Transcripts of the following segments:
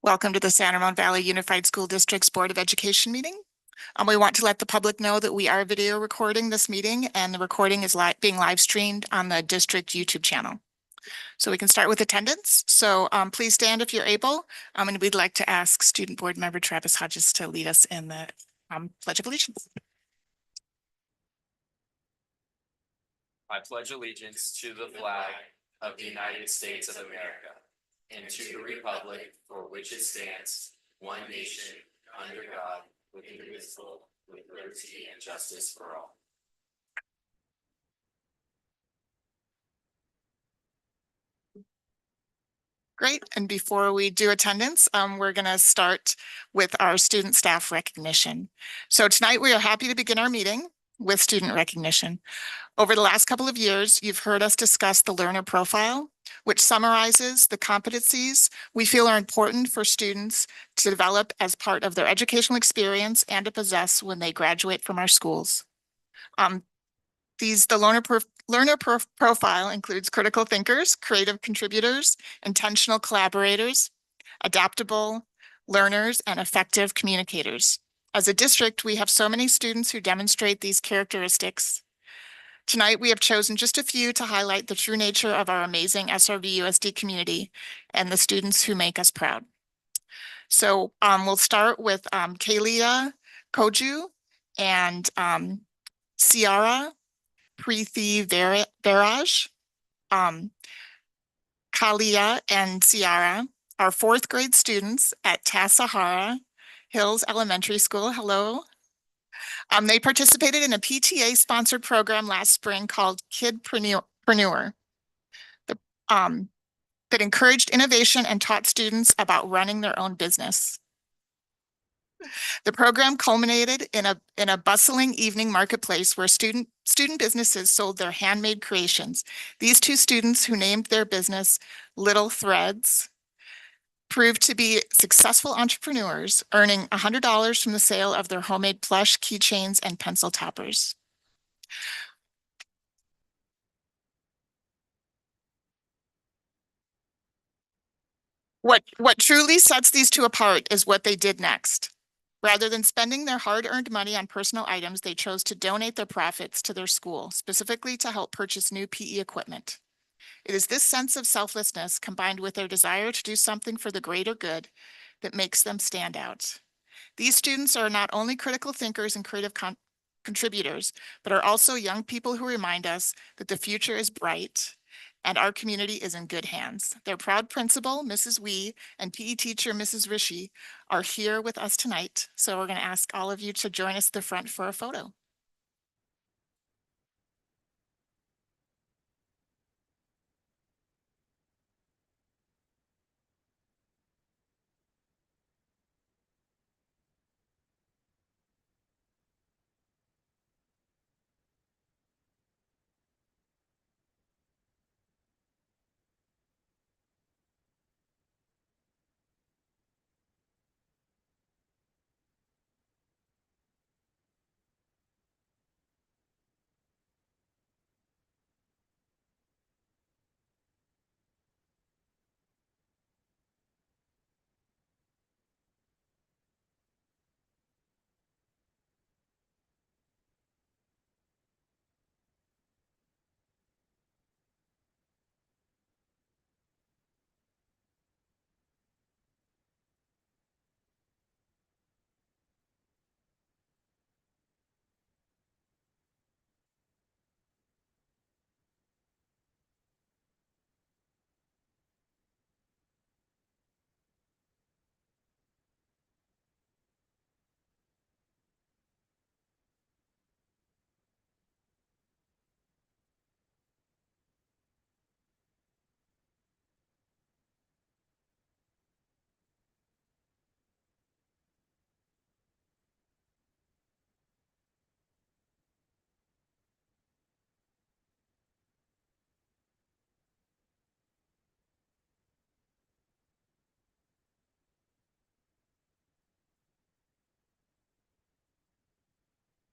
Welcome to the San Ramon Valley Unified School District's Board of Education meeting. We want to let the public know that we are video recording this meeting, and the recording is being live streamed on the district YouTube channel. So we can start with attendance. So please stand if you're able. And we'd like to ask Student Board Member Travis Hodges to lead us in the Pledge of Allegiance. I pledge allegiance to the flag of the United States of America and to the republic for which it stands, one nation, under God, indivisible, with liberty and justice for all. Great. And before we do attendance, we're going to start with our student staff recognition. So tonight we are happy to begin our meeting with student recognition. Over the last couple of years, you've heard us discuss the learner profile, which summarizes the competencies we feel are important for students to develop as part of their educational experience and to possess when they graduate from our schools. The learner profile includes critical thinkers, creative contributors, intentional collaborators, adaptable learners, and effective communicators. As a district, we have so many students who demonstrate these characteristics. Tonight, we have chosen just a few to highlight the true nature of our amazing SRVUSD community and the students who make us proud. So we'll start with Kalia Koju and Ciara Preethi Viraj. Kalia and Ciara are fourth grade students at Tassajara Hills Elementary School. Hello. They participated in a PTA-sponsored program last spring called Kidpreneur that encouraged innovation and taught students about running their own business. The program culminated in a bustling evening marketplace where student businesses sold their handmade creations. These two students, who named their business Little Threads, proved to be successful entrepreneurs, earning $100 from the sale of their homemade plush, keychains, and pencil toppers. What truly sets these two apart is what they did next. Rather than spending their hard-earned money on personal items, they chose to donate their profits to their school, specifically to help purchase new PE equipment. It is this sense of selflessness, combined with their desire to do something for the greater good, that makes them stand out. These students are not only critical thinkers and creative contributors, but are also young people who remind us that the future is bright and our community is in good hands. Their proud principal, Mrs. Wee, and PE teacher, Mrs. Rishi, are here with us tonight. So we're going to ask all of you to join us at the front for a photo.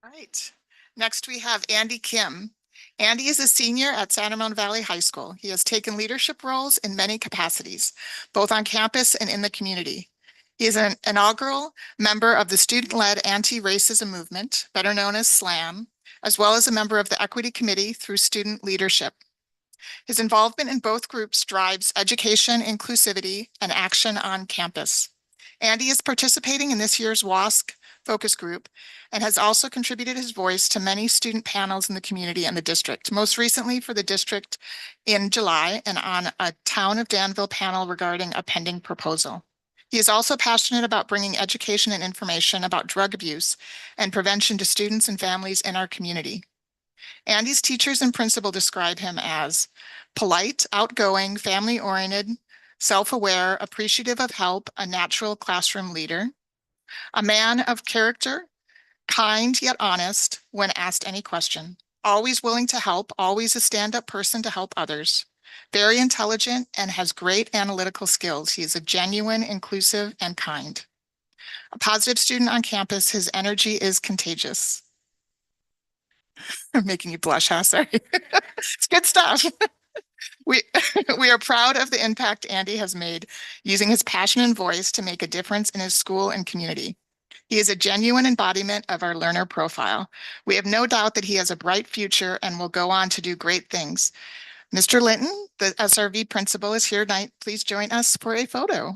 All right. Next, we have Andy Kim. Andy is a senior at San Ramon Valley High School. He has taken leadership roles in many capacities, both on campus and in the community. He is an inaugural member of the student-led anti-racism movement, better known as SLAM, as well as a member of the Equity Committee through student leadership. His involvement in both groups drives education, inclusivity, and action on campus. Andy is participating in this year's WASC focus group and has also contributed his voice to many student panels in the community and the district, most recently for the district in July and on a Town of Danville panel regarding a pending proposal. He is also passionate about bringing education and information about drug abuse and prevention to students and families in our community. Andy's teachers and principal describe him as polite, outgoing, family-oriented, self-aware, appreciative of help, a natural classroom leader, a man of character, kind yet honest when asked any question, always willing to help, always a stand-up person to help others, very intelligent and has great analytical skills. He is a genuine, inclusive, and kind. A positive student on campus, his energy is contagious. I'm making you blush, huh? Sorry. It's good stuff. We are proud of the impact Andy has made using his passion and voice to make a difference in his school and community. He is a genuine embodiment of our learner profile. We have no doubt that he has a bright future and will go on to do great things. Mr. Linton, the SRV principal, is here tonight. Please join us for a photo.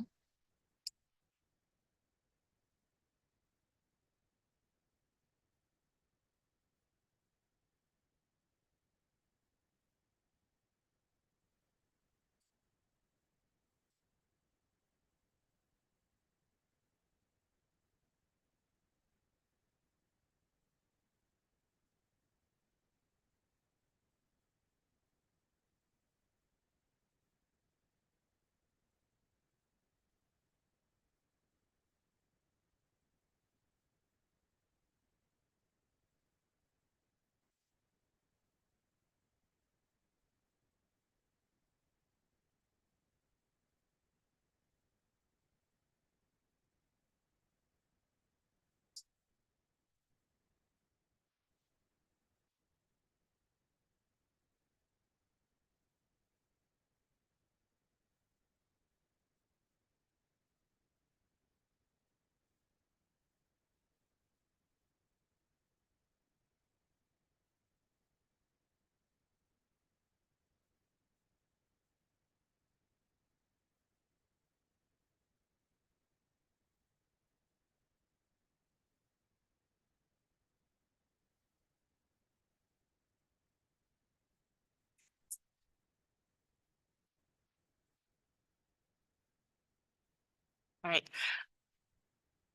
All right.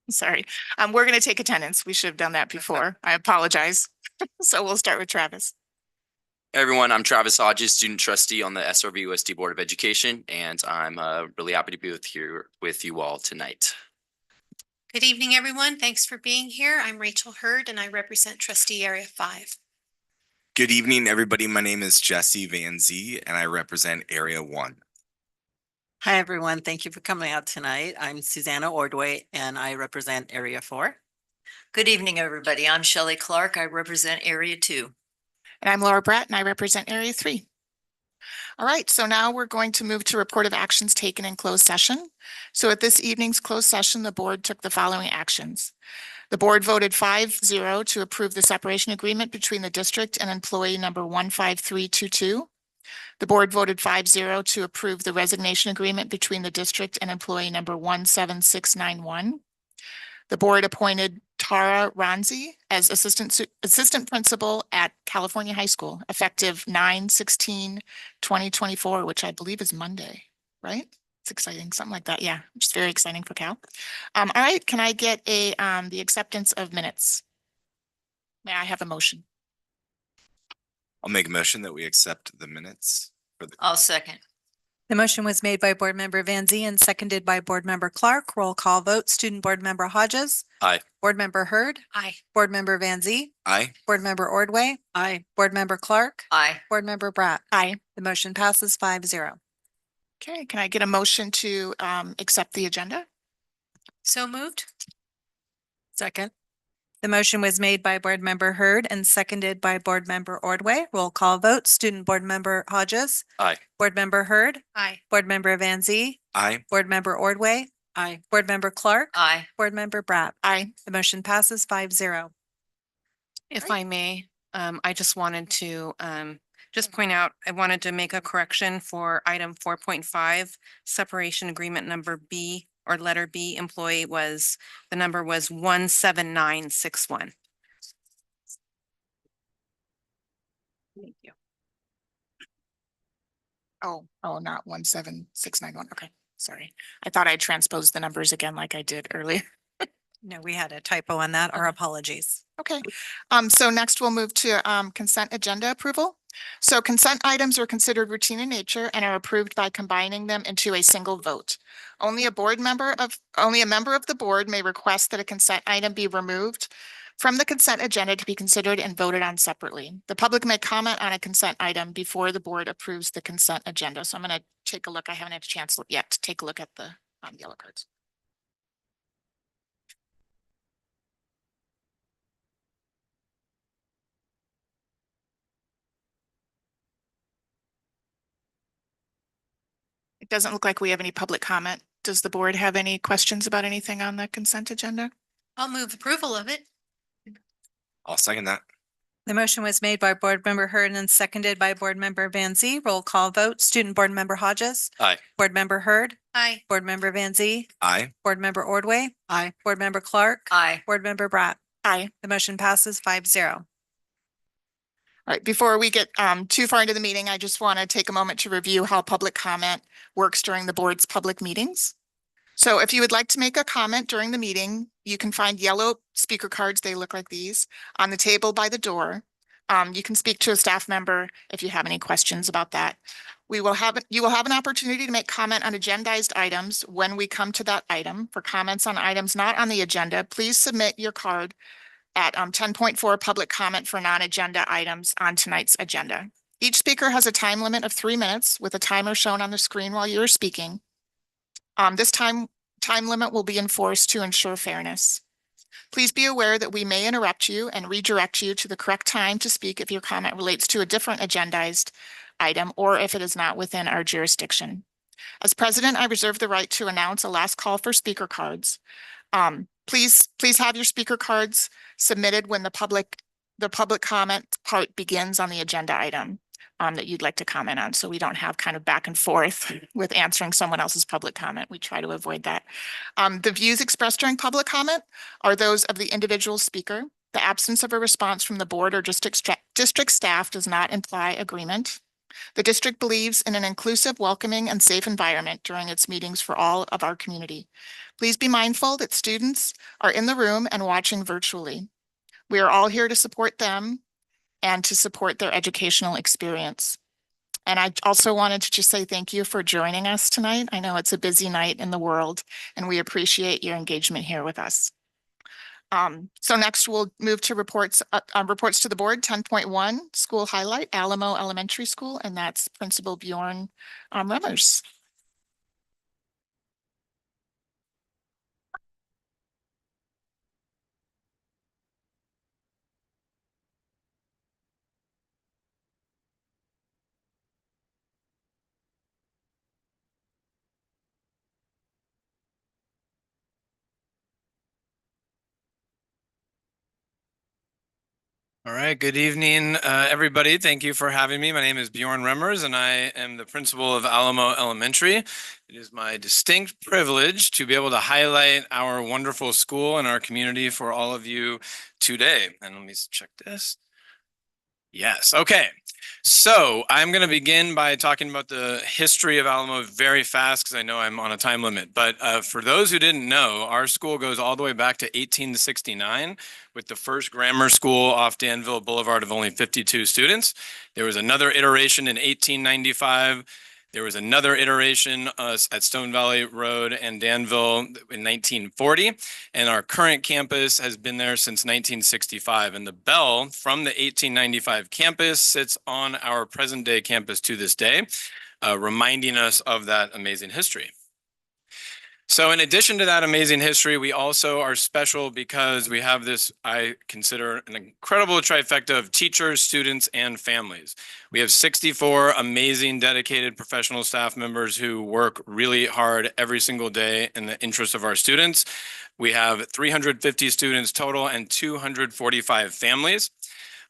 Sorry. We're going to take attendance. We should have done that before. I apologize. So we'll start with Travis. Hey everyone, I'm Travis Hodges, student trustee on the SRVUSD Board of Education, and I'm really happy to be here with you all tonight. Good evening, everyone. Thanks for being here. I'm Rachel Hurd and I represent Trustee Area 5. Good evening, everybody. My name is Jesse Van Zee and I represent Area 1. Hi, everyone. Thank you for coming out tonight. I'm Susanna Ordway and I represent Area 4. Good evening, everybody. I'm Shelley Clark. I represent Area 2. And I'm Laura Bratt and I represent Area 3. All right, so now we're going to move to report of actions taken in closed session. So at this evening's closed session, the board took the following actions. The board voted 5-0 to approve the separation agreement between the district and employee number 15322. The board voted 5-0 to approve the resignation agreement between the district and employee number 17691. The board appointed Tara Ronzi as assistant principal at California High School, effective 9/16/2024, which I believe is Monday, right? It's exciting, something like that. Yeah, which is very exciting for Cal. All right, can I get the acceptance of minutes? May I have a motion? I'll make a motion that we accept the minutes. I'll second. The motion was made by Board Member Van Zee and seconded by Board Member Clark. Roll call vote. Student Board Member Hodges. Aye. Board Member Hurd. Aye. Board Member Van Zee. Aye. Board Member Ordway. Aye. Board Member Clark. Aye. Board Member Bratt. Aye. The motion passes 5-0. Okay, can I get a motion to accept the agenda? So moved. Second. The motion was made by Board Member Hurd and seconded by Board Member Ordway. Roll call vote. Student Board Member Hodges. Aye. Board Member Hurd. Aye. Board Member Van Zee. Aye. Board Member Ordway. Aye. Board Member Clark. Aye. Board Member Bratt. Aye. The motion passes 5-0. If Right. I may, I just wanted to just point out, I wanted to make a correction for item 4.5, separation agreement number B or letter B employee the number was 17961. Thank you. Oh, not 17691. Okay, sorry. I thought I transposed the numbers again like I did earlier. No, we had a typo on that. Our Okay. apologies. Okay, so next we'll move to consent agenda approval. So consent items are considered routine in nature and are approved by combining them into a single vote. Only a member of the board may request that a consent item be removed from the consent agenda to be considered and voted on separately. The public may comment on a consent item before the board approves the consent agenda. So I'm going to take a look. I haven't had a chance yet to take a look at the yellow cards. It doesn't look like we have any public comment. Does the board have any questions about anything on the consent agenda? I'll move approval of it. I'll second that. The motion was made by Board Member Hurd and seconded by Board Member Van Zee. Roll call vote. Student Board Member Hodges. Aye. Board Member Hurd. Aye. Board Member Van Zee. Aye. Board Member Ordway. Aye. Board Member Clark. Aye. Board Member Bratt. Aye. The motion passes 5-0. All right, before we get too far into the meeting, I just want to take a moment to review how public comment works during the board's public meetings. So if you would like to make a comment during the meeting, you can find yellow speaker cards, they look like these, on the table by the door. You can speak to a staff member if you have any questions about that. You will have an opportunity to make comment on agendized items when we come to that item. For comments on items not on the agenda, please submit your card at 10.4 public comment for non-agenda items on tonight's agenda. Each speaker has a time limit of 3 minutes with a timer shown on the screen while you are speaking. This time limit will be enforced to ensure fairness. Please be aware that we may interrupt you and redirect you to the correct time to speak if your comment relates to a different agendized item or if it is not within our jurisdiction. As president, I reserve the right to announce a last call for speaker cards. Please have your speaker cards submitted when the public comment part begins on the agenda item that you'd like to comment on. So we don't have kind of back and forth with answering someone else's public comment. We try to avoid that. The views expressed during public comment are those of the individual speaker. The absence of a response from the board or district staff does not imply agreement. The district believes in an inclusive, welcoming, and safe environment during its meetings for all of our community. Please be mindful that students are in the room and watching virtually. We are all here to support them and to support their educational experience. And I also wanted to just say thank you for joining us tonight. I know it's a busy night in the world, and we appreciate your engagement here with us. So next we'll move to reports to the board. 10.1 school highlight, Alamo Elementary School, and that's Principal Bjorn Remmers. All right, good evening, everybody. Thank you for having me. My name is Bjorn Remmers, and I am the principal of Alamo Elementary. It is my distinct privilege to be able to highlight our wonderful school and our community for all of you today. And let me check this. Yes, okay. So I'm going to begin by talking about the history of Alamo very fast because I know I'm on a time limit. But for those who didn't know, our school goes all the way back to 1869 with the first grammar school off Danville Boulevard of only 52 students. There was another iteration in 1895. There was another iteration at Stone Valley Road and Danville in 1940, and our current campus has been there since 1965. And the bell from the 1895 campus sits on our present-day campus to this day, reminding us of that amazing history. So in addition to that amazing history, we also are special because we have this, I consider, an incredible trifecta of teachers, students, and families. We have 64 amazing, dedicated professional staff members who work really hard every single day in the interest of our students. We have 350 students total and 245 families.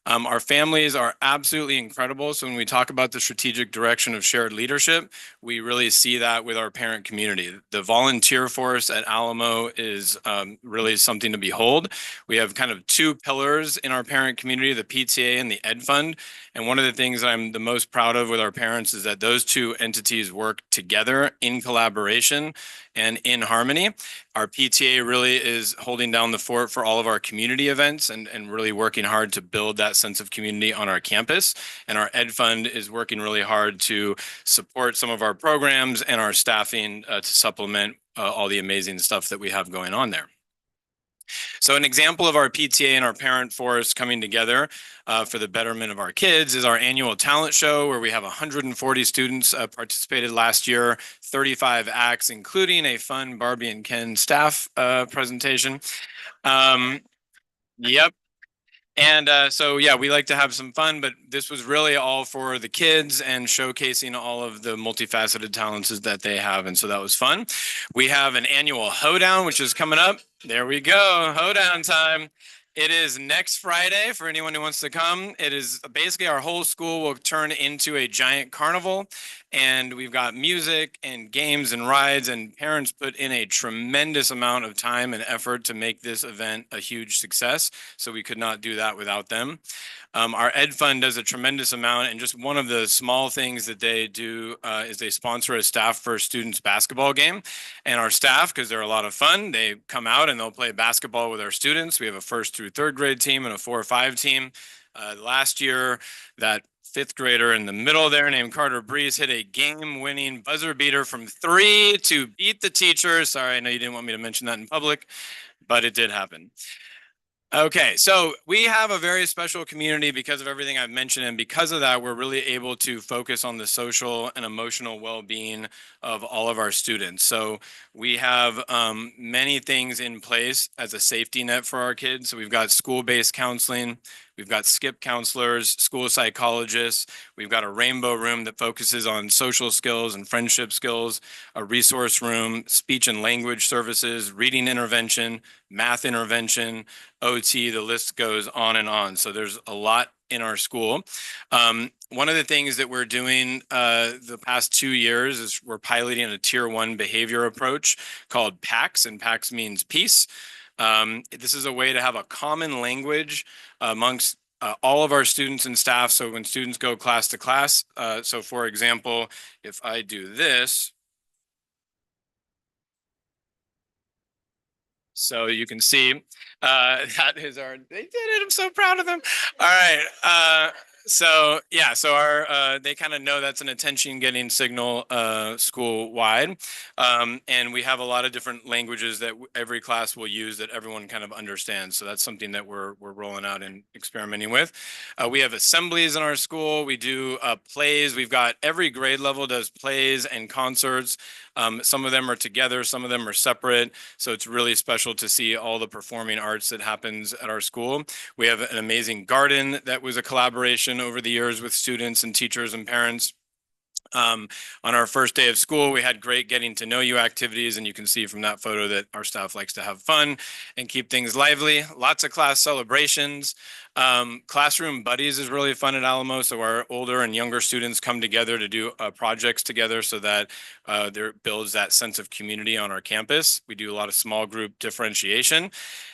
Our families are absolutely incredible. So when we talk about the strategic direction of shared leadership, we really see that with our parent community. The volunteer force at Alamo is really something to behold. We have kind of two pillars in our parent community, the PTA and the Ed Fund. And one of the things that I'm the most proud of with our parents is that those two entities work together in collaboration and in harmony. Our PTA really is holding down the fort for all of our community events and really working hard to build that sense of community on our campus. And our Ed Fund is working really hard to support some of our programs and our staffing to supplement all the amazing stuff that we have going on there. So an example of our PTA and our parent force coming together for the betterment of our kids is our annual talent show, where we have 140 students participated last year, 35 acts, including a fun Barbie and Ken staff presentation. Yep. And so, yeah, we like to have some fun, but this was really all for the kids and showcasing all of the multifaceted talents that they have. And so that was fun. We have an annual hoedown, which is coming up. There we go. Hoedown time. It is next Friday for anyone who wants to come. It is basically our whole school will turn into a giant carnival, and we've got music and games and rides, and parents put in a tremendous amount of time and effort to make this event a huge success. So we could not do that without them. Our Ed Fund does a tremendous amount, and just one of the small things that they do is they sponsor a staff first students basketball game. And our staff, because they're a lot of fun, they come out and they'll play basketball with our students. We have a first through third grade team and a 4 or 5 team. Last year, that fifth grader in the middle there named Carter Breeze hit a game-winning buzzer beater from 3 to beat the teacher. Sorry, I know you didn't want me to mention that in public, but it did happen. Okay, so we have a very special community because of everything I've mentioned, and because of that, we're really able to focus on the social and emotional well-being of all of our students. So we have many things in place as a safety net for our kids. So we've got school-based counseling, we've got skip counselors, school psychologists, we've got a rainbow room that focuses on social skills and friendship skills, a resource room, speech and language services, reading intervention, math intervention, OT, the list goes on and on. So there's a lot in our school. One of the things that we're doing the past 2 years is we're piloting a tier 1 behavior approach called PACS, and PACS means peace. This is a way to have a common language amongst all of our students and staff. So when students go class to class, so for example, if I do this, so you can see that is our, they did it. I'm so proud of them. All right. So yeah, so our they kind of know that's an attention getting signal school wide. And we have a lot of different languages that every class will use that everyone kind of understands. So that's something that we're rolling out and experimenting with. We have assemblies in our school. We do plays. We've got every grade level does plays and concerts. Some of them are together, some of them are separate. So it's really special to see all the performing arts that happens at our school. We have an amazing garden that was a collaboration over the years with students and teachers and parents. On our first day of school, we had great getting to know you activities, and you can see from that photo that our staff likes to have fun and keep things lively. Lots of class celebrations. Classroom buddies is really fun at Alamo. So our older and younger students come together to do projects together so that there builds that sense of community on our campus. We do a lot of small group differentiation,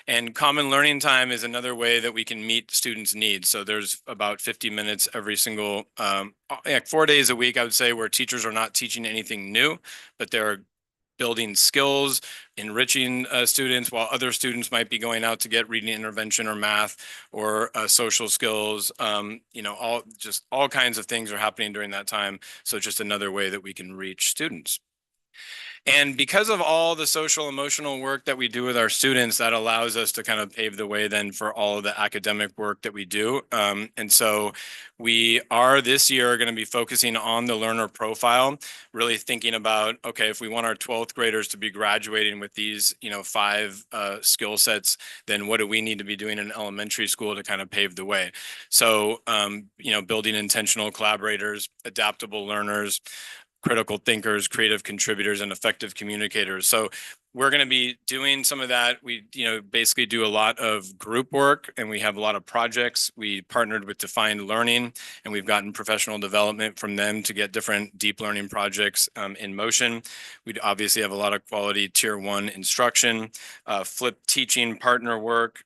and common learning time is another way that we can meet students' needs. So there's about 50 minutes every single, 4 days a week, I would say, where teachers are not teaching anything new, but they're building skills, enriching students, while other students might be going out to get reading intervention or math or social skills. All kinds of things are happening during that time. So just another way that we can reach students. And because of all the social emotional work that we do with our students, that allows us to kind of pave the way then for all of the academic work that we do. And so we are this year going to be focusing on the learner profile, really thinking about, okay, if we want our 12th graders to be graduating with these, 5 skill sets, then what do we need to be doing in elementary school to kind of pave the way? So, building intentional collaborators, adaptable learners, critical thinkers, creative contributors, and effective communicators. So we're going to be doing some of that. We, basically do a lot of group work and we have a lot of projects. We partnered with Defined Learning and we've gotten professional development from them to get different deep learning projects in motion. We obviously have a lot of quality tier 1 instruction, flipped teaching partner work,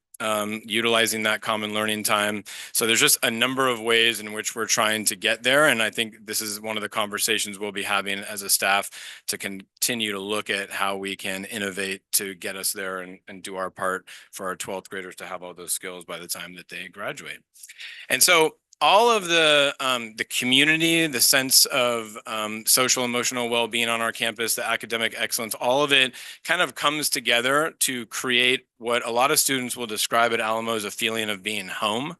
utilizing that common learning time. So there's just a number of ways in which we're trying to get there. And I think this is one of the conversations we'll be having as a staff to continue to look at how we can innovate to get us there and do our part for our 12th graders to have all those skills by the time that they graduate. And so all of the community, the sense of social emotional well-being on our campus, the academic excellence, all of it kind of comes together to create what a lot of students will describe at Alamo as a feeling of being home.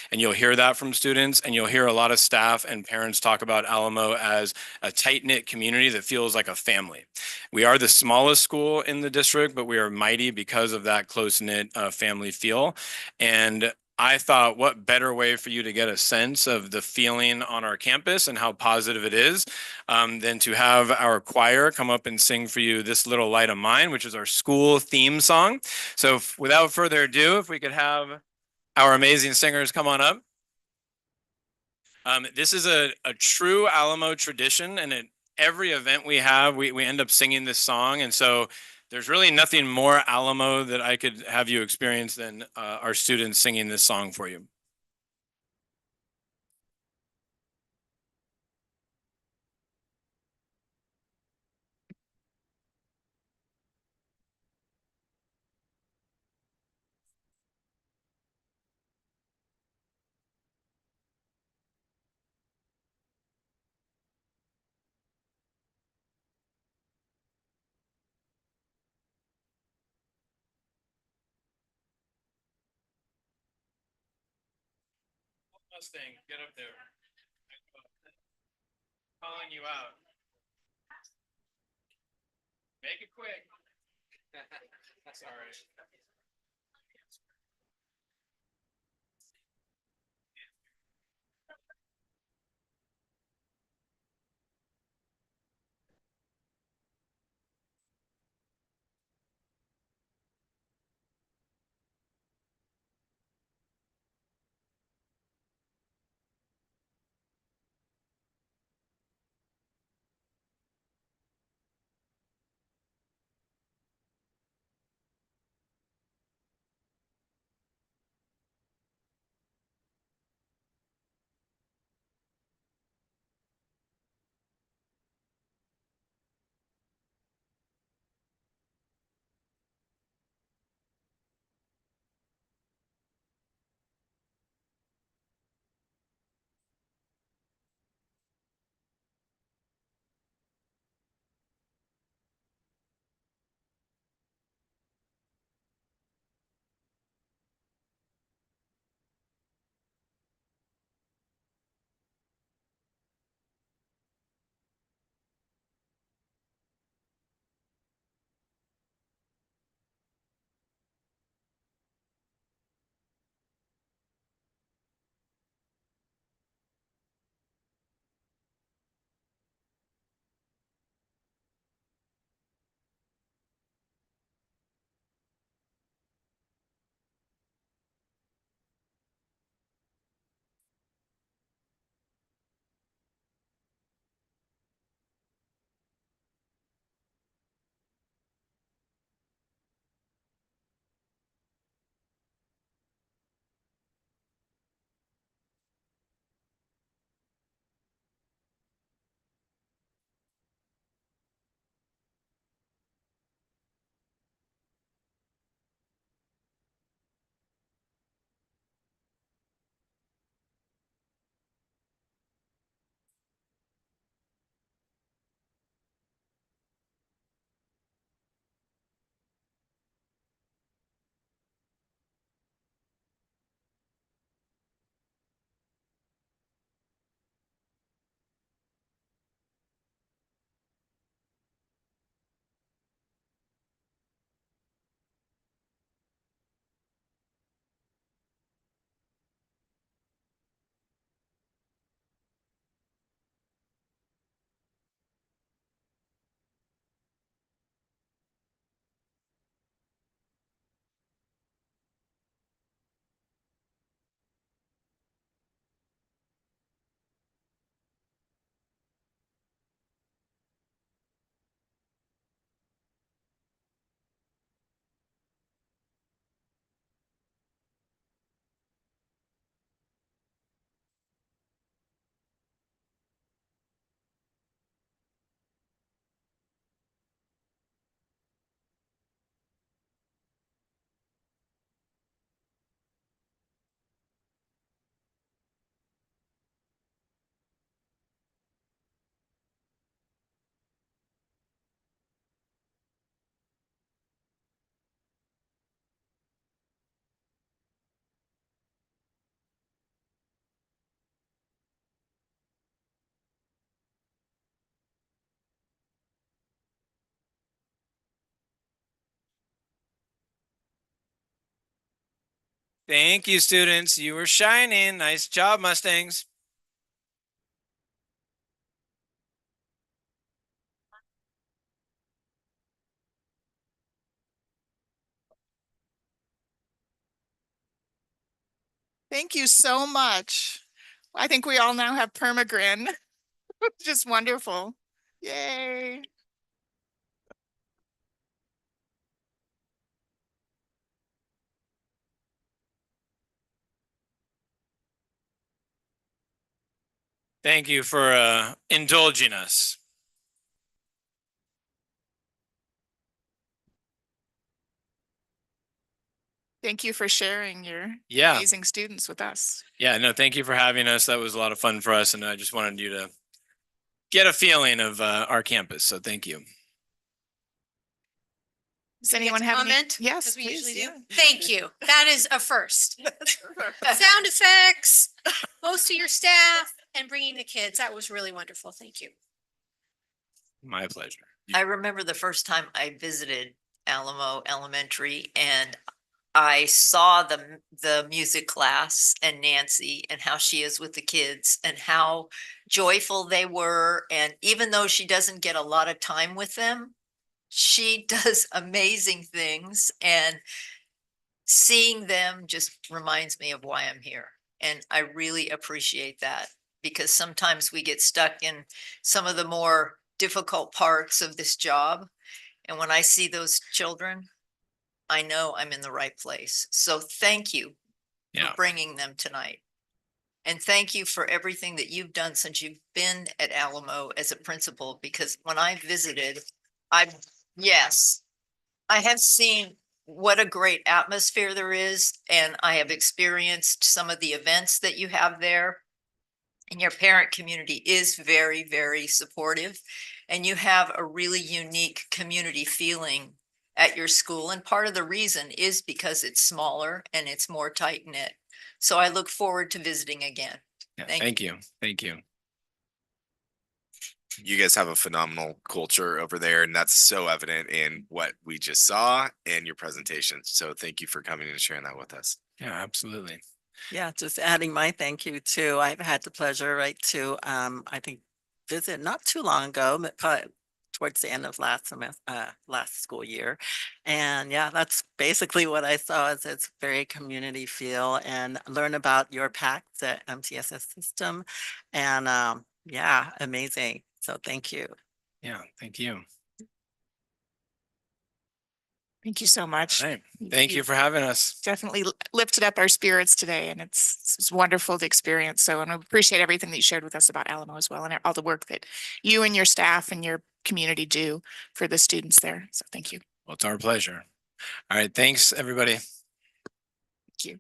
And you'll hear that from students, and you'll hear a lot of staff and parents talk about Alamo as a tight-knit community that feels like a family. We are the smallest school in the district, but we are mighty because of that close-knit family feel. And I thought, what better way for you to get a sense of the feeling on our campus and how positive it is than to have our choir come up and sing for you This Little Light of Mine, which is our school theme song. So without further ado, if we could have our amazing singers come on up. This is a true Alamo tradition, and at every event we have, we end up singing this song. And so there's really nothing more Alamo that I could have you experience than our students singing this song for you. Mustang, get up there. Calling you out. Make it quick. That's all right. Thank you, students. You were shining. Nice job, Mustangs. Thank you so much. I think we all now have permagrin. Just wonderful. Yay. Thank you for indulging us. Thank you for sharing your Yeah. amazing students with us. Yeah, no, thank you for having us. That was a lot of fun for us, and I just wanted you to get a feeling of our campus. So thank you. Does Can I get anyone to have any? comment? Yes, As we please. usually do. Yeah. Thank you. That is a first. Sound effects, most of your staff, and bringing the kids. That was really wonderful. Thank you. My pleasure. I remember the first time I visited Alamo Elementary and I saw the music class and Nancy and how she is with the kids and how joyful they were. And even though she doesn't get a lot of time with them, she does amazing things, and seeing them just reminds me of why I'm here. And I really appreciate that, because sometimes we get stuck in some of the more difficult parts of this job. And when I see those children, I know I'm in the right place. So thank you Yeah. for bringing them tonight. And thank you for everything that you've done since you've been at Alamo as a principal, because when I visited, yes, I have seen what a great atmosphere there is, and I have experienced some of the events that you have there. And your parent community is very, very supportive, and you have a really unique community feeling at your school. And part of the reason is because it's smaller and it's more tight knit. So I look forward to visiting again. Yeah, Thank thank you. Thank you. You guys have a phenomenal culture over there, and that's so evident in what we just saw and your presentation. So thank you for coming and sharing that with us. Yeah, absolutely. Yeah, just adding my thank you too. I've had the pleasure, right, to I think visit not too long ago, but probably towards the end of last semester, last school year. And yeah, that's basically what I saw, is it's very community feel, and learn about your PACS, the MTSS system. And yeah, amazing. So thank you. Yeah, thank you. Thank you so much. All right. Thank you for having us. Definitely lifted up our spirits today, and it's wonderful to experience. So, and I appreciate everything that you shared with us about Alamo as well, and all the work that you and your staff and your community do for the students there. So thank you. Well, it's our pleasure. All right. Thanks, everybody. Thank you.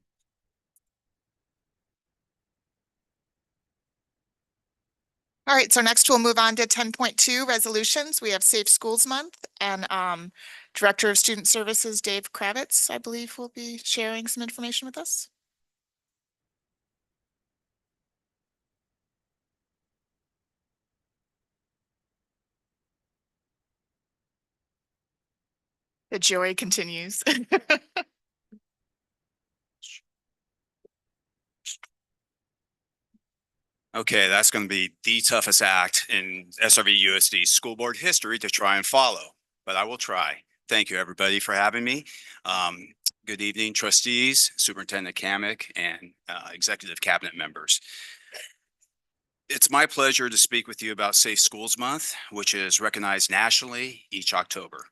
All right, so next we'll move on to 10.2 resolutions. We have Safe Schools Month, and Director of Student Services, Dave Kravitz, I believe, will be sharing some information with us. The joy continues. Okay, that's going to be the toughest act in SRVUSD school board history to try and follow, but I will try. Thank you, everybody, for having me. Good evening, trustees, Superintendent Kamick, and executive cabinet members. It's my pleasure to speak with you about Safe Schools Month, which is recognized nationally each October.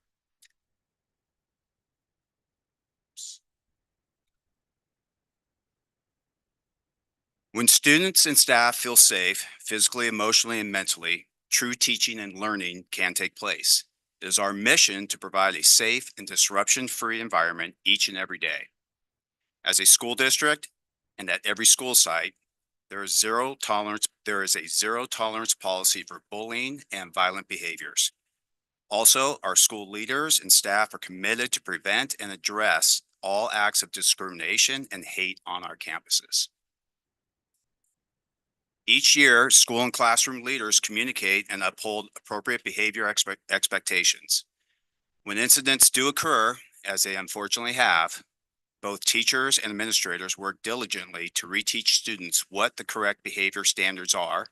When students and staff feel safe, physically, emotionally, and mentally, true teaching and learning can take place. It is our mission to provide a safe and disruption-free environment each and every day. As a school district and at every school site, there is a zero tolerance policy for bullying and violent behaviors. Also, our school leaders and staff are committed to prevent and address all acts of discrimination and hate on our campuses. Each year, school and classroom leaders communicate and uphold appropriate behavior expectations. When incidents do occur, as they unfortunately have, Both teachers and administrators work diligently to reteach students what the correct behavior standards are,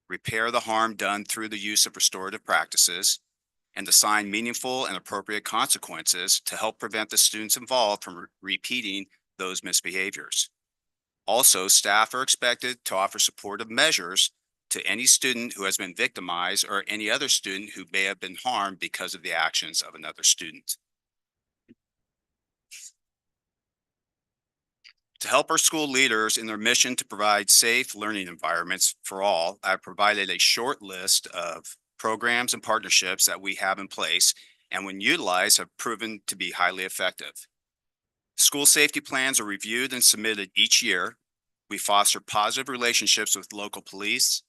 repair the harm done through the use of restorative practices, and assign meaningful and appropriate consequences to help prevent the students involved from repeating those misbehaviors. Also, staff are expected to offer supportive measures to any student who has been victimized or any other student who may have been harmed because of the actions of another student. To help our school leaders in their mission to provide safe learning environments for all, I've provided a short list of programs and partnerships that we have in place and when utilized have proven to be highly effective. School safety plans are reviewed and submitted each year. We foster positive relationships with local police,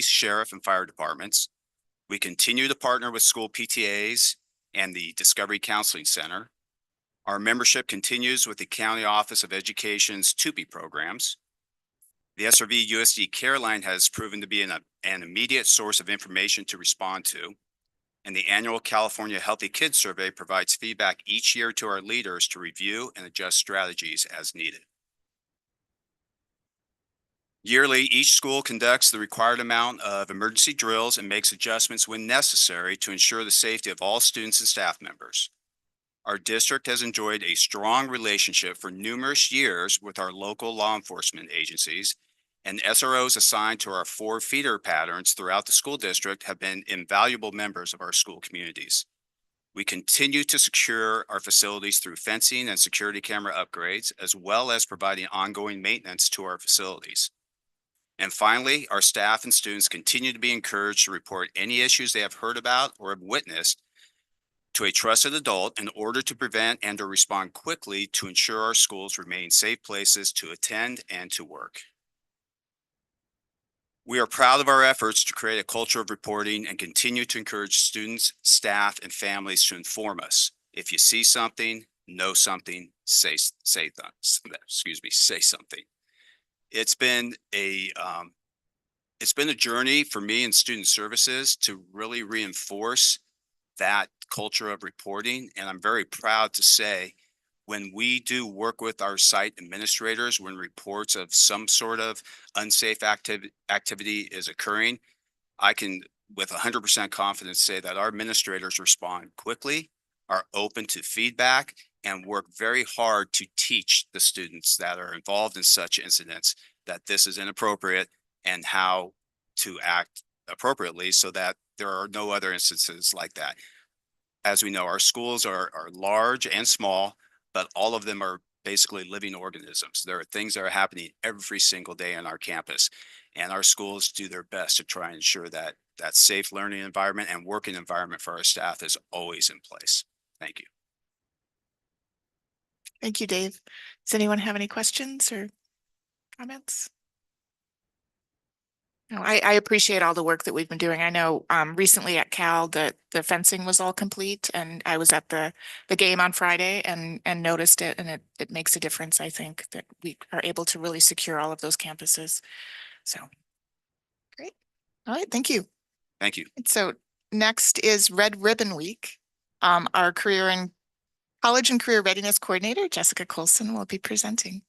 sheriff, and fire departments. We continue to partner with school PTAs and the Discovery Counseling Center. Our membership continues with the County Office of Education's TUPE programs. The SRVUSD Care Line has proven to be an immediate source of information to respond to. And the annual California Healthy Kids Survey provides feedback each year to our leaders to review and adjust strategies as needed. Yearly, each school conducts the required amount of emergency drills and makes adjustments when necessary to ensure the safety of all students and staff members. Our district has enjoyed a strong relationship for numerous years with our local law enforcement agencies, and SROs assigned to our 4 feeder patterns throughout the school district have been invaluable members of our school communities. We continue to secure our facilities through fencing and security camera upgrades, as well as providing ongoing maintenance to our facilities. And finally, our staff and students continue to be encouraged to report any issues they have heard about or have witnessed to a trusted adult in order to prevent and to respond quickly to ensure our schools remain safe places to attend and to work. We are proud of our efforts to create a culture of reporting and continue to encourage students, staff, and families to inform us. If you see something, know something, say something. It's been a journey for me in student services to really reinforce that culture of reporting. And I'm very proud to say, when we do work with our site administrators, when reports of some sort of unsafe activity is occurring, I can with 100% confidence say that our administrators respond quickly, are open to feedback, and work very hard to teach the students that are involved in such incidents that this is inappropriate and how to act appropriately so that there are no other instances like that. As we know, our schools are large and small, but all of them are basically living organisms. There are things that are happening every single day on our campus, and our schools do their best to try and ensure that that safe learning environment and working environment for our staff is always in place. Thank you. Thank you, Dave. Does anyone have any questions or comments? No, I appreciate all the work that we've been doing. I know recently at Cal, the fencing was all complete, and I was at the game on Friday and noticed it, and it makes a difference, I think, that we are able to really secure all of those campuses. So, great. All right, thank you. Thank you. And so next is Red Ribbon Week. Our College and Career Readiness Coordinator, Jessica Colson, will be presenting.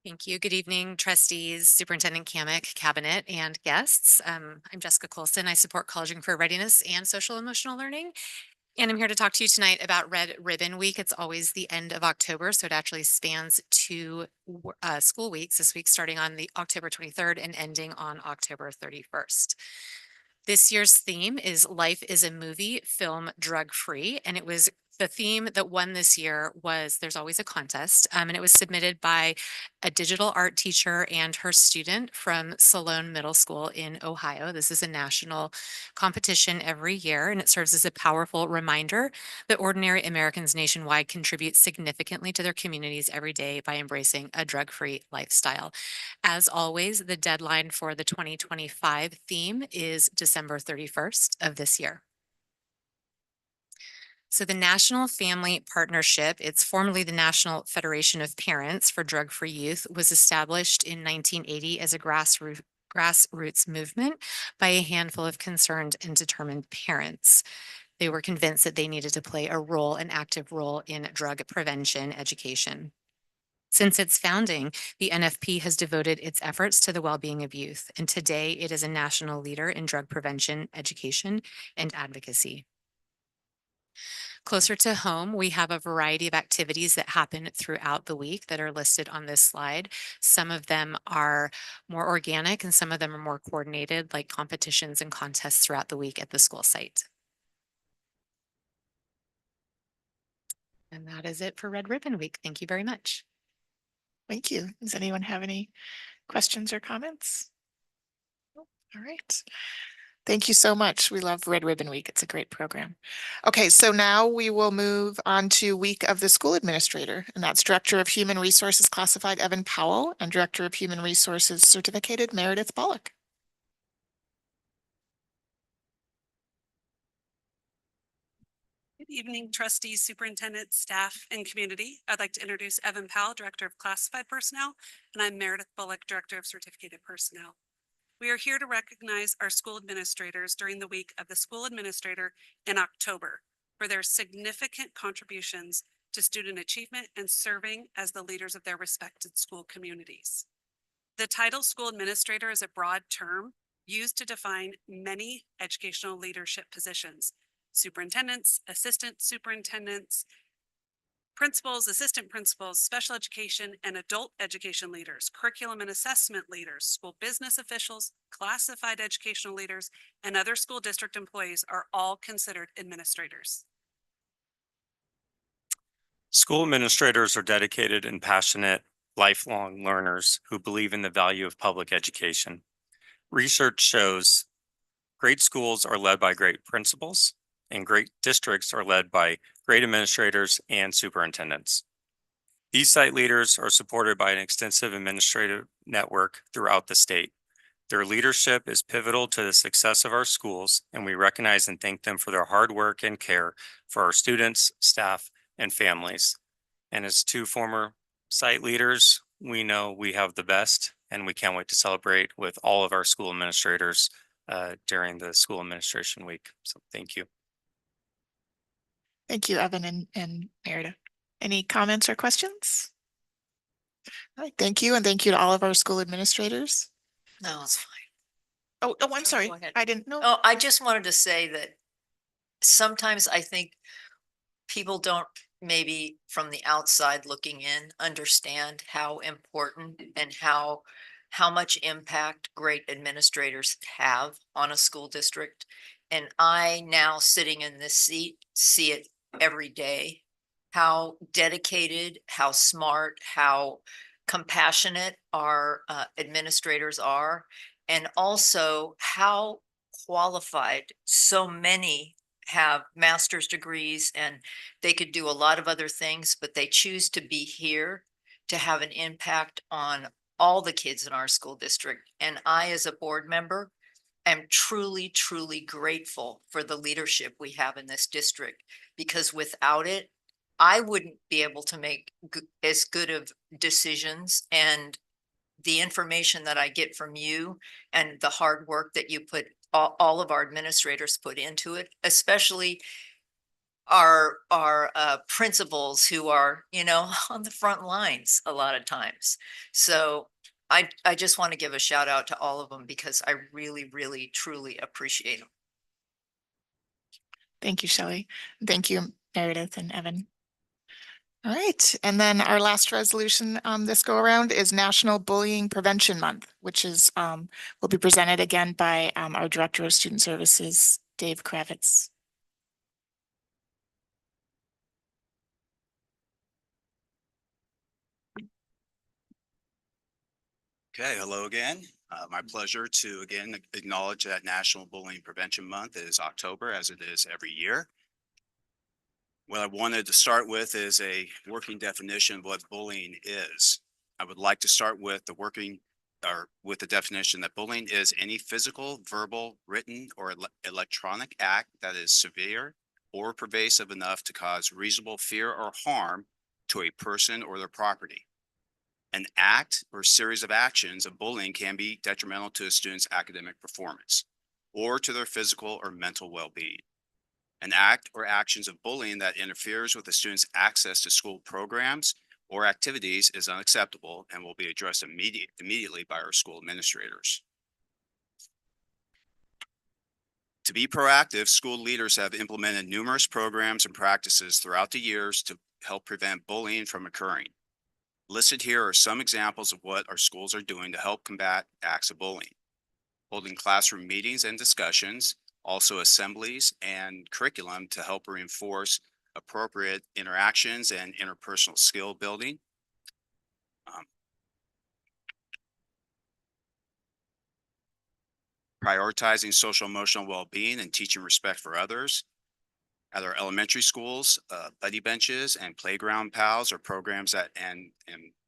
Thank you. Good evening, trustees, Superintendent Kamick, cabinet, and guests. I'm Jessica Colson. I support college and career readiness and social emotional learning. And I'm here to talk to you tonight about Red Ribbon Week. It's always the end of October, so it actually spans 2 school weeks. This week starting on the October 23rd and ending on October 31st. This year's theme is Life is a Movie, Film Drug-Free, and it was the theme that won this year was There's Always a Contest, and it was submitted by a digital art teacher and her student from Salone Middle School in Ohio. This is a national competition every year, and it serves as a powerful reminder that ordinary Americans nationwide contribute significantly to their communities every day by embracing a drug-free lifestyle. As always, the deadline for the 2025 theme is December 31st of this year. So the National Family Partnership, it's formerly the National Federation of Parents for Drug-Free Youth, was established in 1980 as a grassroots grassroots movement by a handful of concerned and determined parents. They were convinced that they needed to play an active role in drug prevention education. Since its founding, the NFP has devoted its efforts to the well-being of youth, and today it is a national leader in drug prevention, education, and advocacy. Closer to home, we have a variety of activities that happen throughout the week that are listed on this slide. Some of them are more organic and some of them are more coordinated, like competitions and contests throughout the week at the school site. And that is it for Red Ribbon Week. Thank you very much. Thank you. Does anyone have any questions or comments? All right. Thank you so much. We love Red Ribbon Week. It's a great program. Okay, so now we will move on to Week of the School Administrator, and that's Director of Human Resources Classified Evan Powell and Director of Human Resources Certificated Meredith Bullock. Good evening, trustees, superintendent, staff, and community. I'd like to introduce Evan Powell, Director of Classified Personnel, and I'm Meredith Bullock, Director of Certificated Personnel. We are here to recognize our school administrators during the Week of the School Administrator in October for their significant contributions to student achievement and serving as the leaders of their respected school communities. The title School Administrator is a broad term used to define many educational leadership positions: superintendents, assistant superintendents, principals, assistant principals, special education and adult education leaders, curriculum and assessment leaders, school business officials, classified educational leaders, and other school district employees are all considered administrators. School administrators are dedicated and passionate, lifelong learners who believe in the value of public education. Research shows great schools are led by great principals, and great districts are led by great administrators and superintendents. These site leaders are supported by an extensive administrative network throughout the state. Their leadership is pivotal to the success of our schools, and we recognize and thank them for their hard work and care for our students, staff, and families. And as two former site leaders, we know we have the best, and we can't wait to celebrate with all of our school administrators during the School Administration Week. So thank you. Thank you, Evan and Meredith. Any comments or questions? All right, thank you. And thank you to all of our school administrators. No, it's fine. Oh, I'm sorry. Go ahead. I didn't know. Oh, I just wanted to say that sometimes I think people don't, maybe from the outside looking in, understand how important and how much impact great administrators have on a school district. And I now, sitting in this seat, see it every day, how dedicated, how smart, how compassionate our administrators are, and also how qualified so many have master's degrees, and they could do a lot of other things, but they choose to be here to have an impact on all the kids in our school district. And I, as a board member, am truly, truly grateful for the leadership we have in this district, because without it, I wouldn't be able to make as good of decisions, and the information that I get from you and the hard work that you put, all of our administrators put into it, especially our principals who are, you know, on the front lines a lot of times. So I just want to give a shout out to all of them, because I really, really, truly appreciate them. Thank you, Shelley. Thank you, Meredith and Evan. All right, and then our last resolution this go around is National Bullying Prevention Month, which is will be presented again by our Director of Student Services, Dave Kravitz. Okay, hello again. My pleasure to again acknowledge that National Bullying Prevention Month is October, as it is every year. What I wanted to start with is a working definition of what bullying is. I would like to start with the definition that bullying is any physical, verbal, written, or electronic act that is severe or pervasive enough to cause reasonable fear or harm to a person or their property. An act or series of actions of bullying can be detrimental to a student's academic performance or to their physical or mental well-being. An act or actions of bullying that interferes with the student's access to school programs or activities is unacceptable and will be addressed immediately by our school administrators. To be proactive, school leaders have implemented numerous programs and practices throughout the years to help prevent bullying from occurring. Listed here are some examples of what our schools are doing to help combat acts of bullying. Holding classroom meetings and discussions, also assemblies and curriculum to help reinforce appropriate interactions and interpersonal skill building. Prioritizing social emotional well-being and teaching respect for others. At our elementary schools, buddy benches and playground pals are programs that and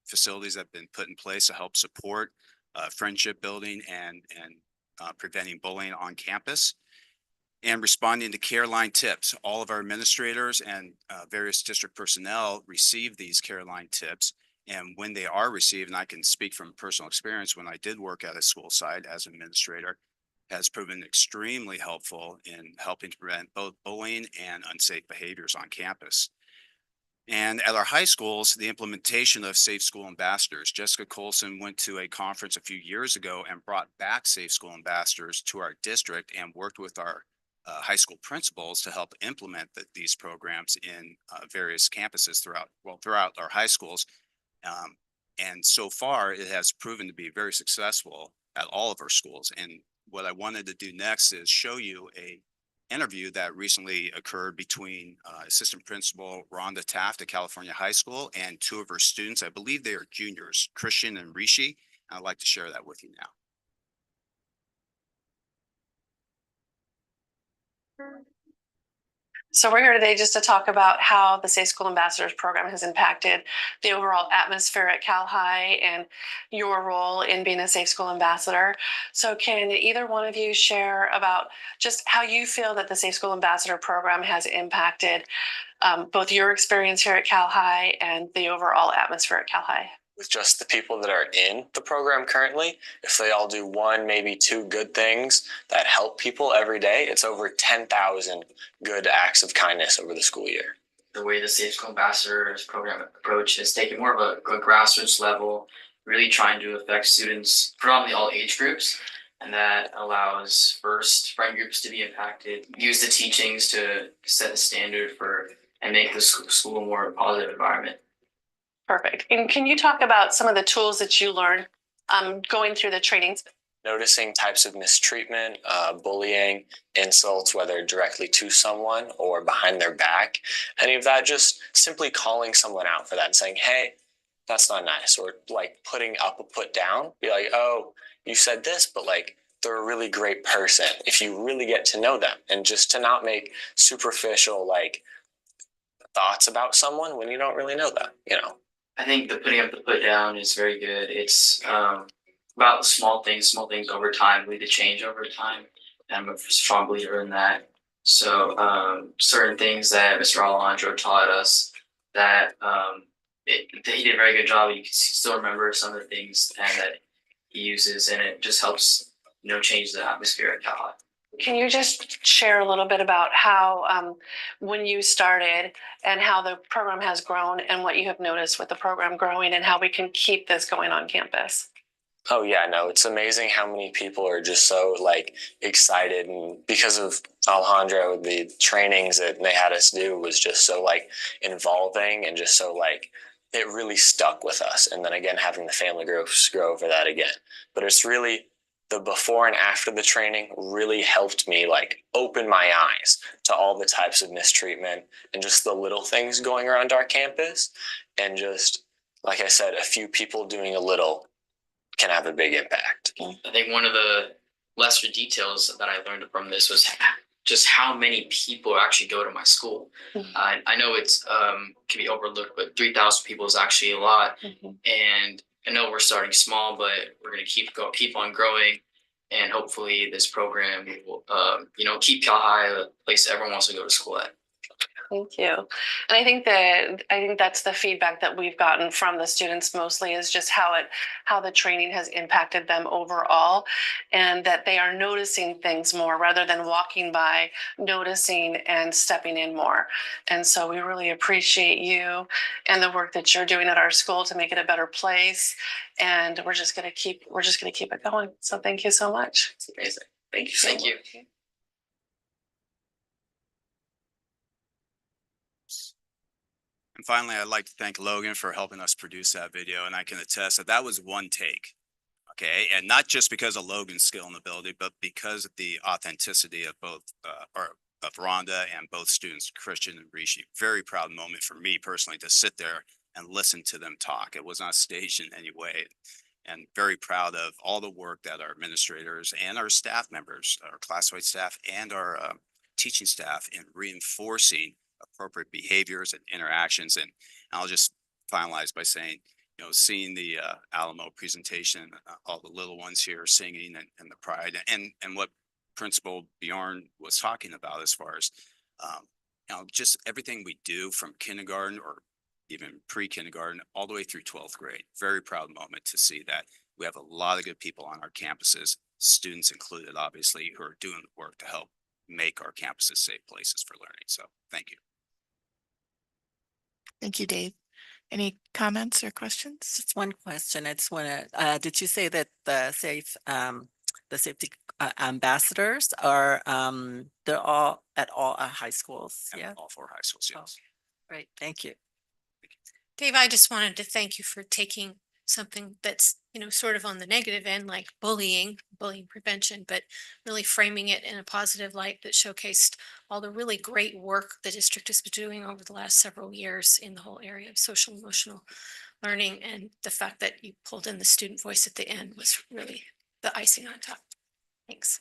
facilities that have been put in place to help support friendship building and preventing bullying on campus. And responding to care line tips. All of our administrators and various district personnel receive these care line tips. And when they are received, and I can speak from personal experience when I did work at a school site as an administrator, has proven extremely helpful in helping to prevent both bullying and unsafe behaviors on campus. And at our high schools, the implementation of Safe School Ambassadors. Jessica Colson went to a conference a few years ago and brought back Safe School Ambassadors to our district and worked with our high school principals to help implement these programs in various campuses throughout our high schools. And so far, it has proven to be very successful at all of our schools. And what I wanted to do next is show you a interview that recently occurred between Assistant Principal Rhonda Taft at California High School and two of her students. I believe they are juniors, Christian and Rishi. I'd like to share that with you now. So we're here today just to talk about how the Safe School Ambassadors program has impacted the overall atmosphere at Cal High and your role in being a Safe School Ambassador. So can either one of you share about just how you feel that the Safe School Ambassador program has impacted both your experience here at Cal High and the overall atmosphere at Cal High? With just the people that are in the program currently, if they all do one, maybe two good things that help people every day, it's over 10,000 good acts of kindness over the school year. The way the Safe School Ambassadors program approach is taking more of a grassroots level, really trying to affect students, predominantly all age groups. And that allows first friend groups to be impacted, use the teachings to set a standard for and make the school a more positive environment. Perfect. And can you talk about some of the tools that you learned going through the trainings? Noticing types of mistreatment, bullying, insults, whether directly to someone or behind their back, any of that, just simply calling someone out for that and saying, hey, that's not nice. Or like putting up a put down, be like, oh, you said this, but like they're a really great person if you really get to know them, and just to not make superficial like thoughts about someone when you don't really know them, you know. I think the putting up the put down is very good. It's about the small things over time lead to change over time. And I'm a strong believer in that. So certain things that Mr. Alejandro taught us that he did a very good job. You can still remember some of the things and that he uses, and it just helps, change the atmosphere at Cal High. Can you just share a little bit about how, when you started and how the program has grown and what you have noticed with the program growing and how we can keep this going on campus? Oh yeah, no, it's amazing how many people are just so like excited, and because of Alejandro, the trainings that they had us do was just so like involving and just so like it really stuck with us. And then again, having the family groups grow over that again. But it's really the before and after the training really helped me like open my eyes to all the types of mistreatment and just the little things going around our campus. And just, like I said, a few people doing a little can have a big impact. I think one of the lesser details that I learned from this was just how many people actually go to my school. I know it's can be overlooked, but 3,000 people is actually a lot. And I know we're starting small, but we're going to keep on growing, and hopefully this program will, keep Cal High a place everyone wants to go to school at. Thank you. And I think that's the feedback that we've gotten from the students mostly is just how the training has impacted them overall, and that they are noticing things more rather than walking by, noticing and stepping in more. And so we really appreciate you and the work that you're doing at our school to make it a better place. And we're just gonna keep it going. So thank you so much. It's amazing. Thank you. Thank you. And finally, I'd like to thank Logan for helping us produce that video, and I can attest that that was one take. Okay, and not just because of Logan's skill and ability, but because of the authenticity of both, of Rhonda and both students, Christian and Rishi. Very proud moment for me personally to sit there and listen to them talk. It was not staged in any way. And very proud of all the work that our administrators and our staff members, our classified staff and our teaching staff in reinforcing appropriate behaviors and interactions. And I'll just finalize by saying, you know, seeing the Alamo presentation, all the little ones here singing and the pride and what Principal Bjorn was talking about as far as, you know, just everything we do from kindergarten or even pre-kindergarten all the way through 12th grade. Very proud moment to see that we have a lot of good people on our campuses, students included, obviously, who are doing the work to help make our campuses safe places for learning. So thank you. Thank you, Dave. Any comments or questions? Just one question. I just want to, did you say that the safety ambassadors are, they're all at all high schools? And Yeah. all 4 high schools, yes. Great. Thank you. Dave, I just wanted to thank you for taking something that's, you know, sort of on the negative end, like bullying prevention, but really framing it in a positive light that showcased all the really great work the district has been doing over the last several years in the whole area of social emotional learning. And the fact that you pulled in the student voice at the end was really the icing on top. Thanks.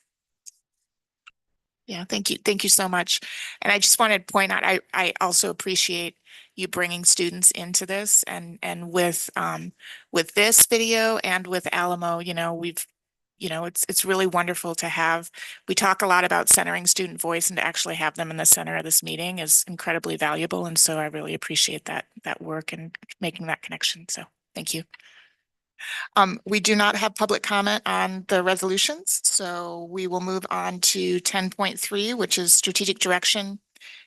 Yeah, thank you. Thank you so much. And I just wanted to point out, I also appreciate you bringing students into this and with this video and with Alamo, you know, it's really wonderful to have, we talk a lot about centering student voice, and to actually have them in the center of this meeting is incredibly valuable. And so I really appreciate that work and making that connection. So thank you. We do not have public comment on the resolutions, so we will move on to 10.3, which is strategic direction,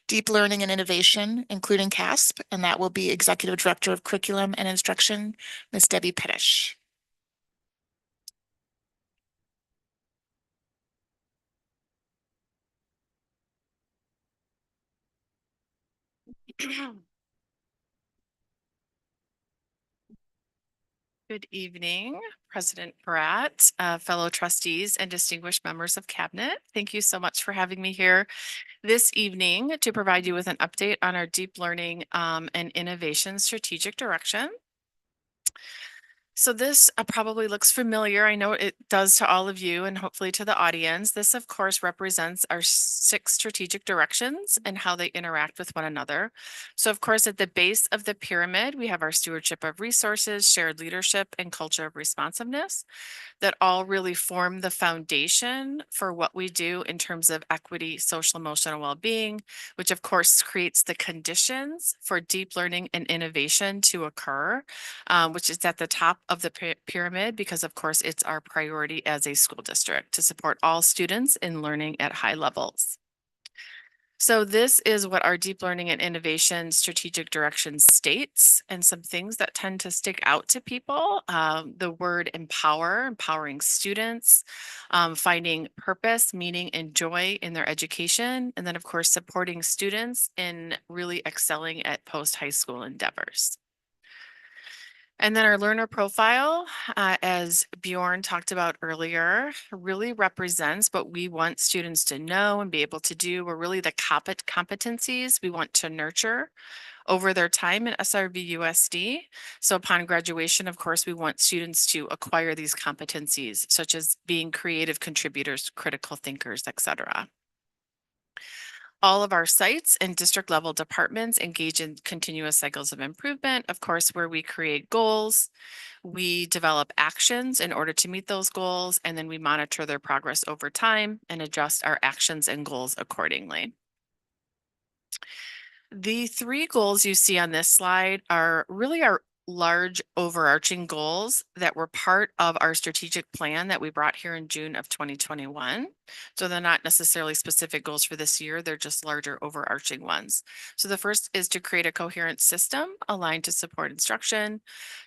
deep learning and innovation, including CASP, and that will be Executive Director of Curriculum and Instruction, Ms. Debbie Pettish. Good evening, President Barat, fellow trustees, and distinguished members of Cabinet. Thank you so much for having me here this evening to provide you with an update on our deep learning and innovation strategic direction. So this probably looks familiar. I know it does to all of you and hopefully to the audience. This, of course, represents our 6 strategic directions and how they interact with one another. So, of course, at the base of the pyramid, we have our stewardship of resources, shared leadership, and culture of responsiveness that all really form the foundation for what we do in terms of equity, social, emotional well-being, which of course creates the conditions for deep learning and innovation to occur, which is at the top of the pyramid, because of course it's our priority as a school district to support all students in learning at high levels. So this is what our deep learning and innovation strategic direction states, and some things that tend to stick out to people. The word empower, empowering students, finding purpose, meaning, and joy in their education. And then of course, supporting students in really excelling at post-high school endeavors. And then our learner profile, as Bjorn talked about earlier, really represents what we want students to know and be able to do. We're really the competencies we want to nurture over their time in SRVUSD. So upon graduation, of course, we want students to acquire these competencies, such as being creative contributors, critical thinkers, etc. All of our sites and district level departments engage in continuous cycles of improvement, of course, where we create goals, we develop actions in order to meet those goals, and then we monitor their progress over time and adjust our actions and goals accordingly. The three goals you see on this slide are really our large overarching goals that were part of our strategic plan that we brought here in June of 2021. So they're not necessarily specific goals for this year, they're just larger overarching ones. So the first is to create a coherent system aligned to support instruction.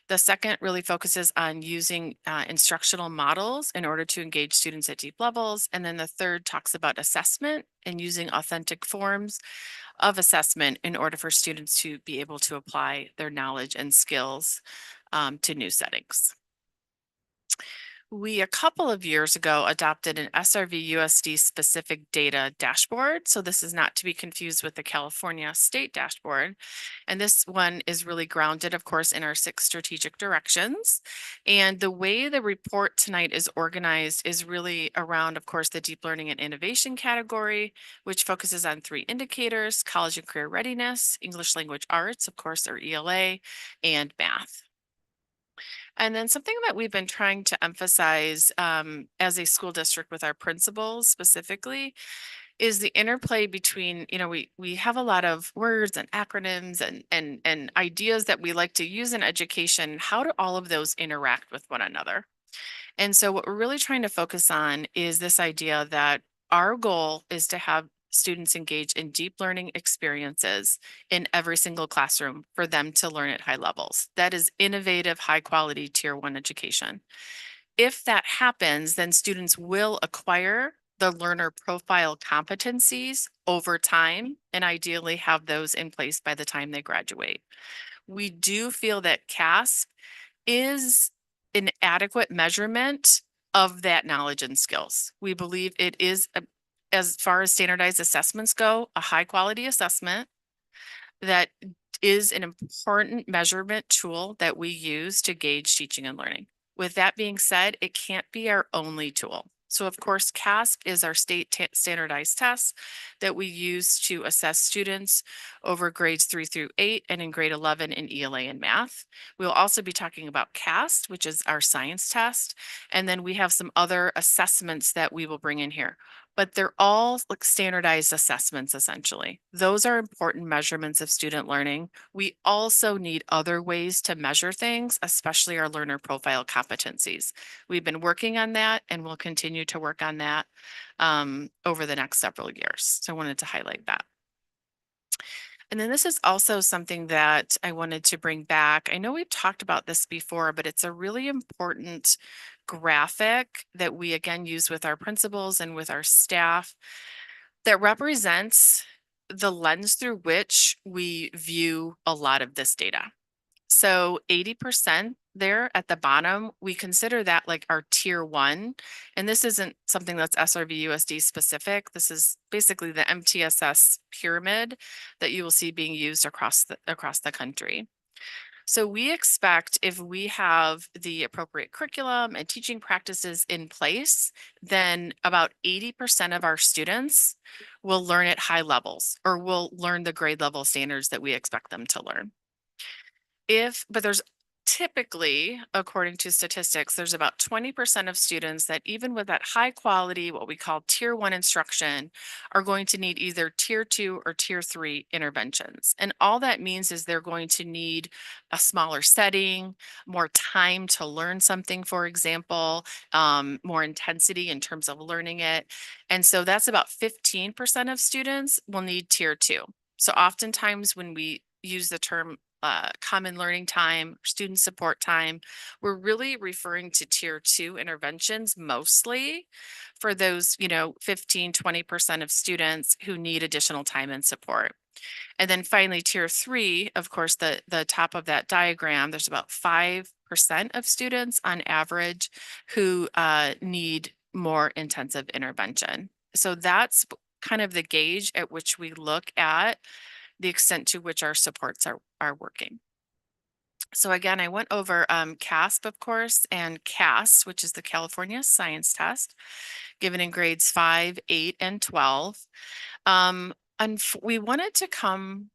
The second really focuses on using instructional models in order to engage students at deep levels. And then the third talks about assessment and using authentic forms of assessment in order for students to be able to apply their knowledge and skills to new settings. We, a couple of years ago, adopted an SRVUSD specific data dashboard. So this is not to be confused with the California state dashboard. And this one is really grounded, of course, in our 6 strategic directions. And the way the report tonight is organized is really around, of course, the deep learning and innovation category, which focuses on 3 indicators: college and career readiness, English language arts, of course, or ELA, and math. And then something that we've been trying to emphasize as a school district with our principals specifically is the interplay between, we have a lot of words and acronyms and ideas that we like to use in education. How do all of those interact with one another? And so what we're really trying to focus on is this idea that our goal is to have students engage in deep learning experiences in every single classroom for them to learn at high levels. That is innovative, high quality tier 1 education. If that happens, then students will acquire the learner profile competencies over time and ideally have those in place by the time they graduate. We do feel that CASP is an adequate measurement of that knowledge and skills. We believe it is, as far as standardized assessments go, a high quality assessment that is an important measurement tool that we use to gauge teaching and learning. With that being said, it can't be our only tool. So of course, CASP is our state standardized test that we use to assess students over grades 3 through 8 and in grade 11 in ELA and math. We'll also be talking about CAST, which is our science test. And then we have some other assessments that we will bring in here. But they're all like standardized assessments, essentially. Those are important measurements of student learning. We also need other ways to measure things, especially our learner profile competencies. We've been working on that and we'll continue to work on that over the next several years. So I wanted to highlight that. And then this is also something that I wanted to bring back. I know we've talked about this before, but it's a really important graphic that we again use with our principals and with our staff that represents the lens through which we view a lot of this data. So 80% there at the bottom, we consider that like our tier 1. And this isn't something that's SRVUSD specific. This is basically the MTSS pyramid that you will see being used across the country. So we expect if we have the appropriate curriculum and teaching practices in place, then about 80% of our students will learn at high levels or will learn the grade level standards that we expect them to learn. But there's typically, according to statistics, there's about 20% of students that even with that high quality, what we call tier 1 instruction, are going to need either tier 2 or tier 3 interventions. And all that means is they're going to need a smaller setting, more time to learn something, for example, more intensity in terms of learning it. And so that's about 15% of students will need tier 2. So oftentimes when we use the term common learning time, student support time, we're really referring to tier 2 interventions mostly for those, 15, 20% of students who need additional time and support. And then finally, tier 3, of course, the top of that diagram, there's about 5% of students on average who need more intensive intervention. So that's kind of the gauge at which we look at the extent to which our supports are working. So again, I went over CASP, of course, and CAST, which is the California Science Test, given in grades 5, 8, and 12. And we wanted to come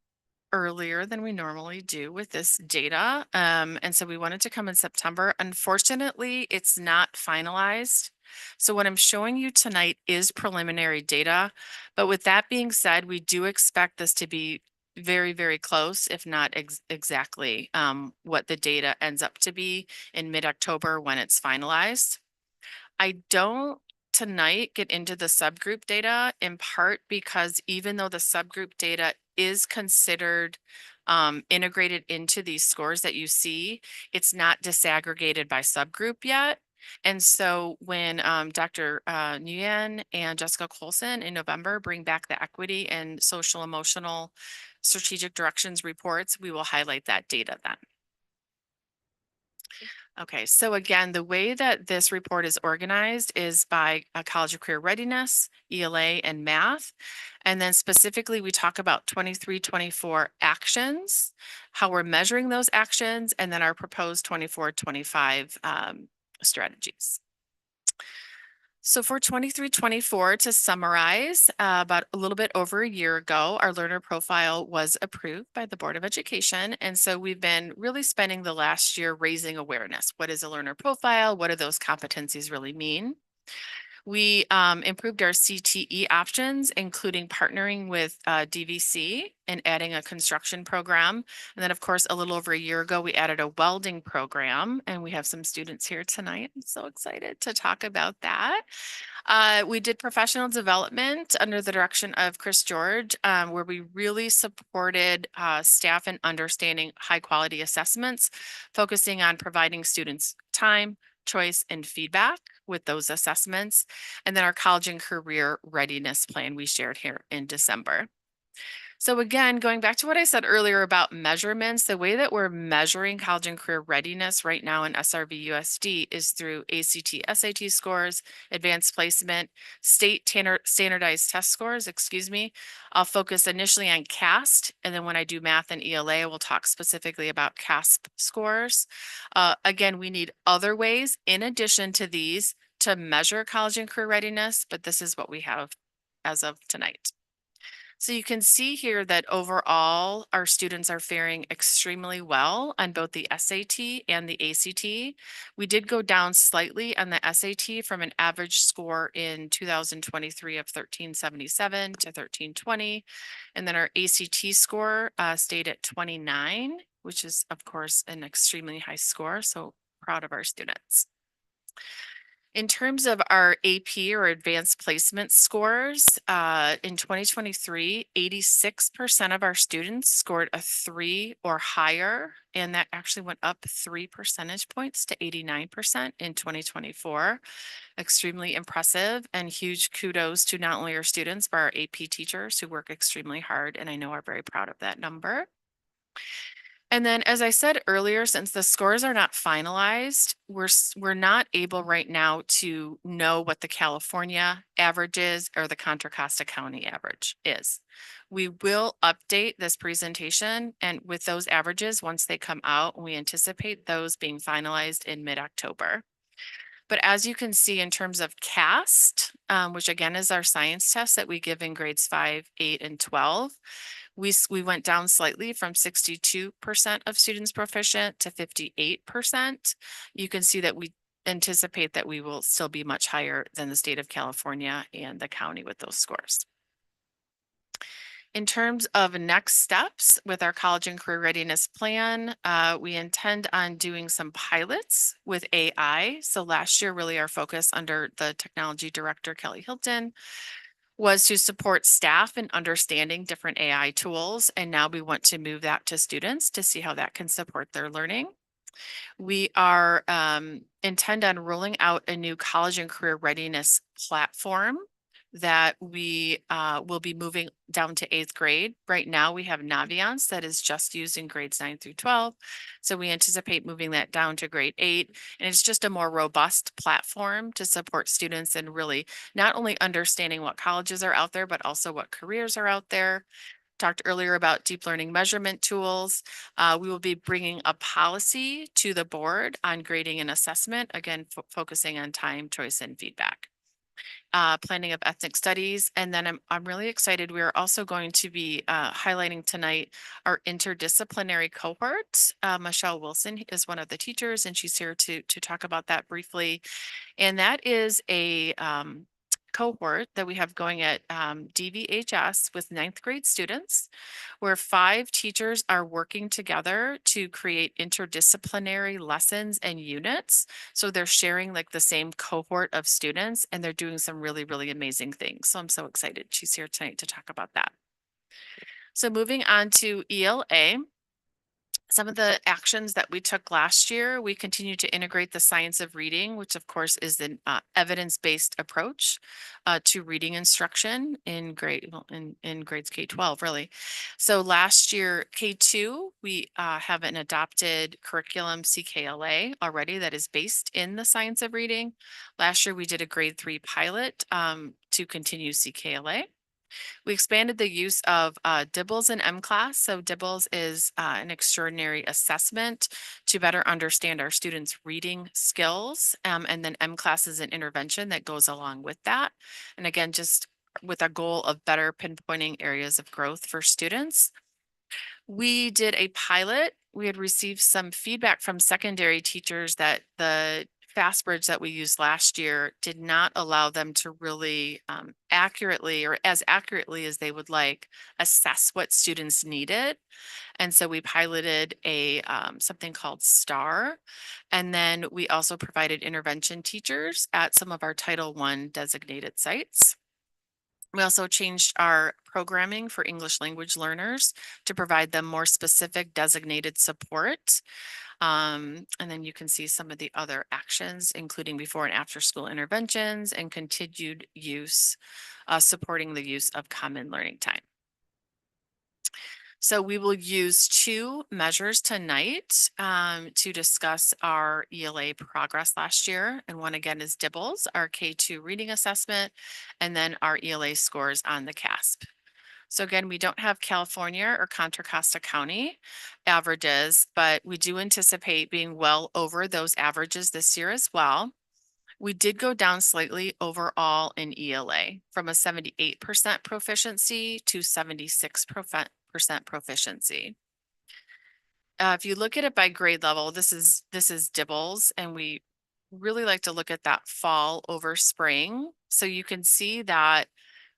earlier than we normally do with this data. And so we wanted to come in September. Unfortunately, it's not finalized. So what I'm showing you tonight is preliminary data. But with that being said, we do expect this to be very, very close, if not exactly what the data ends up to be in mid-October when it's finalized. I don't tonight get into the subgroup data in part because even though the subgroup data is considered integrated into these scores that you see, it's not disaggregated by subgroup yet. And so when Dr. Nguyen and Jessica Colson in November bring back the equity and social emotional strategic directions reports, we will highlight that data then. Okay, so again, the way that this report is organized is by college and career readiness, ELA, and math. And then specifically, we talk about 23-24 actions, how we're measuring those actions, and then our proposed 24-25 strategies. So for 23-24, to summarize, about a little bit over a year ago, our learner profile was approved by the Board of Education. And so we've been really spending the last year raising awareness. What is a learner profile? What do those competencies really mean? We improved our CTE options, including partnering with DVC and adding a construction program. And then, of course, a little over a year ago, we added a welding program, and we have some students here tonight. I'm so excited to talk about that. We did professional development under the direction of Chris George, where we really supported staff in understanding high quality assessments, focusing on providing students time, choice, and feedback with those assessments. And then our college and career readiness plan we shared here in December. So again, going back to what I said earlier about measurements, the way that we're measuring college and career readiness right now in SRVUSD is through ACT, SAT scores, advanced placement, state standardized test scores, excuse me. I'll focus initially on CAST, and then when I do math and ELA, we'll talk specifically about CASP scores. Again, we need other ways in addition to these to measure college and career readiness, but this is what we have as of tonight. So you can see here that overall, our students are faring extremely well on both the SAT and the ACT. We did go down slightly on the SAT from an average score in 2023 of 1377 to 1320. And then our ACT score stayed at 29, which is, of course, an extremely high score. So proud of our students. In terms of our AP or advanced placement scores, in 2023, 86% of our students scored a 3 or higher, and that actually went up 3 percentage points to 89% in 2024. Extremely impressive, and huge kudos to not only our students, but our AP teachers who work extremely hard, and I know are very proud of that number. And then, as I said earlier, since the scores are not finalized, we're not able right now to know what the California average is or the Contra Costa County average is. We will update this presentation and with those averages once they come out, we anticipate those being finalized in mid-October. But as you can see in terms of CAST, which again is our science test that we give in grades 5, 8, and 12, we went down slightly from 62% of students proficient to 58%. You can see that we anticipate that we will still be much higher than the state of California and the county with those scores. In terms of next steps with our college and career readiness plan, we intend on doing some pilots with AI. So last year, really our focus under the technology director, Kelly Hilton, was to support staff in understanding different AI tools. And now we want to move that to students to see how that can support their learning. We are intend on rolling out a new college and career readiness platform that we will be moving down to 8th grade. Right now we have Naviance that is just used in grades 9 through 12. So we anticipate moving that down to grade 8. And it's just a more robust platform to support students and really not only understanding what colleges are out there, but also what careers are out there. Talked earlier about deep learning measurement tools. We will be bringing a policy to the board on grading and assessment, again, focusing on time, choice, and feedback. Planning of ethnic studies. And then I'm really excited. We are also going to be highlighting tonight our interdisciplinary cohort. Michelle Wilson is one of the teachers, and she's here to talk about that briefly. And that is a cohort that we have going at DVHS with ninth grade students, where 5 teachers are working together to create interdisciplinary lessons and units. So they're sharing like the same cohort of students, and they're doing some really, really amazing things. So I'm so excited she's here tonight to talk about that. So moving on to ELA. Some of the actions that we took last year, we continue to integrate the science of reading, which of course is an evidence-based approach to reading instruction in in grades K-12 really. So last year, K-2, we have an adopted curriculum CKLA already that is based in the science of reading. Last year, we did a grade 3 pilot to continue CKLA. We expanded the use of DIBELS in M-Class. So DIBELS is an extraordinary assessment to better understand our students' reading skills. And then M-Class is an intervention that goes along with that. And again, just with a goal of better pinpointing areas of growth for students. We did a pilot. We had received some feedback from secondary teachers that the FastBridge that we used last year did not allow them to really accurately, or as accurately as they would like, assess what students needed. And so we piloted a something called STAR. And then we also provided intervention teachers at some of our Title I designated sites. We also changed our programming for English language learners to provide them more specific designated support. And then you can see some of the other actions, including before and after school interventions and continued use, supporting the use of common learning time. So we will use 2 measures tonight to discuss our ELA progress last year. And one again is DIBELS, our K-2 reading assessment, and then our ELA scores on the CASP. So again, we don't have California or Contra Costa County averages, but we do anticipate being well over those averages this year as well. We did go down slightly overall in ELA from a 78% proficiency to 76% proficiency. If you look at it by grade level, this is DIBELS, and we really like to look at that fall over spring. So you can see that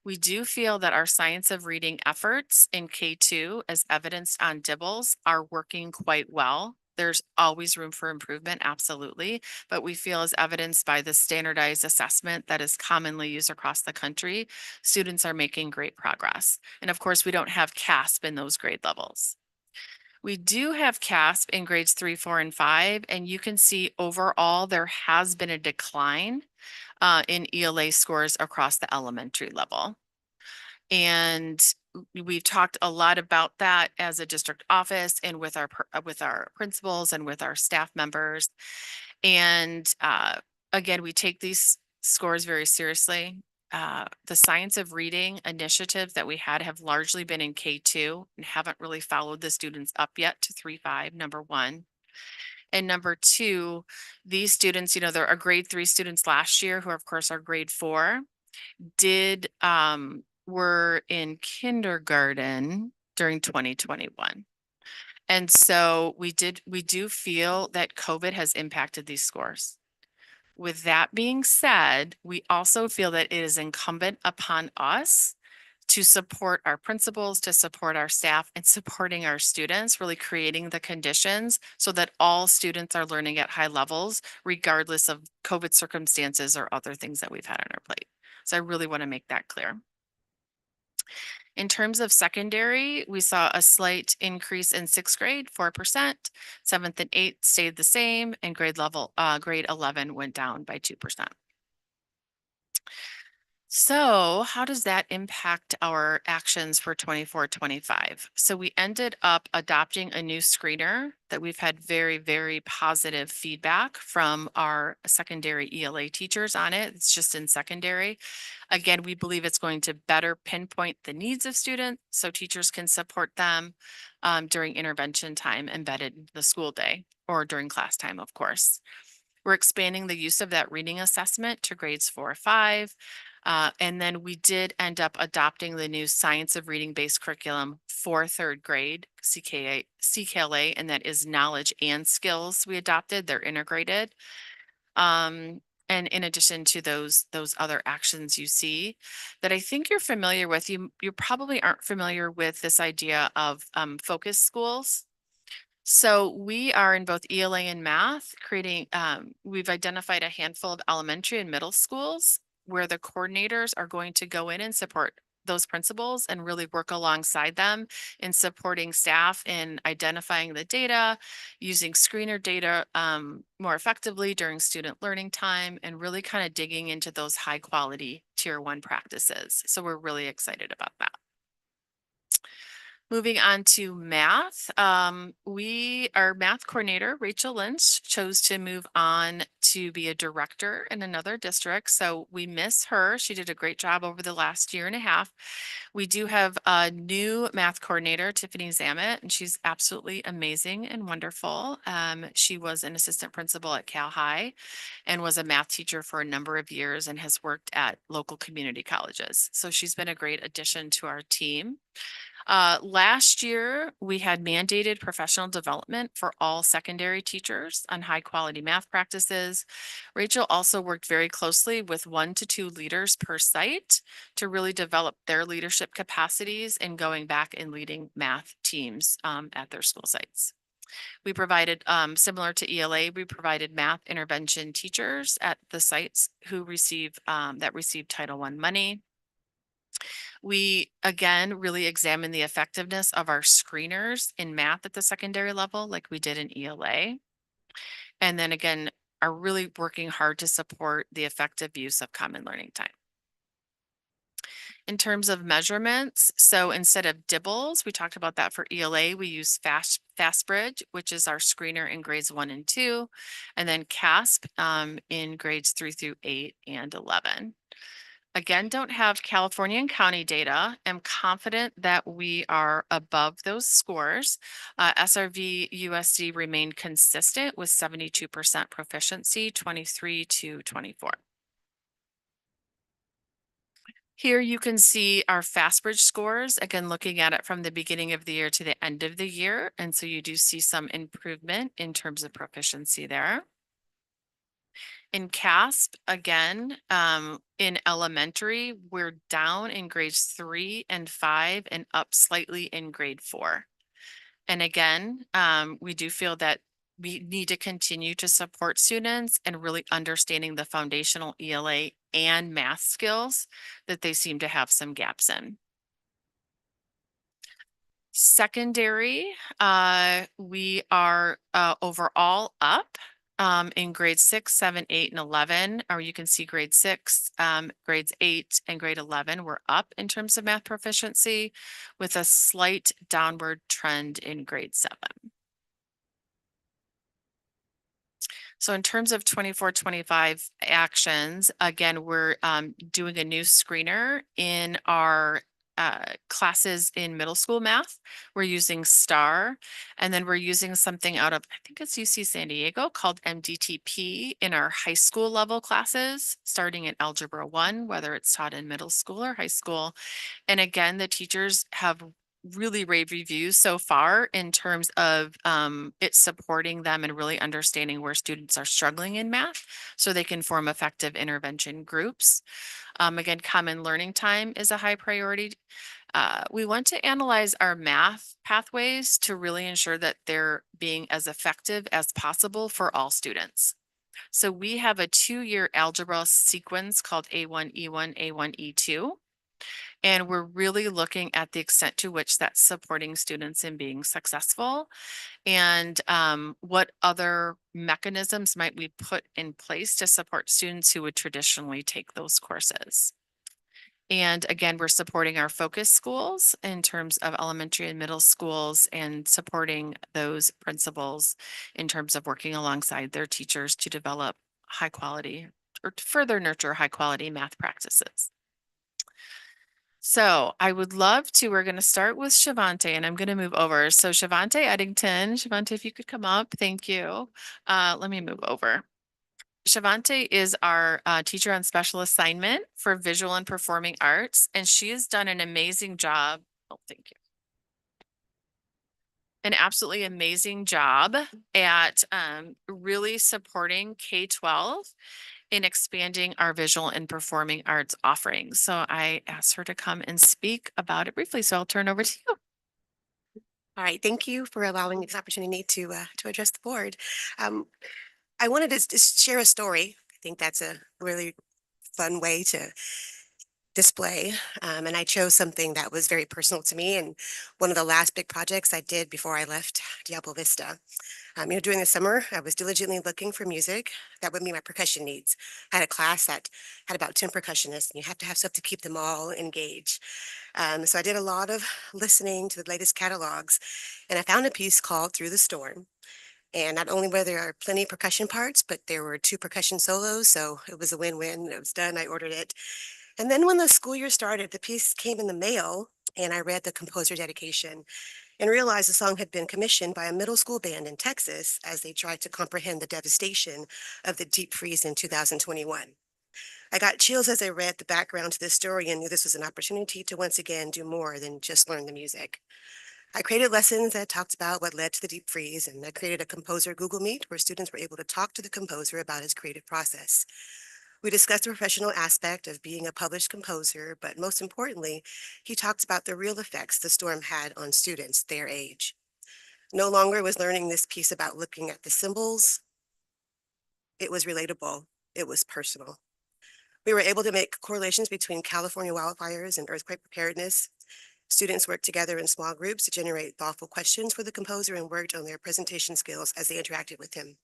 we do feel that our science of reading efforts in K-2, as evidenced on DIBELS, are working quite well. There's always room for improvement, absolutely, but we feel, as evidenced by the standardized assessment that is commonly used across the country, students are making great progress. And of course, we don't have CASP in those grade levels. We do have CASP in grades 3, 4, and 5, and you can see overall there has been a decline in ELA scores across the elementary level. And we've talked a lot about that as a district office and with our principals and with our staff members. And again, we take these scores very seriously. The science of reading initiatives that we had have largely been in K-2 and haven't really followed the students up yet to 3-5, number 1. And number 2, these students, you know, there are grade 3 students last year who of course are grade 4, were in kindergarten during 2021. And so we do feel that COVID has impacted these scores. With that being said, we also feel that it is incumbent upon us to support our principals, to support our staff, and supporting our students, really creating the conditions so that all students are learning at high levels, regardless of COVID circumstances or other things that we've had on our plate. So I really want to make that clear. In terms of secondary, we saw a slight increase in 6th grade, 4%, 7th and 8th stayed the same, and grade 11 went down by 2%. So how does that impact our actions for 24-25? So we ended up adopting a new screener that we've had very, very positive feedback from our secondary ELA teachers on it. It's just in secondary. Again, we believe it's going to better pinpoint the needs of students so teachers can support them during intervention time embedded in the school day or during class time, of course. We're expanding the use of that reading assessment to grades 4 or 5. And then we did end up adopting the new science of reading based curriculum for 3rd grade CKLA, and that is knowledge and skills we adopted. They're integrated. And in addition to those other actions you see that I think you're familiar with, you probably aren't familiar with this idea of focus schools. So we are in both ELA and math creating, we've identified a handful of elementary and middle schools where the coordinators are going to go in and support those principals and really work alongside them in supporting staff in identifying the data, using screener data more effectively during student learning time, and really kind of digging into those high quality tier 1 practices. So we're really excited about that. Moving on to math, our math coordinator, Rachel Lynch, chose to move on to be a director in another district. So we miss her. She did a great job over the last year and a half. We do have a new math coordinator, Tiffany Zamet, and she's absolutely amazing and wonderful. She was an assistant principal at Cal High and was a math teacher for a number of years and has worked at local community colleges. So she's been a great addition to our team. Last year, we had mandated professional development for all secondary teachers on high quality math practices. Rachel also worked very closely with 1 to 2 leaders per site to really develop their leadership capacities and going back and leading math teams at their school sites. We provided, similar to ELA, we provided math intervention teachers at the sites who received Title I money. We, again, really examine the effectiveness of our screeners in math at the secondary level, like we did in ELA. And then again, are really working hard to support the effective use of common learning time. In terms of measurements, so instead of DIBELS, we talked about that for ELA, we use FastBridge, which is our screener in grades 1 and 2, and then CASP in grades 3 through 8 and 11. Again, don't have California and county data. I'm confident that we are above those scores. SRVUSD remained consistent with 72% proficiency, 23 to 24. Here you can see our FastBridge scores, again, looking at it from the beginning of the year to the end of the year. And so you do see some improvement in terms of proficiency there. In CASP, again, in elementary, we're down in grades 3 and 5 and up slightly in grade 4. And again, we do feel that we need to continue to support students and really understanding the foundational ELA and math skills that they seem to have some gaps in. Secondary, we are overall up in grade 6, 7, 8, and 11, or you can see grade 6, grades 8, and grade 11 were up in terms of math proficiency with a slight downward trend in grade 7. So in terms of 24-25 actions, again, we're doing a new screener in our classes in middle school math. We're using STAR, and then we're using something out of, I think it's UC San Diego, called MDTP in our high school level classes, starting at Algebra 1, whether it's taught in middle school or high school. And again, the teachers have really rave reviews so far in terms of it supporting them and really understanding where students are struggling in math so they can form effective intervention groups. Again, common learning time is a high priority. We want to analyze our math pathways to really ensure that they're being as effective as possible for all students. So we have a 2-year algebra sequence called A1E1, A1E2. And we're really looking at the extent to which that's supporting students in being successful and what other mechanisms might we put in place to support students who would traditionally take those courses. And again, we're supporting our focus schools in terms of elementary and middle schools and supporting those principals in terms of working alongside their teachers to develop high quality or to further nurture high quality math practices. So I would love to, we're going to start with Shavante and I'm going to move over. So Shavante Eddington, Shavante, if you could come up, thank you. Let me move over. Shavante is our teacher on special assignment for visual and performing arts, and she has done an amazing job. Oh, thank you. An absolutely amazing job at really supporting K-12 in expanding our visual and performing arts offerings. So I asked her to come and speak about it briefly. So I'll turn over to you. All right, thank you for allowing me this opportunity to address the board. I wanted to just share a story. I think that's a really fun way to display. And I chose something that was very personal to me and one of the last big projects I did before I left Diablo Vista. During the summer, I was diligently looking for music that would meet my percussion needs. I had a class that had about 10 percussionists, and you have to have stuff to keep them all engaged. So I did a lot of listening to the latest catalogs, and I found a piece called Through the Storm. And not only were there plenty of percussion parts, but there were 2 percussion solos, so it was a win-win. It was done. I ordered it. And then when the school year started, the piece came in the mail, and I read the composer dedication and realized the song had been commissioned by a middle school band in Texas as they tried to comprehend the devastation of the deep freeze in 2021. I got chills as I read the background to this story and knew this was an opportunity to once again do more than just learn the music. I created lessons that talked about what led to the deep freeze, and I created a composer Google Meet where students were able to talk to the composer about his creative process. We discussed the professional aspect of being a published composer, but most importantly, he talked about the real effects the storm had on students their age. No longer was learning this piece about looking at the symbols. It was relatable. It was personal. We were able to make correlations between California wildfires and earthquake preparedness. Students worked together in small groups to generate thoughtful questions for the composer and worked on their presentation skills as they interacted with him.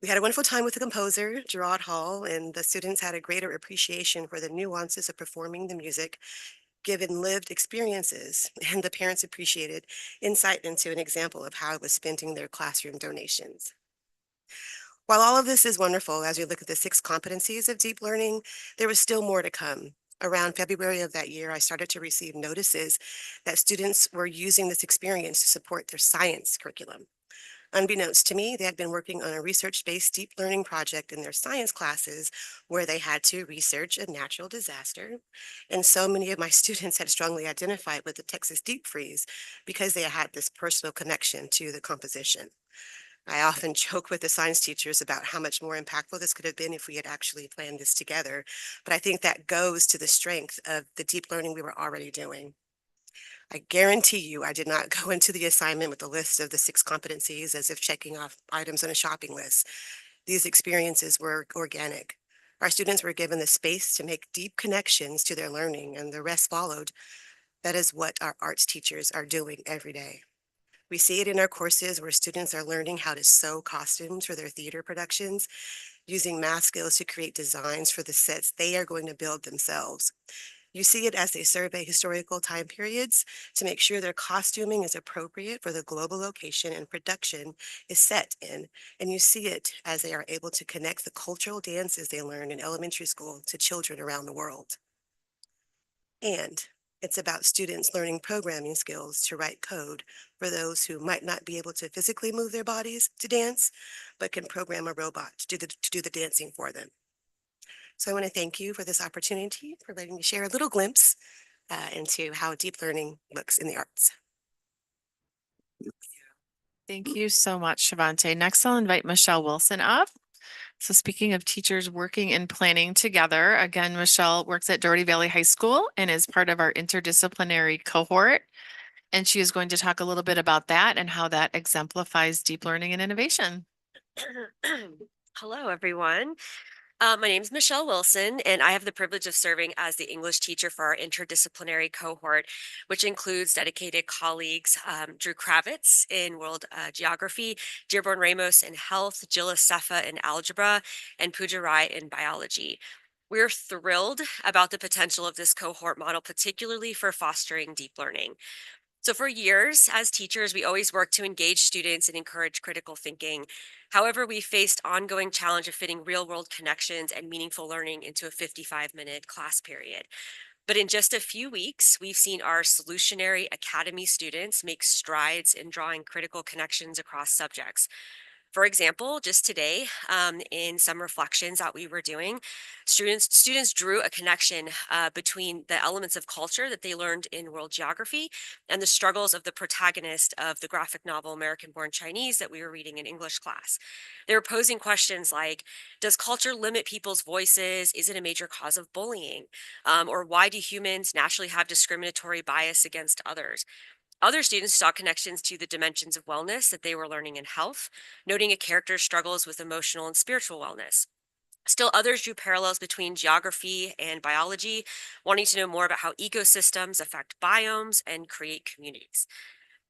We had a wonderful time with the composer, Gerard Hall, and the students had a greater appreciation for the nuances of performing the music, given lived experiences, and the parents appreciated insight into an example of how it was spending their classroom donations. While all of this is wonderful, as we look at the 6 competencies of deep learning, there was still more to come. Around February of that year, I started to receive notices that students were using this experience to support their science curriculum. Unbeknownst to me, they had been working on a research-based deep learning project in their science classes where they had to research a natural disaster. And so many of my students had strongly identified with the Texas deep freeze because they had this personal connection to the composition. I often joke with the science teachers about how much more impactful this could have been if we had actually planned this together. But I think that goes to the strength of the deep learning we were already doing. I guarantee you, I did not go into the assignment with a list of the 6 competencies as if checking off items on a shopping list. These experiences were organic. Our students were given the space to make deep connections to their learning, and the rest followed. That is what our arts teachers are doing every day. We see it in our courses where students are learning how to sew costumes for their theater productions, using math skills to create designs for the sets they are going to build themselves. You see it as they survey historical time periods to make sure their costuming is appropriate for the global location and production is set in. And you see it as they are able to connect the cultural dances they learn in elementary school to children around the world. And it's about students learning programming skills to write code for those who might not be able to physically move their bodies to dance, but can program a robot to do the dancing for them. So I want to thank you for this opportunity for letting me share a little glimpse into how deep learning looks in the arts. Thank you so much, Shavante. Next, I'll invite Michelle Wilson up. So speaking of teachers working and planning together, again, Michelle works at Doherty Valley High School and is part of our interdisciplinary cohort. And she is going to talk a little bit about that and how that exemplifies deep learning and innovation. Hello, everyone. My name is Michelle Wilson, and I have the privilege of serving as the English teacher for our interdisciplinary cohort, which includes dedicated colleagues Drew Kravitz in world geography, Dearborn Ramos in health, Jill Acefa in algebra, and Pooja Rai in biology. We're thrilled about the potential of this cohort model, particularly for fostering deep learning. So for years, as teachers, we always work to engage students and encourage critical thinking. However, we faced ongoing challenge of fitting real-world connections and meaningful learning into a 55-minute class period. But in just a few weeks, we've seen our Solutionary Academy students make strides in drawing critical connections across subjects. For example, just today, in some reflections that we were doing, students drew a connection between the elements of culture that they learned in world geography and the struggles of the protagonist of the graphic novel American-Born Chinese that we were reading in English class. They were posing questions like, does culture limit people's voices? Is it a major cause of bullying? Or why do humans naturally have discriminatory bias against others? Other students saw connections to the dimensions of wellness that they were learning in health, noting a character's struggles with emotional and spiritual wellness. Still, others drew parallels between geography and biology, wanting to know more about how ecosystems affect biomes and create communities.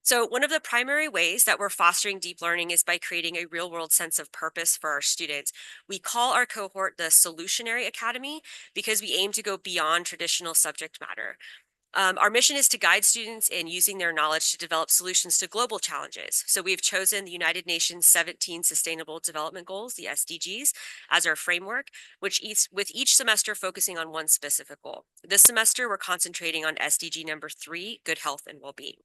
So one of the primary ways that we're fostering deep learning is by creating a real world sense of purpose for our students. We call our cohort the Solutionary Academy because we aim to go beyond traditional subject matter. Our mission is to guide students in using their knowledge to develop solutions to global challenges. So we've chosen the United Nations 17 Sustainable Development Goals, the SDGs, as our framework, with each semester focusing on one specific goal. This semester, we're concentrating on SDG number 3, good health and well-being.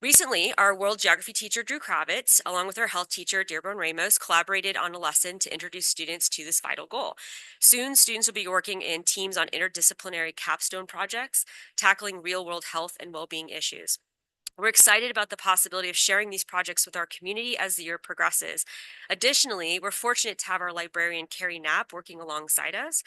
Recently, our world geography teacher, Drew Kravitz, along with our health teacher, Dearborn Ramos, collaborated on a lesson to introduce students to this vital goal. Soon, students will be working in teams on interdisciplinary capstone projects, tackling real-world health and well-being issues. We're excited about the possibility of sharing these projects with our community as the year progresses. Additionally, we're fortunate to have our librarian, Carrie Knapp, working alongside us.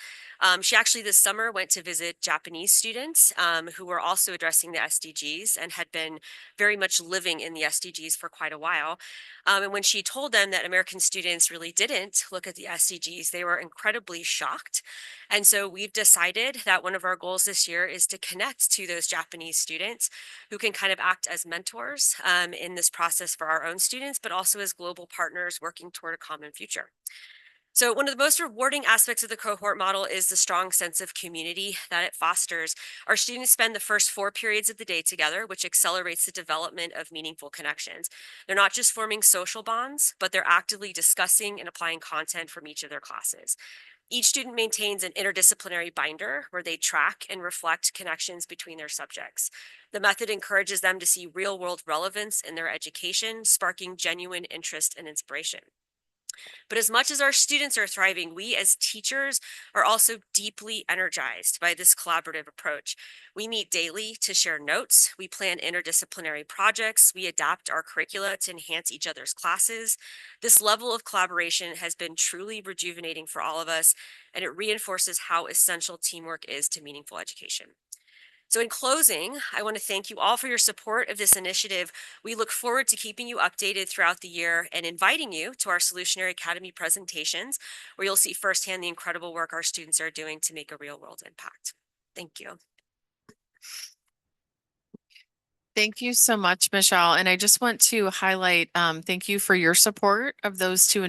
She actually this summer went to visit Japanese students who were also addressing the SDGs and had been very much living in the SDGs for quite a while. And when she told them that American students really didn't look at the SDGs, they were incredibly shocked. And so we've decided that one of our goals this year is to connect to those Japanese students who can kind of act as mentors in this process for our own students, but also as global partners working toward a common future. So one of the most rewarding aspects of the cohort model is the strong sense of community that it fosters. Our students spend the first 4 periods of the day together, which accelerates the development of meaningful connections. They're not just forming social bonds, but they're actively discussing and applying content from each of their classes. Each student maintains an interdisciplinary binder where they track and reflect connections between their subjects. The method encourages them to see real-world relevance in their education, sparking genuine interest and inspiration. But as much as our students are thriving, we as teachers are also deeply energized by this collaborative approach. We meet daily to share notes, we plan interdisciplinary projects, we adapt our curricula to enhance each other's classes. This level of collaboration has been truly rejuvenating for all of us, and it reinforces how essential teamwork is to meaningful education. So in closing, I want to thank you all for your support of this initiative. We look forward to keeping you updated throughout the year and inviting you to our Solutionary Academy presentations, where you'll see firsthand the incredible work our students are doing to make a real world impact. Thank you. Thank you so much, Michelle. And I just want to highlight, thank you for your support of those two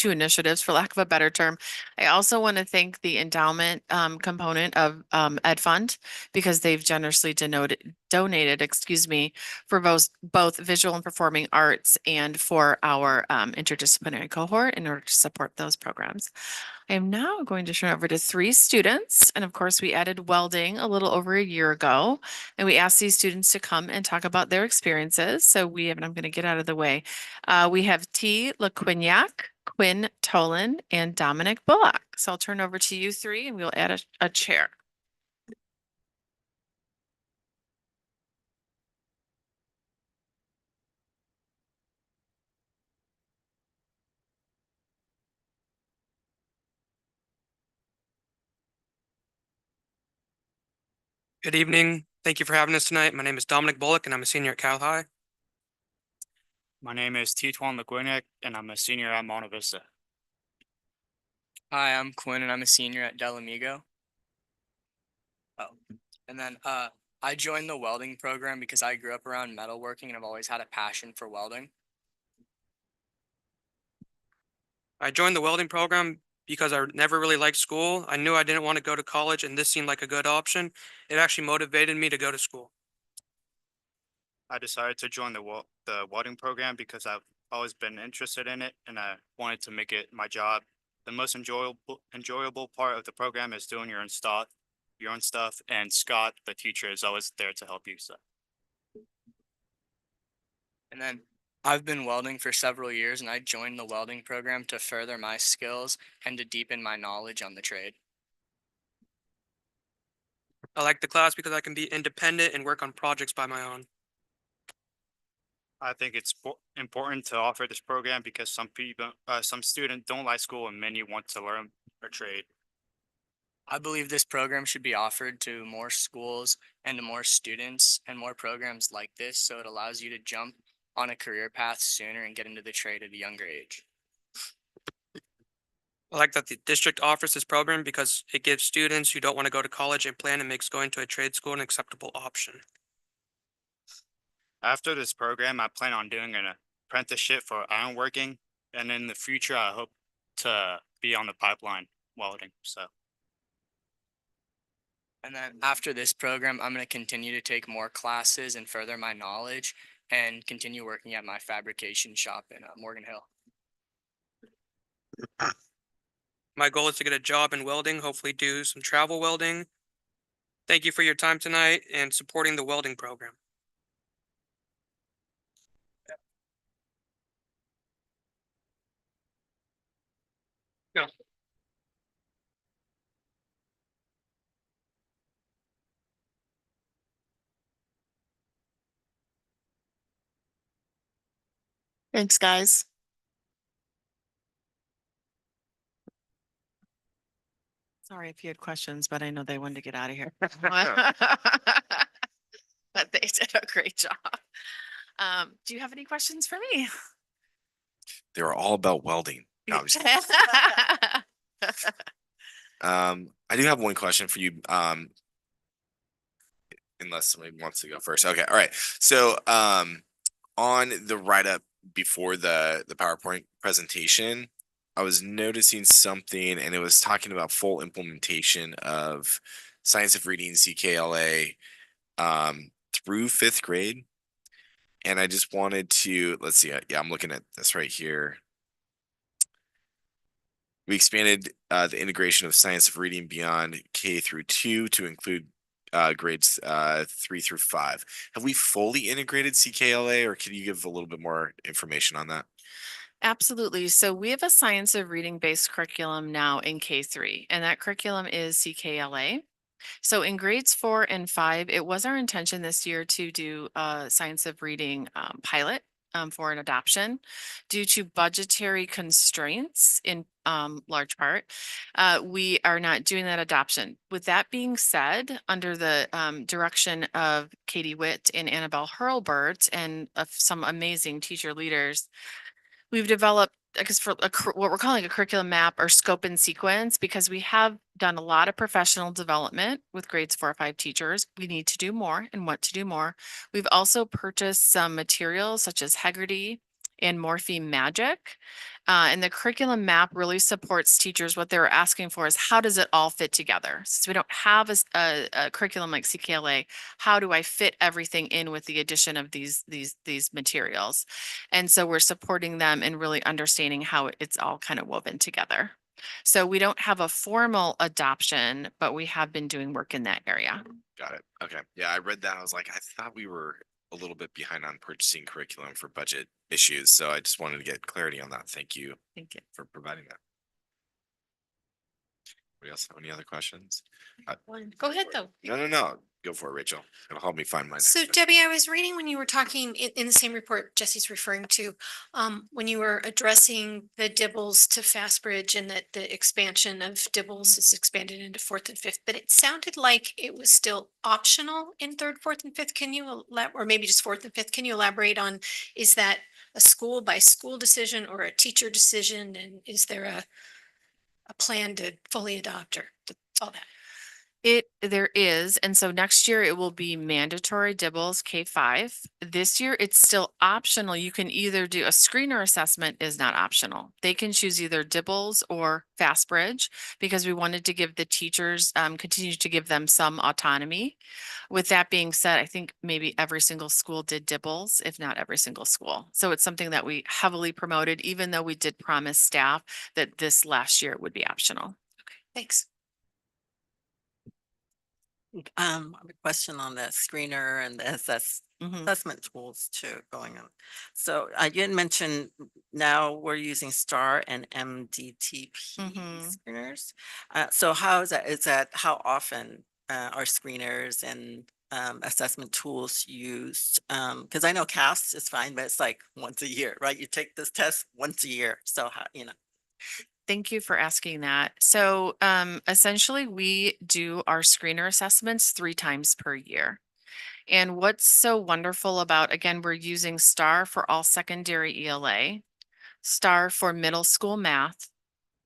initiatives, for lack of a better term. I also want to thank the endowment component of Ed Fund, because they've generously donated, for both visual and performing arts and for our interdisciplinary cohort in order to support those programs. I am now going to turn over to 3 students. And of course, we added welding a little over a year ago, and we asked these students to come and talk about their experiences. So I'm going to get out of the way. We have T. LaQuignac, Quinn Tolan, and Dominic Bullock. So I'll turn over to you 3 and we'll add a chair. Good evening. Thank you for having us tonight. My name is Dominic Bullock and I'm a senior at Cal High. My name is Tituan LaGuinick and I'm a senior at Monte Vista. Hi, I'm Quinn and I'm a senior at Del Amigo. Oh, and then I joined the welding program because I grew up around metalworking and I've always had a passion for welding. I joined the welding program because I never really liked school. I knew I didn't want to go to college and this seemed like a good option. It actually motivated me to go to school. I decided to join the welding program because I've always been interested in it and I wanted to make it my job. The most enjoyable part of the program is doing your own stuff, and Scott, the teacher, is always there to help you. So. And then I've been welding for several years and I joined the welding program to further my skills and to deepen my knowledge on the trade. I like the class because I can be independent and work on projects by my own. I think it's important to offer this program because some students don't like school and many want to learn a trade. I believe this program should be offered to more schools and to more students and more programs like this, so it allows you to jump on a career path sooner and get into the trade at a younger age. I like that the district offers this program because it gives students who don't want to go to college a plan and makes going to a trade school an acceptable option. After this program, I plan on doing an apprenticeship for ironworking, and in the future, I hope to be on the pipeline welding. So. And then after this program, I'm going to continue to take more classes and further my knowledge and continue working at my fabrication shop in Morgan Hill. My goal is to get a job in welding, hopefully do some travel welding. Thank you for your time tonight and supporting the welding program. Yeah. Thanks, guys. Sorry if you had questions, but I know they wanted to get out of here. But they did a great job. Do you have any questions for me? They were all about welding. No, I'm just kidding. I do have one question for you. Unless somebody wants to go first. Okay, all right. So on the write-up before the PowerPoint presentation, I was noticing something and it was talking about full implementation of Science of Reading CKLA through 5th grade. And I just wanted to, let's see, yeah, I'm looking at this right here. We expanded the integration of Science of Reading beyond K through 2 to include grades 3 through 5. Have we fully integrated CKLA, or can you give a little bit more information on that? Absolutely. So we have a Science of Reading based curriculum now in K3, and that curriculum is CKLA. So in grades 4 and 5, it was our intention this year to do a Science of Reading pilot for an adoption. Due to budgetary constraints in large part, we are not doing that adoption. With that being said, under the direction of Katie Witt and Annabelle Hurlbert and of some amazing teacher leaders, we've developed, I guess, for what we're calling a curriculum map or scope and sequence, because we have done a lot of professional development with grades 4 or 5 teachers. We need to do more and want to do more. We've also purchased some materials such as Heggerty and Morpheme Magic. And the curriculum map really supports teachers. What they're asking for is, how does it all fit together? Since we don't have a curriculum like CKLA, how do I fit everything in with the addition of these materials? And so we're supporting them in really understanding how it's all kind of woven together. So we don't have a formal adoption, but we have been doing work in that area. Got it. Okay. Yeah, I read that. I was like, I thought we were a little bit behind on purchasing curriculum for budget issues. So I just wanted to get clarity on that. Thank you. Thank you for providing that. Anybody else have any other questions? Go ahead, though. No. Go for it, Rachel. It'll help me find my So next. Debbie, I was reading when you were talking in the same report Jesse's referring to, when you were addressing the Dibbles to Fastbridge and that the expansion of Dibbles is expanded into 4th and 5th, but it sounded like it was still optional in 3rd, 4th and 5th. Can you or maybe just 4th and 5th? Can you elaborate on, is that a school by school decision or a teacher decision? And is there a plan to fully adopt or all that? There is, and so next year it will be mandatory Dibbles K5. This year it's still optional. You can either do a screener assessment is not optional. They can choose either Dibbles or Fastbridge, because we wanted to give the teachers, continue to give them some autonomy. With that being said, I think maybe every single school did Dibbles, if not every single school. So it's something that we heavily promoted, even though we did promise staff that this last year it would be optional. Okay, thanks. I have a question on the screener and the assessment tools too going on. So you had mentioned now we're using STAR and MDTP screeners. So how is that? Is that how often are screeners and assessment tools used? Because I know CAST is fine, but it's like once a year, right? You take this test once a year. So how, you know. Thank you for asking that. So essentially, we do our screener assessments 3 times per year. And what's so wonderful about, again, we're using STAR for all secondary ELA, STAR for middle school math,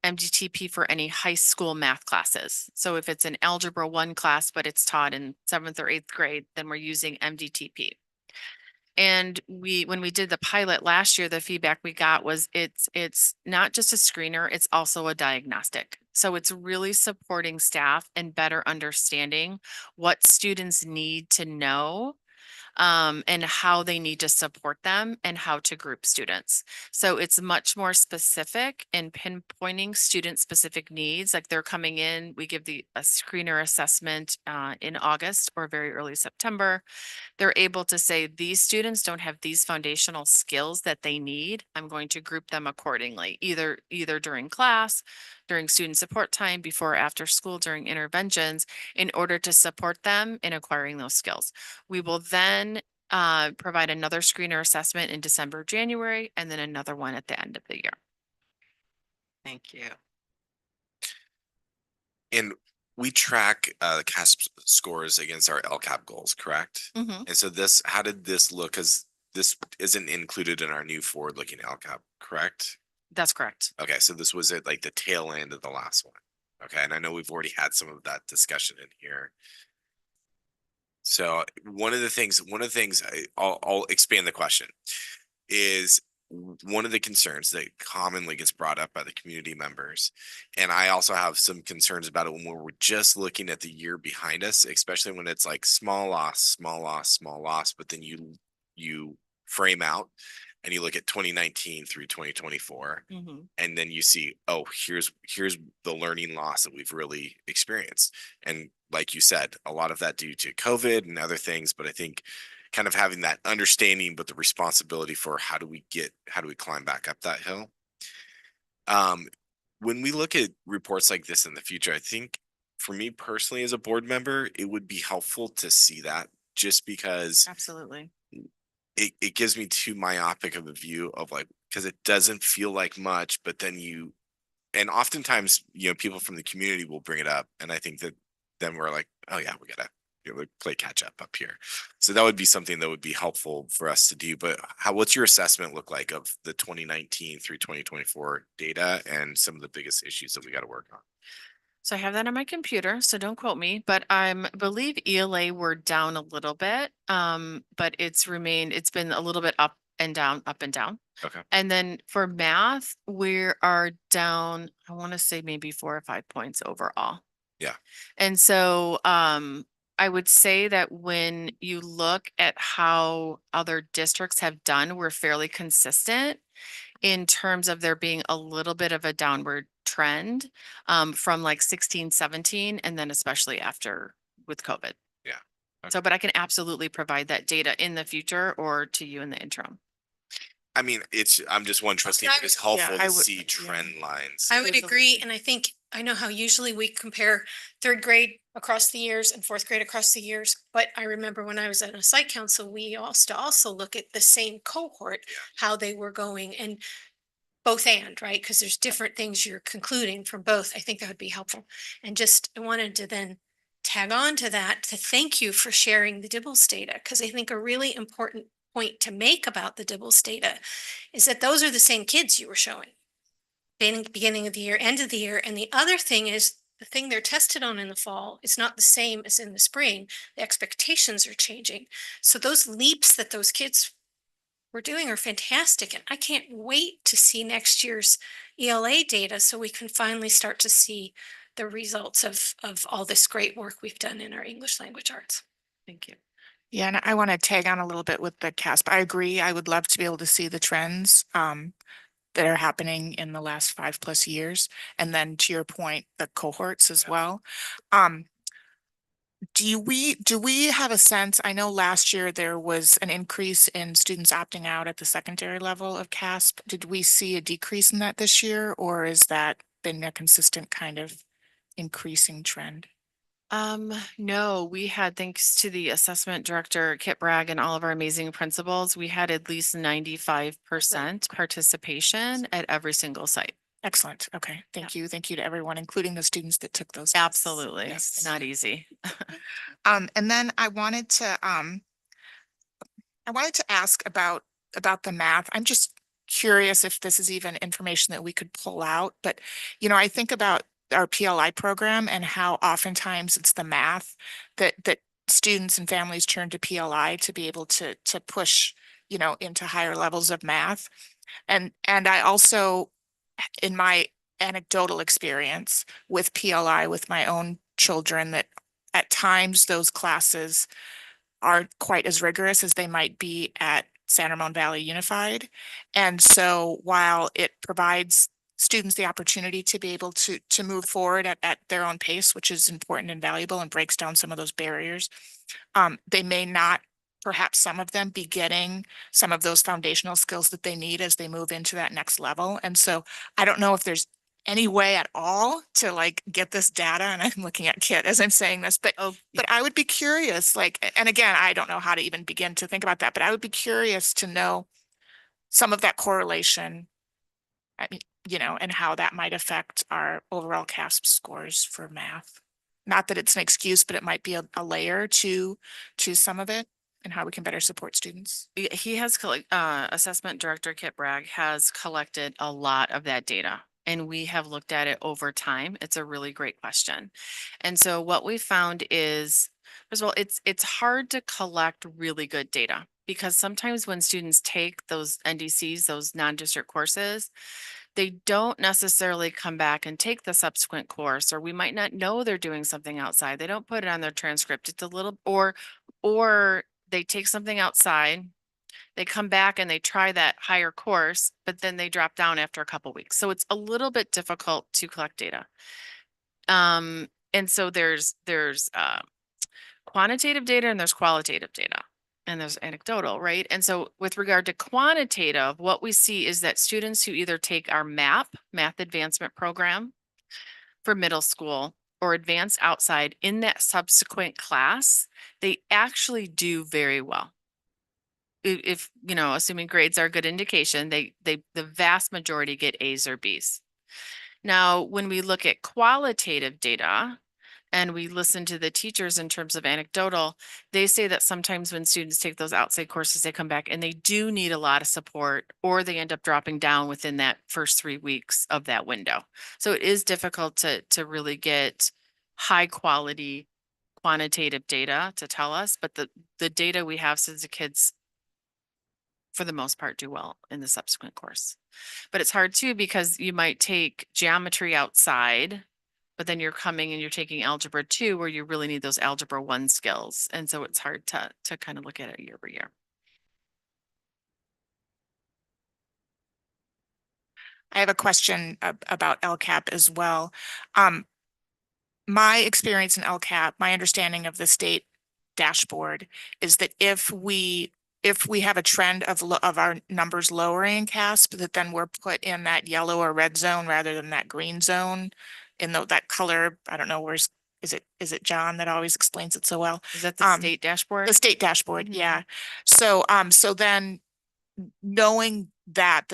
MDTP for any high school math classes. So if it's an Algebra 1 class, but it's taught in 7th or 8th grade, then we're using MDTP. And when we did the pilot last year, the feedback we got was it's not just a screener, it's also a diagnostic. So it's really supporting staff and better understanding what students need to know and how they need to support them and how to group students. So it's much more specific in pinpointing student specific needs. Like they're coming in, we give a screener assessment in August or very early September. They're able to say these students don't have these foundational skills that they need. I'm going to group them accordingly, either during class, during student support time, before or after school, during interventions, in order to support them in acquiring those skills. We will then provide another screener assessment in December, January, and then another one at the end of the year. Thank you. And we track the CASP scores against our LCAP goals, correct? Mhm. And so how did this look? Because this isn't included in our new forward-looking LCAP, correct? That's correct. Okay, so this was at like the tail end of the last one. Okay, and I know we've already had some of that discussion in here. So one of the things I'll expand the question is one of the concerns that commonly gets brought up by the community members. And I also have some concerns about it when we're just looking at the year behind us, especially when it's like small loss, small loss, small loss, but then you frame out and you look at 2019 through 2024 and then you see, oh, here's the learning loss that we've really experienced. And like you said, a lot of that due to COVID and other things, but I think kind of having that understanding, but the responsibility for how do we climb back up that hill. When we look at reports like this in the future, I think for me personally as a board member, it would be helpful to see that just because absolutely it gives me too myopic of a view of like, because it doesn't feel like much, but then and oftentimes, people from the community will bring it up. And I think that then we're like, oh yeah, we gotta play catch up here. So that would be something that would be helpful for us to do. But what's your assessment look like of the 2019 through 2024 data and some of the biggest issues that we got to work on? So I have that on my computer, so don't quote me, but I believe ELA were down a little bit, but it's been a little bit up and down, up and down. Okay. And then for math, we are down, I want to say maybe 4 or 5 points overall. Yeah. And so I would say that when you look at how other districts have done, we're fairly consistent in terms of there being a little bit of a downward trend from like 16, 17, and then especially after with COVID. Yeah. Okay. So, but I can absolutely provide that data in the future or to you in the interim. I mean, I'm just one trustee, but it's helpful to see trend lines. I would agree. And I know how usually we compare 3rd grade across the years and 4th grade across the years. But I remember when I was at a site council, we also look at the same cohort, how they were going and right? Because there's different things you're concluding from both. I think that would be helpful. And I wanted to then tag on to that to thank you for sharing the Dibbles data, because I think a really important point to make about the Dibbles data is that those are the same kids you were showing. Beginning of the year, end of the year. And the other thing is the thing they're tested on in the fall is not the same as in the spring. The expectations are changing. So those leaps that those kids were doing are fantastic. And I can't wait to see next year's ELA data so we can finally start to see the results of all this great work we've done in our English language arts. Thank you. Yeah, and I want to tag on a little bit with the CASP. I agree. I would love to be able to see the trends that are happening in the last 5+ years. And then to your point, the cohorts as well. do we have a sense, I know last year there was an increase in students opting out at the secondary level of CASP. Did we see a decrease in that this year, or is that been a consistent kind of increasing trend? No, we had, thanks to the assessment director, Kit Bragg, and all of our amazing principals, we had at least 95% participation at every single site. Excellent. Okay. Thank you. Thank you to everyone, including the students that took those. tests. Absolutely. Yes, It's thank not you. easy. And then I wanted to ask about the math. I'm just curious if this is even information that we could pull out, but I think about our PLI program and how oftentimes it's the math that students and families turn to PLI to be able to push, into higher levels of math. And I also, in my anecdotal experience with PLI with my own children, that at times those classes aren't quite as rigorous as they might be at San Ramon Valley Unified. And so while it provides students the opportunity to be able to move forward at their own pace, which is important and valuable and breaks down some of those barriers, they may not, perhaps some of them, be getting some of those foundational skills that they need as they move into that next level. And so I don't know if there's any way at all to like get this data, and I'm looking at Kit as I'm saying this, but I would be curious, like, and again, I don't know how to even begin to think about that, but I would be curious to know some of that correlation. I mean, and how that might affect our overall CASP scores for math. Not that it's an excuse, but it might be a layer to some of it, and how we can better support students. He has, assessment director Kit Bragg has collected a lot of that data, and we have looked at it over time. It's a really great question. And so what we found is, first of all, it's hard to collect really good data, because sometimes when students take those NDCs, those non-district courses, they don't necessarily come back and take the subsequent course, or we might not know they're doing something outside. They don't put it on their transcript. It's a little, or they take something outside, they come back and they try that higher course, but then they drop down after a couple weeks. So it's a little bit difficult to collect data. And so there's quantitative data and there's qualitative data. And there's anecdotal, right? And so with regard to quantitative, what we see is that students who either take our MAP, Math Advancement Program, for middle school, or advance outside in that subsequent class, they actually do very well. If, assuming grades are a good indication, the vast majority get A's or B's. Now, when we look at qualitative data, and we listen to the teachers in terms of anecdotal, they say that sometimes when students take those outside courses, they come back and they do need a lot of support, or they end up dropping down within that first 3 weeks of that window. So it is difficult to really get high quality quantitative data to tell us, but the data we have says the kids, for the most part, do well in the subsequent course. But it's hard too, because you might take geometry outside, but then you're coming and you're taking algebra 2, where you really need those algebra 1 skills. And so it's hard to kind of look at it year over year. I have a question about LCAP as well. My experience in LCAP, my understanding of the state dashboard is that if we have a trend of our numbers lowering in CASP, that then we're put in that yellow or red zone rather than that green zone. In that color, I don't know, is it John that always explains it so well? Is that the state dashboard? The state dashboard, yeah. So then knowing that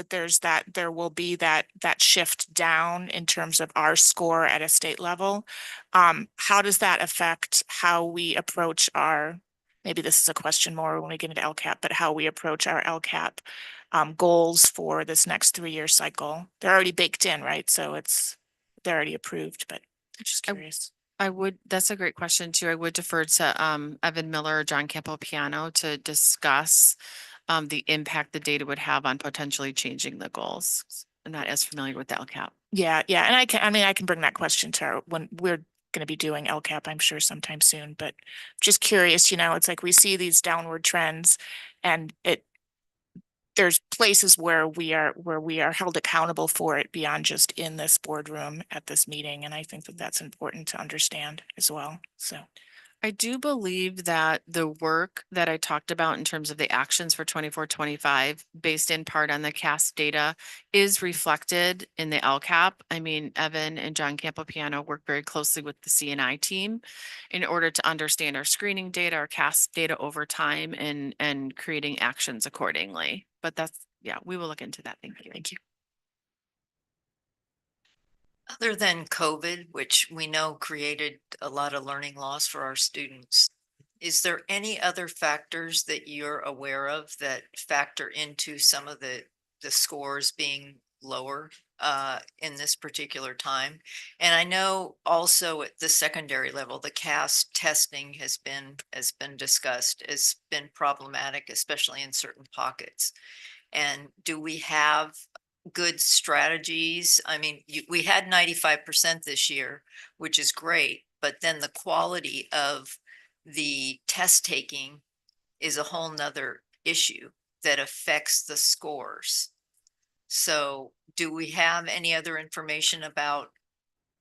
there will be that shift down in terms of our score at a state level, how does that affect how we approach our, maybe this is a question more when we get into LCAP, but how we approach our LCAP goals for this next 3-year cycle? They're already baked in, right? So they're already approved, but I'm just curious. That's a great question too. I would defer to Evan Miller or John Campopiano to discuss the impact the data would have on potentially changing the goals. I'm not as familiar with the LCAP. Yeah. And I can bring that question to our, when we're going to be doing LCAP, I'm sure sometime soon, but just curious, it's like we see these downward trends, and there's places where we are held accountable for it beyond just in this boardroom at this meeting. And I think that that's important to understand as well. So I do believe that the work that I talked about in terms of the actions for 24-25, based in part on the CAS data, is reflected in the LCAP. I mean, Evan and John Campopiano work very closely with the CNI team in order to understand our screening data, our CAS data over time, and creating actions accordingly. But that's, yeah, we will look into that. Thank you. Thank you. Other than COVID, which we know created a lot of learning loss for our students, is there any other factors that you're aware of that factor into some of the scores being lower in this particular time? And I know also at the secondary level, the CAS testing has been discussed, has been problematic, especially in certain pockets. And do we have good strategies? I mean, we had 95% this year, which is great, but then the quality of the test taking is a whole nother issue that affects the scores. So do we have any other information about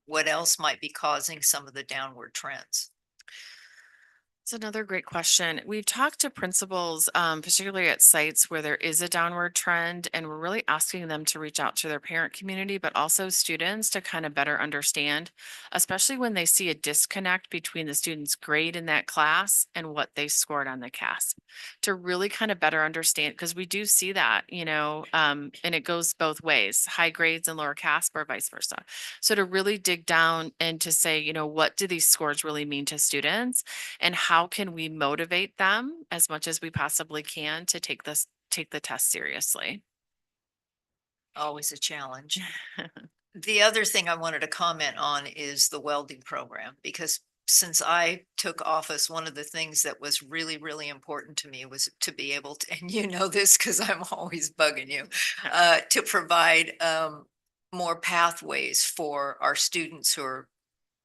what else might be causing some of the downward trends? It's another great question. We've talked to principals, particularly at sites where there is a downward trend, and we're really asking them to reach out to their parent community, but also students to kind of better understand, especially when they see a disconnect between the student's grade in that class and what they scored on the CASP, to really kind of better understand, because we do see that, and it goes both ways, high grades and lower CASP or vice versa. So to really dig down and to say, what do these scores really mean to students, and how can we motivate them as much as we possibly can to take the test seriously? Always a challenge. The other thing I wanted to comment on is the welding program, because since I took office, one of the things that was really, really important to me was to be able to, and you know this because I'm always bugging you, to provide more pathways for our students who are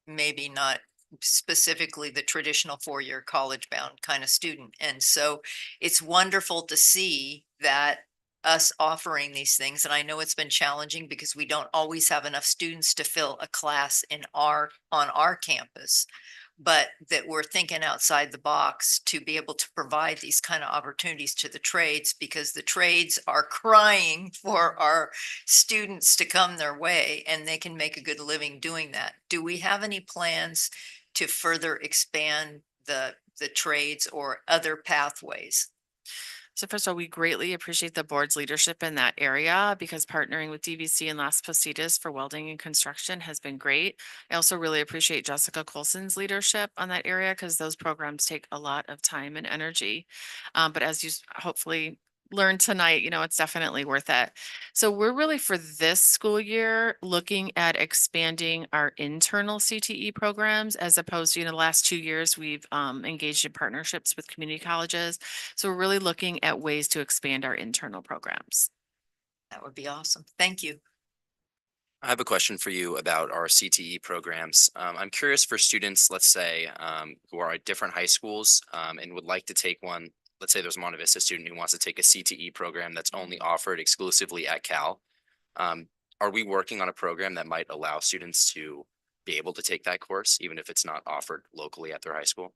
maybe not specifically the traditional four-year college bound kind of student. And so it's wonderful to see that us offering these things. And I know it's been challenging because we don't always have enough students to fill a class on our campus, but that we're thinking outside the box to be able to provide these kind of opportunities to the trades, because the trades are crying for our students to come their way and they can make a good living doing that. Do we have any plans to further expand the trades or other pathways? So first of all, we greatly appreciate the board's leadership in that area, because partnering with DVC and Las Positas for welding and construction has been great. I also really appreciate Jessica Colson's leadership on that area, because those programs take a lot of time and energy. But as you hopefully learned tonight, it's definitely worth it. So we're really, for this school year, looking at expanding our internal CTE programs, as opposed to, the last 2 years, we've engaged in partnerships with community colleges. So we're really looking at ways to expand our internal programs. That would be awesome. Thank you. I have a question for you about our CTE programs. I'm curious for students, let's say, who are at different high schools and would like to take one. Let's say there's a Monte Vista student who wants to take a CTE program that's only offered exclusively at Cal. Are we working on a program that might allow students to be able to take that course, even if it's not offered locally at their high school?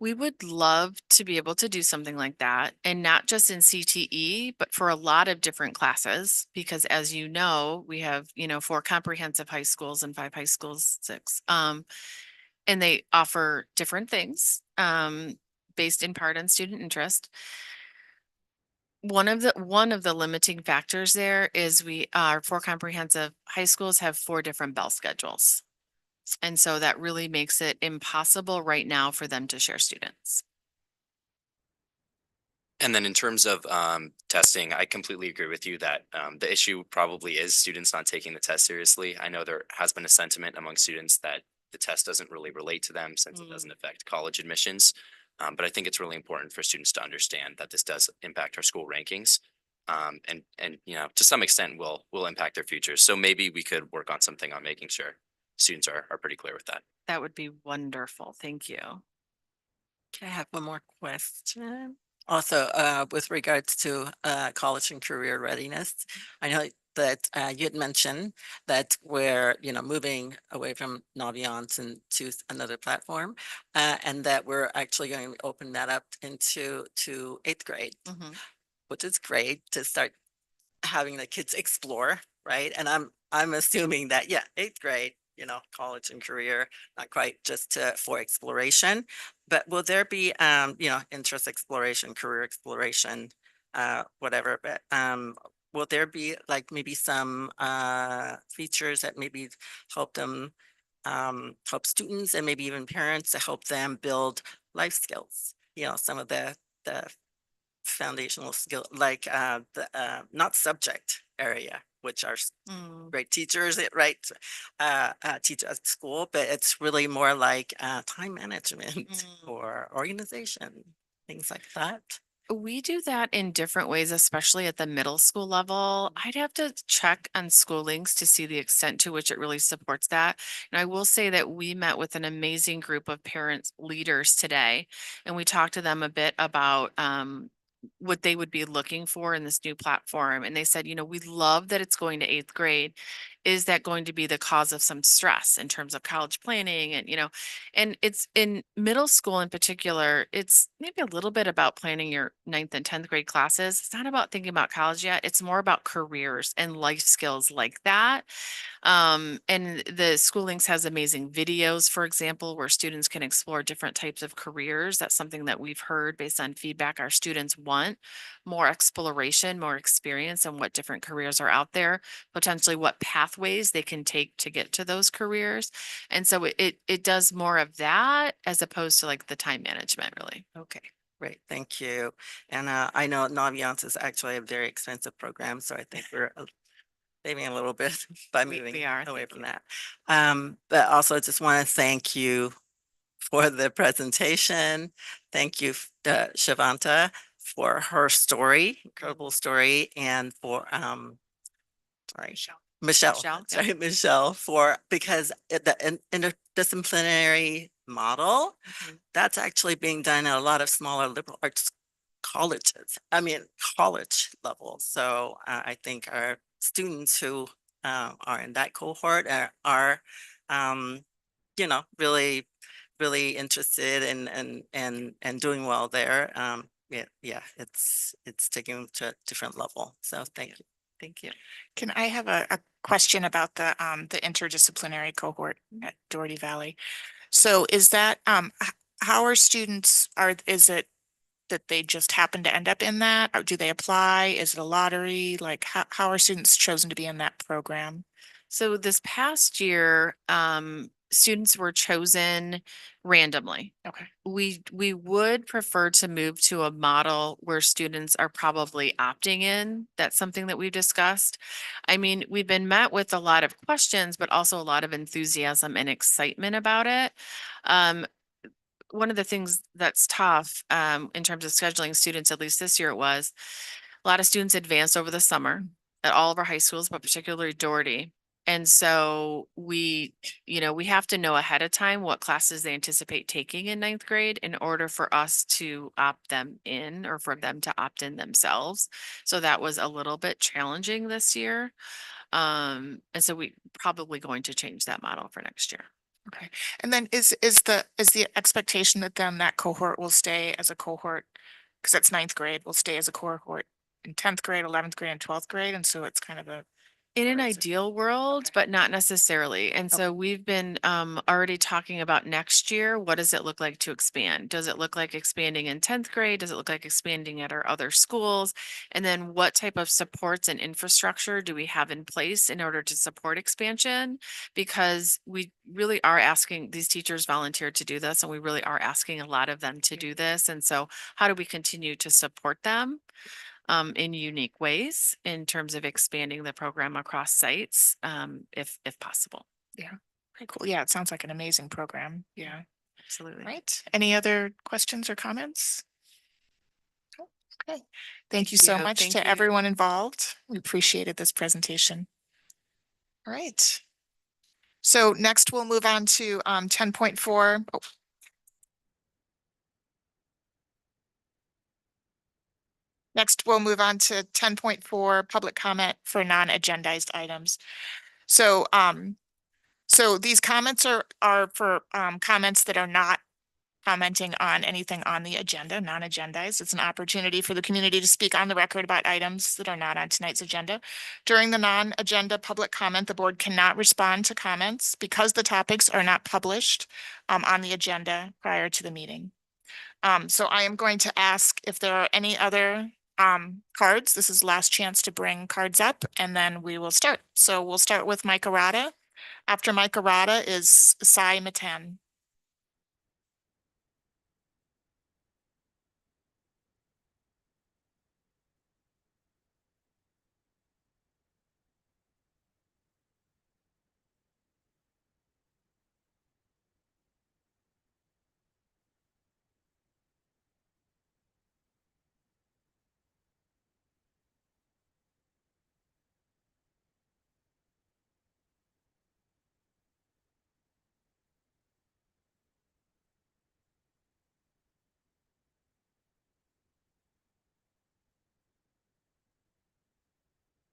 We would love to be able to do something like that, and not just in CTE, but for a lot of different classes, because as you know, we have, 4 comprehensive high schools and 5 high schools, 6. And they offer different things, based in part on student interest. One of the limiting factors there is our 4 comprehensive high schools have 4 different bell schedules. And so that really makes it impossible right now for them to share students. And then in terms of testing, I completely agree with you that the issue probably is students not taking the test seriously. I know there has been a sentiment among students that the test doesn't really relate to them since it doesn't affect college admissions. But I think it's really important for students to understand that this does impact our school rankings. And to some extent will impact their futures. So maybe we could work on something on making sure students are pretty clear with that. That would be wonderful. Thank you. Can I have one more question? Also, with regards to college and career readiness, I know that you had mentioned that we're, moving away from Naviance and to another platform, and that we're actually going to open that up to 8th grade, which is great to start having the kids explore, right? And I'm assuming that, yeah, 8th grade, college and career, not quite just for exploration, but will there be, interest exploration, career exploration, whatever, but will there be like maybe some features that maybe help them, help students and maybe even parents to help them build life skills? Some of the foundational skill, like the not subject area, which are great teachers, right? Teach at school, but it's really more like time management or organization, things like that. We do that in different ways, especially at the middle school level. I'd have to check on school links to see the extent to which it really supports that. And I will say that we met with an amazing group of parents leaders today, and we talked to them a bit about what they would be looking for in this new platform. And they said, we love that it's going to 8th grade. Is that going to be the cause of some stress in terms of college planning? And, and it's in middle school in particular, it's maybe a little bit about planning your 9th and 10th grade classes. It's not about thinking about college yet. It's more about careers and life skills like that. And the School Links has amazing videos, for example, where students can explore different types of careers. That's something that we've heard based on feedback. Our students want more exploration, more experience on what different careers are out there, potentially what pathways they can take to get to those careers. And so it does more of that as opposed to like the time management, really. Okay. Great, thank you. And I know Naviance is actually a very expensive program, so I think we're saving a little bit by moving away from that. But also just want to thank you for the presentation. Thank you, Shavanta, for her story, incredible story, and for Michelle, sorry, Michelle, because the interdisciplinary model, that's actually being done at a lot of smaller liberal arts colleges. I mean, college level. So I think our students who are in that cohort are really, really interested and doing well there. Yeah, it's taking them to a different level. So thank you. Thank you. Can I have a question about the interdisciplinary cohort at Doherty Valley? So is that, how are students, is it that they just happen to end up in that? Or do they apply? Is it a lottery? Like how are students chosen to be in that program? So this past year, students were chosen randomly. Okay. We would prefer to move to a model where students are probably opting in. That's something that we've discussed. I mean, we've been met with a lot of questions, but also a lot of enthusiasm and excitement about it. One of the things that's tough in terms of scheduling students, at least this year it was, a lot of students advanced over the summer at all of our high schools, but particularly Doherty. And so we have to know ahead of time what classes they anticipate taking in 9th grade in order for us to opt them in or for them to opt in themselves. So that was a little bit challenging this year. And so we probably going to change that model for next year. Okay. And then is the expectation that then that cohort will stay as a cohort, because that's 9th grade, will stay as a cohort in 10th grade, 11th grade, and 12th grade, and so it's kind of a In an ideal world, but not necessarily. And so we've been already talking about next year. What does it look like to expand? Does it look like expanding in 10th grade? Does it look like expanding at our other schools? And then what type of supports and infrastructure do we have in place in order to support expansion? Because we really are asking, these teachers volunteered to do this, and we really are asking a lot of them to do this. And so how do we continue to support them in unique ways in terms of expanding the program across sites, if possible? Yeah, very cool. Yeah, it sounds like an amazing program. Yeah, absolutely. Right. Any other questions or comments? Okay. Thank you so much to everyone involved. We appreciated this presentation. All right. So next we'll move on to 10.4. Oh, Next, we'll move on to 10.4, public comment for non-agendized items. So, so these comments are for comments that are not commenting on anything on the agenda, non-agendized. It's an opportunity for the community to speak on the record about items that are not on tonight's agenda. During the non-agenda public comment, the board cannot respond to comments because the topics are not published on the agenda prior to the meeting. So I am going to ask if there are any other cards. This is last chance to bring cards up, and then we will start. So we'll start with Mike Arata. After Mike Arata is Sai Matan.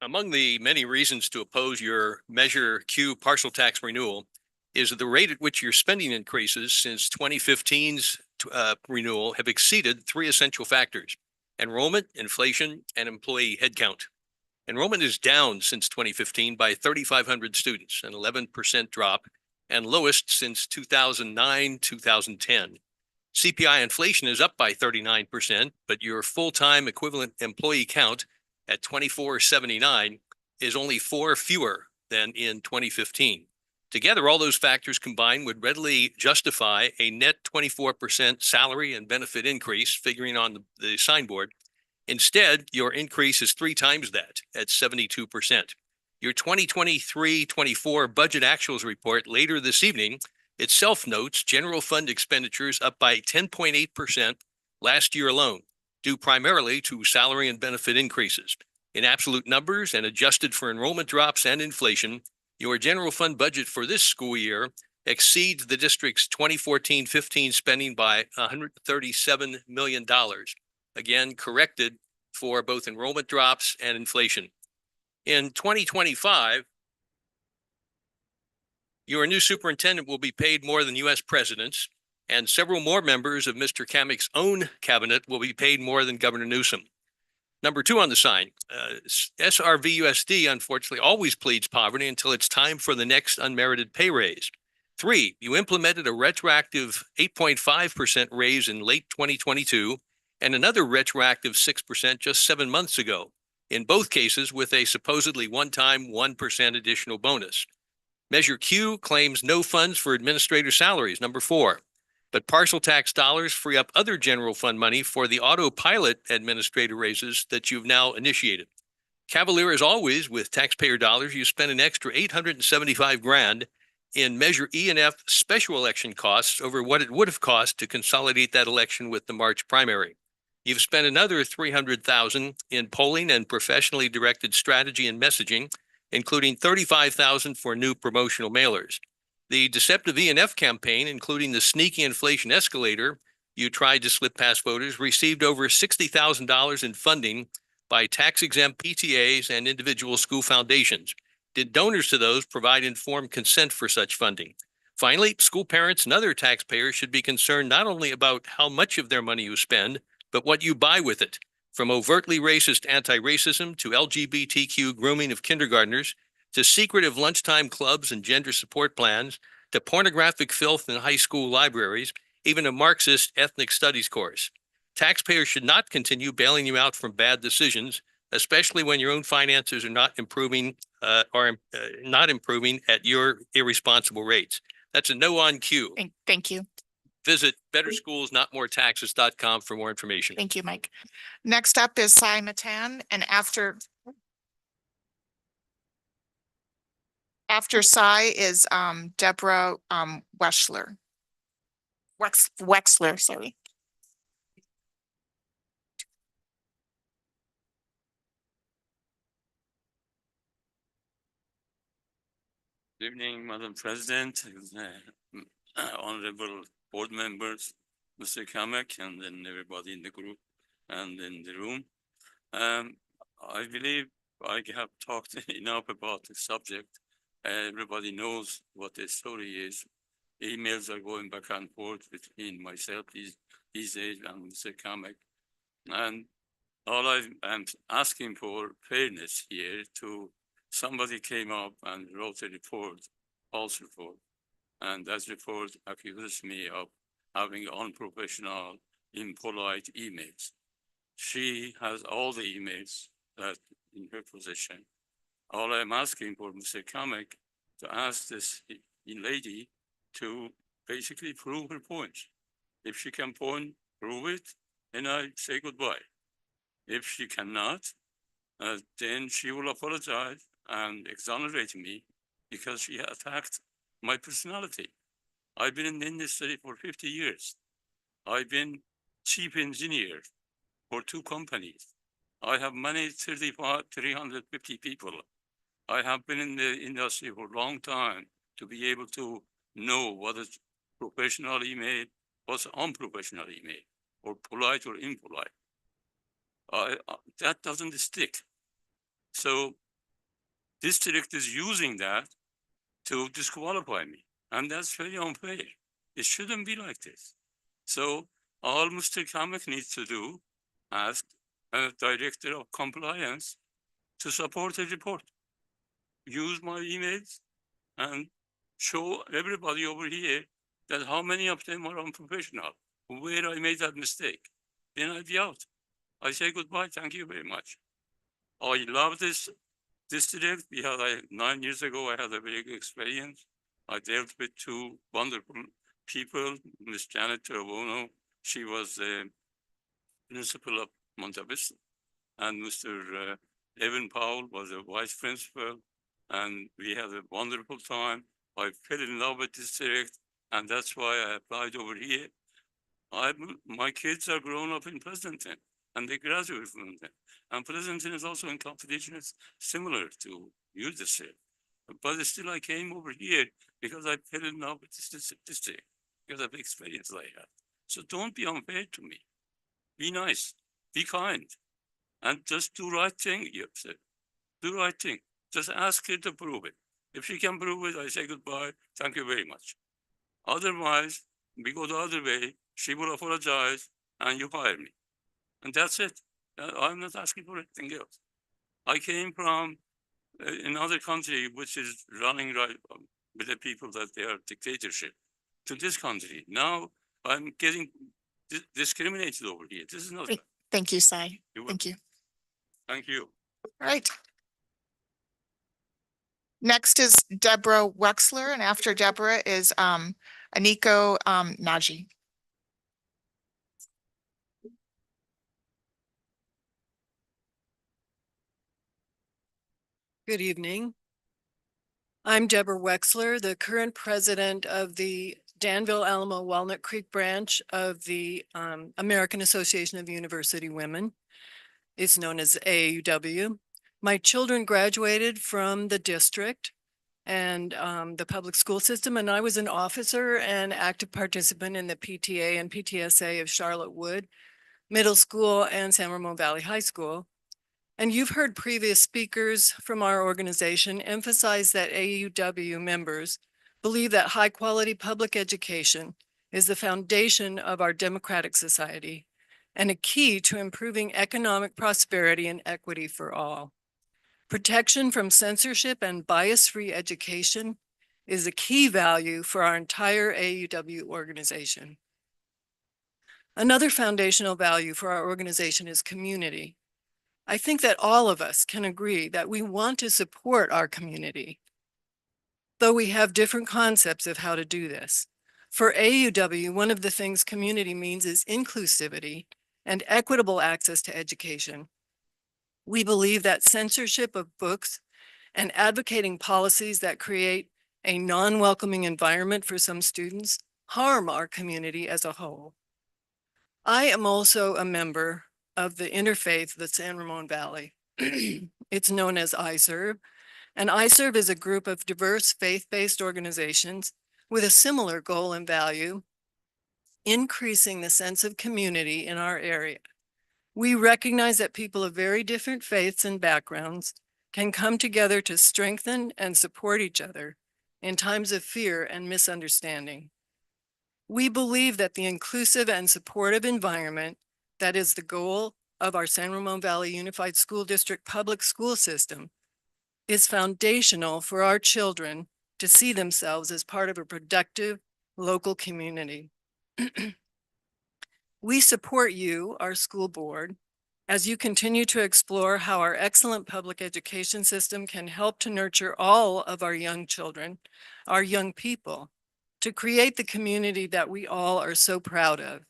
Among the many reasons to oppose your Measure Q partial tax renewal is the rate at which your spending increases since 2015's renewal have exceeded three essential factors: enrollment, inflation, and employee headcount. Enrollment is down since 2015 by 3,500 students, an 11% drop, and lowest since 2009, 2010. CPI inflation is up by 39%, but your full-time equivalent employee count at 2,479 is only 4 fewer than in 2015. Together, all those factors combined would readily justify a net 24% salary and benefit increase, figuring on the signboard. Instead, your increase is 3 times that at 72%. Your 2023-24 budget actuals report later this evening itself notes general fund expenditures up by 10.8% last year alone, due primarily to salary and benefit increases. In absolute numbers and adjusted for enrollment drops and inflation, your general fund budget for this school year exceeds the district's 2014-15 spending by $137 million, again corrected for both enrollment drops and inflation. In 2025, your new superintendent will be paid more than U.S. presidents, and several more members of Mr. Kamick's own cabinet will be paid more than Governor Newsom. Number 2 on the sign, SRVUSD unfortunately always pleads poverty until it's time for the next unmerited pay raise. 3, you implemented a retroactive 8.5% raise in late 2022 and another retroactive 6% just 7 months ago, in both cases with a supposedly one-time 1% additional bonus. Measure Q claims no funds for administrator salaries, number 4. But partial tax dollars free up other general fund money for the autopilot administrator raises that you've now initiated. Cavalier as always with taxpayer dollars, you spent an extra $875,000 in Measure E and F special election costs over what it would have cost to consolidate that election with the March primary. You've spent another $300,000 in polling and professionally directed strategy and messaging, including $35,000 for new promotional mailers. The deceptive E&F campaign, including the sneaky inflation escalator you tried to slip past voters, received over $60,000 in funding by tax-exempt PTAs and individual school foundations. Did donors to those provide informed consent for such funding? Finally, school parents and other taxpayers should be concerned not only about how much of their money you spend, but what you buy with it. From overtly racist anti-racism to LGBTQ grooming of kindergartners, to secretive lunchtime clubs and gender support plans, to pornographic filth in high school libraries, even a Marxist ethnic studies course. Taxpayers should not continue bailing you out from bad decisions, especially when your own finances are not improving at your irresponsible rates. That's a no on Q. Thank you. Visit betterschoolsnotmoretexes.com for more information. Thank you, Mike. Next up is Sai Matan, and after Sai is Deborah Wexler, sorry. Good evening, Madam President, honorable board members, Mr. Kamick, and then everybody in the group and in the room. Um, I believe I have talked enough about the subject. Everybody knows what the story is. Emails are going back and forth between myself these days and Mr. Kamek. And all I'm asking for fairness here to somebody came up and wrote a report, false report. And that report accuses me of having unprofessional, impolite emails. She has all the emails that in her possession. All I'm asking for Mr. Kamek to ask this lady to basically prove her point. If she can prove it, then I say goodbye. If she cannot, then she will apologize and exonerate me because she attacked my personality. I've been in the industry for 50 years. I've been chief engineer for 2 companies. I have managed 350 people. I have been in the industry for a long time to be able to know what is professional email, what's unprofessional email, or polite or impolite. That doesn't stick. So district is using that to disqualify me, and that's very unfair. It shouldn't be like this. So all Mr. Kamek needs to do, ask a director of compliance to support the report. Use my emails and show everybody over here that how many of them are unprofessional, where I made that mistake. Then I'll be out. I say goodbye, thank you very much. I love this district because 9 years ago, I had a very good experience. I dealt with 2 wonderful people, Miss Janet Terbono, she was the principal of Monte Vista, and Mr. Evan Powell was a vice principal, and we had a wonderful time. I fell in love with this district, and that's why I applied over here. My kids are grown up in Pleasanton, and they graduated from there. And Pleasanton is also in competition. It's similar to your district. But still, I came over here because I fell in love with this district, because of the experience I had. So don't be unfair to me. Be nice, be kind, and just do right thing, you said. Do right thing. Just ask her to prove it. If she can prove it, I say goodbye. Thank you very much. Otherwise, we go the other way. She will apologize and you hire me. And that's it. I'm not asking for anything else. I came from another country which is running right with the people that they are dictatorship to this country. Now I'm getting discriminated over here. This is not. Thank you, Sai. Thank you. Thank you. All right. Next is Deborah Wexler, and after Deborah is Aniko Naji. Good evening. I'm Deborah Wexler, the current president of the Danville Alamo Walnut Creek branch of the American Association of University Women. It's known as AAUW. My children graduated from the district and the public school system, and I was an officer and active participant in the PTA and PTSA of Charlotte Wood Middle School and San Ramon Valley High School. And you've heard previous speakers from our organization emphasize that AAUW members believe that high quality public education is the foundation of our democratic society and a key to improving economic prosperity and equity for all. Protection from censorship and bias-free education is a key value for our entire AAUW organization. Another foundational value for our organization is community. I think that all of us can agree that we want to support our community, though we have different concepts of how to do this. For AAUW, one of the things community means is inclusivity and equitable access to education. We believe that censorship of books and advocating policies that create a non-welcoming environment for some students harm our community as a whole. I am also a member of the interfaith, the San Ramon Valley. It's known as iServe, and iServe is a group of diverse faith-based organizations with a similar goal and value, increasing the sense of community in our area. We recognize that people of very different faiths and backgrounds can come together to strengthen and support each other in times of fear and misunderstanding. We believe that the inclusive and supportive environment that is the goal of our San Ramon Valley Unified School District public school system is foundational for our children to see themselves as part of a productive local community. We support you, our school board, as you continue to explore how our excellent public education system can help to nurture all of our young children, our young people, to create the community that we all are so proud of.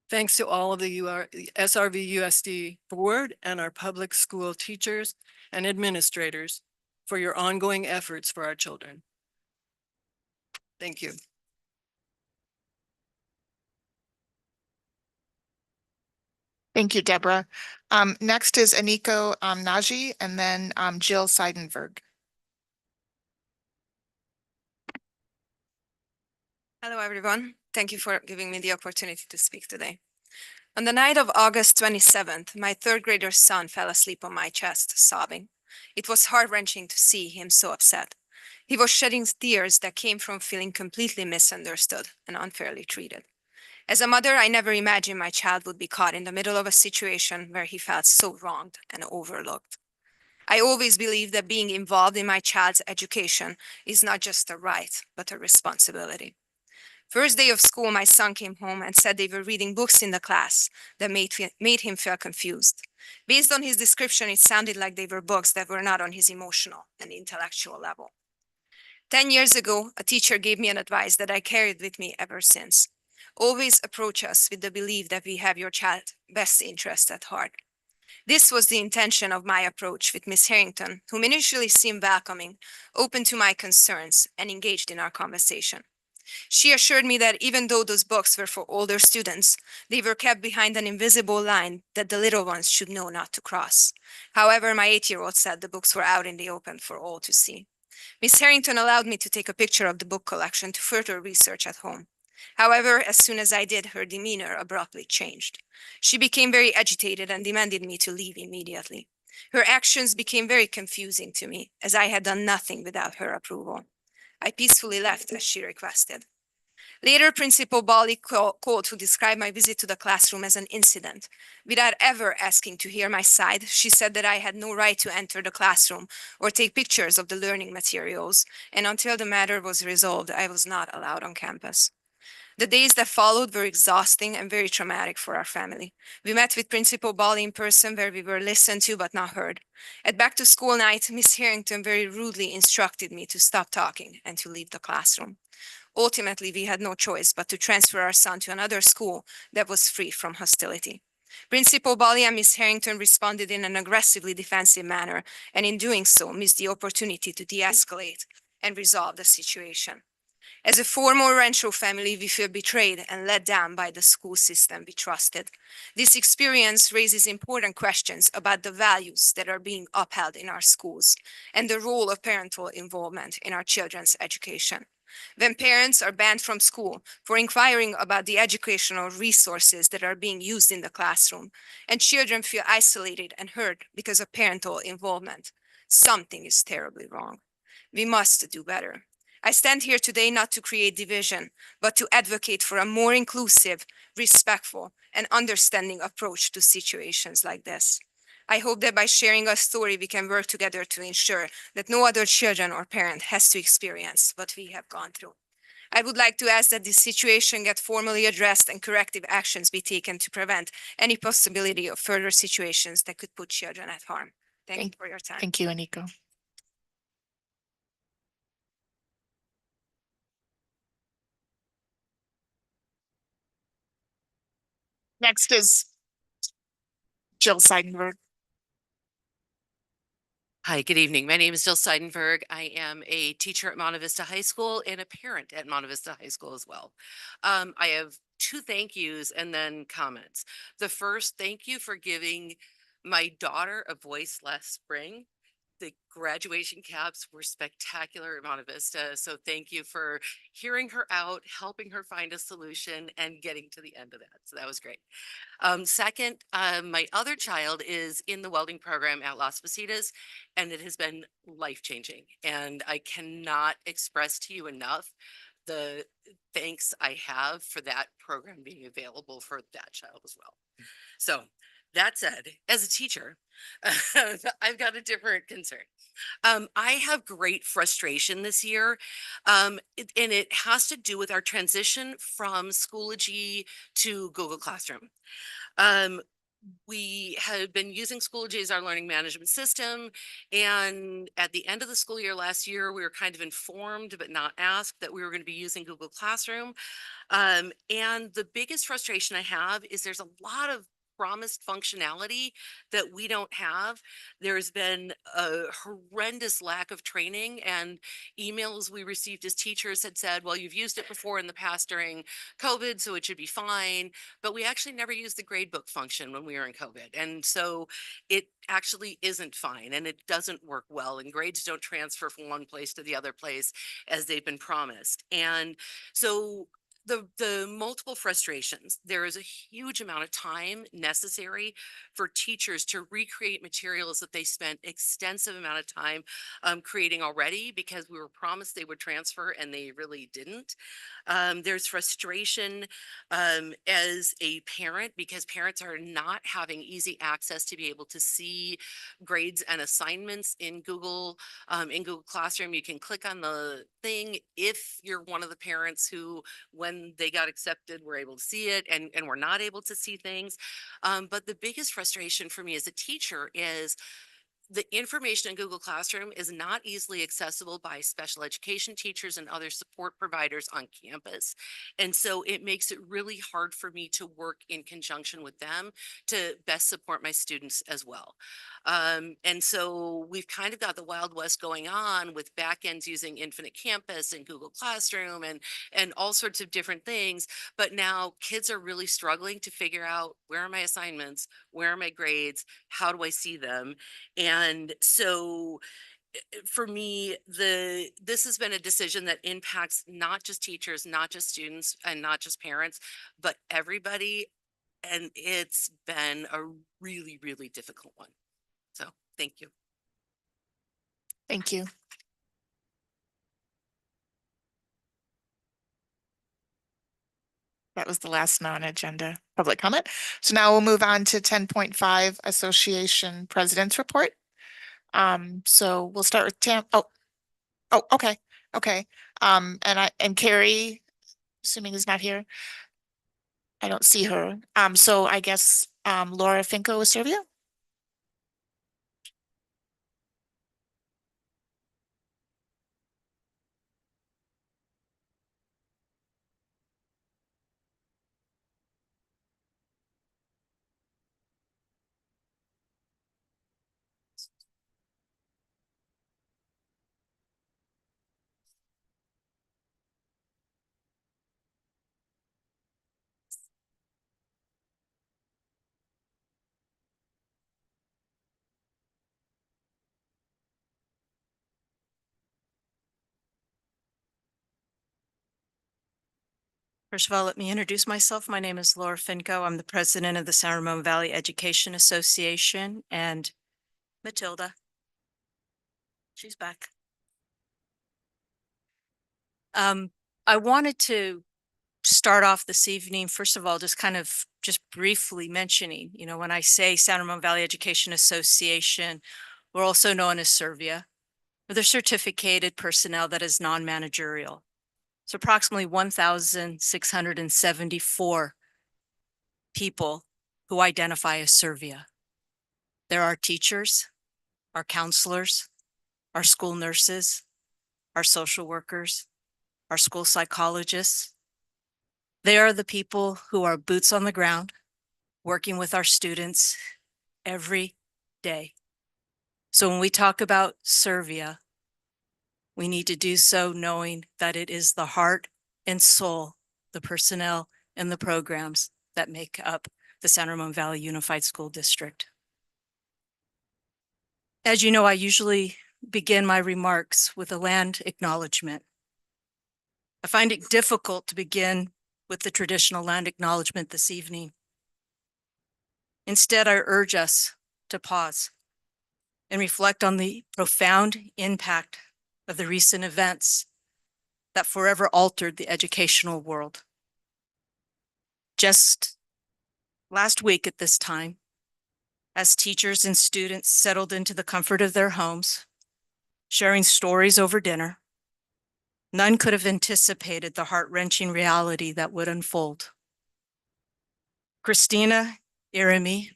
Thanks to all of the SRVUSD board and our public school teachers and administrators for your ongoing efforts for our children. Thank you. Thank you, Deborah. Next is Aniko Naji and then Jill Seidenberg. Hello, everyone. Thank you for giving me the opportunity to speak today. On the night of August 27th, my third grader son fell asleep on my chest, sobbing. It was heart-wrenching to see him so upset. He was shedding tears that came from feeling completely misunderstood and unfairly treated. As a mother, I never imagined my child would be caught in the middle of a situation where he felt so wronged and overlooked. I always believed that being involved in my child's education is not just a right, but a responsibility. First day of school, my son came home and said they were reading books in the class that made him feel confused. Based on his description, it sounded like they were books that were not on his emotional and intellectual level. 10 years ago, a teacher gave me an advice that I carried with me ever since. Always approach us with the belief that we have your child's best interest at heart. This was the intention of my approach with Miss Harrington, whom initially seemed welcoming, open to my concerns, and engaged in our conversation. She assured me that even though those books were for older students, they were kept behind an invisible line that the little ones should know not to cross. However, my 8-year-old said the books were out in the open for all to see. Miss Harrington allowed me to take a picture of the book collection to further research at home. However, as soon as I did, her demeanor abruptly changed. She became very agitated and demanded me to leave immediately. Her actions became very confusing to me, as I had done nothing without her approval. I peacefully left as she requested. Later, Principal Bali called to describe my visit to the classroom as an incident. Without ever asking to hear my side, she said that I had no right to enter the classroom or take pictures of the learning materials, and until the matter was resolved, I was not allowed on campus. The days that followed were exhausting and very traumatic for our family. We met with Principal Bali in person where we were listened to but not heard. At back to school night, Miss Harrington very rudely instructed me to stop talking and to leave the classroom. Ultimately, we had no choice but to transfer our son to another school that was free from hostility. Principal Bali and Miss Harrington responded in an aggressively defensive manner, and in doing so, missed the opportunity to de-escalate and resolve the situation. As a former Rancho family, we feel betrayed and let down by the school system we trusted. This experience raises important questions about the values that are being upheld in our schools and the role of parental involvement in our children's education. When parents are banned from school for inquiring about the educational resources that are being used in the classroom, and children feel isolated and hurt because of parental involvement, something is terribly wrong. We must do better. I stand here today not to create division, but to advocate for a more inclusive, respectful, and understanding approach to situations like this. I hope that by sharing our story, we can work together to ensure that no other children or parent has to experience what we have gone through. I would like to ask that this situation get formally addressed and corrective actions be taken to prevent any possibility of further situations that could put children at harm. Thank you for your time. Thank you, Aniko. Next is Jill Seidenberg. Hi, good evening. My name is Jill Seidenberg. I am a teacher at Monte Vista High School and a parent at Monte Vista High School as well. I have 2 thank yous and then comments. The first, thank you for giving my daughter a voice last spring. the graduation caps were spectacular at Monte Vista. So thank you for hearing her out, helping her find a solution and getting to the end of that. So that was great. Second, my other child is in the welding program at Las Positas, and it has been life-changing. And I cannot express to you enough the thanks I have for that program being available for that child as well. So that said, as a teacher, I've got a different concern. I have great frustration this year, and it has to do with our transition from Schoology to Google Classroom. We had been using Schoology as our learning management system. And at the end of the school year last year, we were kind of informed, but not asked, that we were going to be using Google Classroom. And the biggest frustration I have is there's a lot of promised functionality that we don't have. There's been a horrendous lack of training, and emails we received as teachers had said, well, you've used it before in the past during COVID, so it should be fine. But we actually never used the gradebook function when we were in COVID. And so it actually isn't fine, and it doesn't work well, and grades don't transfer from one place to the other place as they've been promised. And so the multiple frustrations, there is a huge amount of time necessary for teachers to recreate materials that they spent extensive amount of time creating already, because we were promised they would transfer and they really didn't. There's frustration as a parent, because parents are not having easy access to be able to see grades and assignments in Google Classroom. You can click on the thing if you're one of the parents who, when they got accepted, were able to see it, and we're not able to see things. But the biggest frustration for me as a teacher is the information in Google Classroom is not easily accessible by special education teachers and other support providers on campus. And so it makes it really hard for me to work in conjunction with them to best support my students as well. And so we've kind of got the Wild West going on with backends using Infinite Campus and Google Classroom and all sorts of different things. But now kids are really struggling to figure out, where are my assignments? Where are my grades? How do I see them? And so for me, this has been a decision that impacts not just teachers, not just students, and not just parents, but everybody. And it's been a really, really difficult one. So thank you. Thank you. That was the last non-agenda public comment. So now we'll move on to 10.5 Association President's Report. So we'll start with Tam. Oh, okay. Okay. And Carrie, assuming is not here. I don't see her. So I guess Laura Finco will serve you. First of all, let me introduce myself. My name is Laura Finco. I'm the president of the San Ramon Valley Education Association, and Matilda, she's back. I wanted to start off this evening, first of all, just briefly mentioning, when I say San Ramon Valley Education Association, we're also known as SRVUSD. We're the certificated personnel that is non-managerial. It's approximately 1,674 people who identify as SRVUSD. There are teachers, our counselors, our school nurses, our social workers, our school psychologists. They are the people who are boots on the ground, working with our students every day. So when we talk about SRVUSD, we need to do so knowing that it is the heart and soul, the personnel and the programs that make up the San Ramon Valley Unified School District. As you know, I usually begin my remarks with a land acknowledgement. I find it difficult to begin with the traditional land acknowledgement this evening. Instead, I urge us to pause and reflect on the profound impact of the recent events that forever altered the educational world. Just last week at this time, as teachers and students settled into the comfort of their homes, sharing stories over dinner, none could have anticipated the heart-wrenching reality that would unfold. Christina Iremi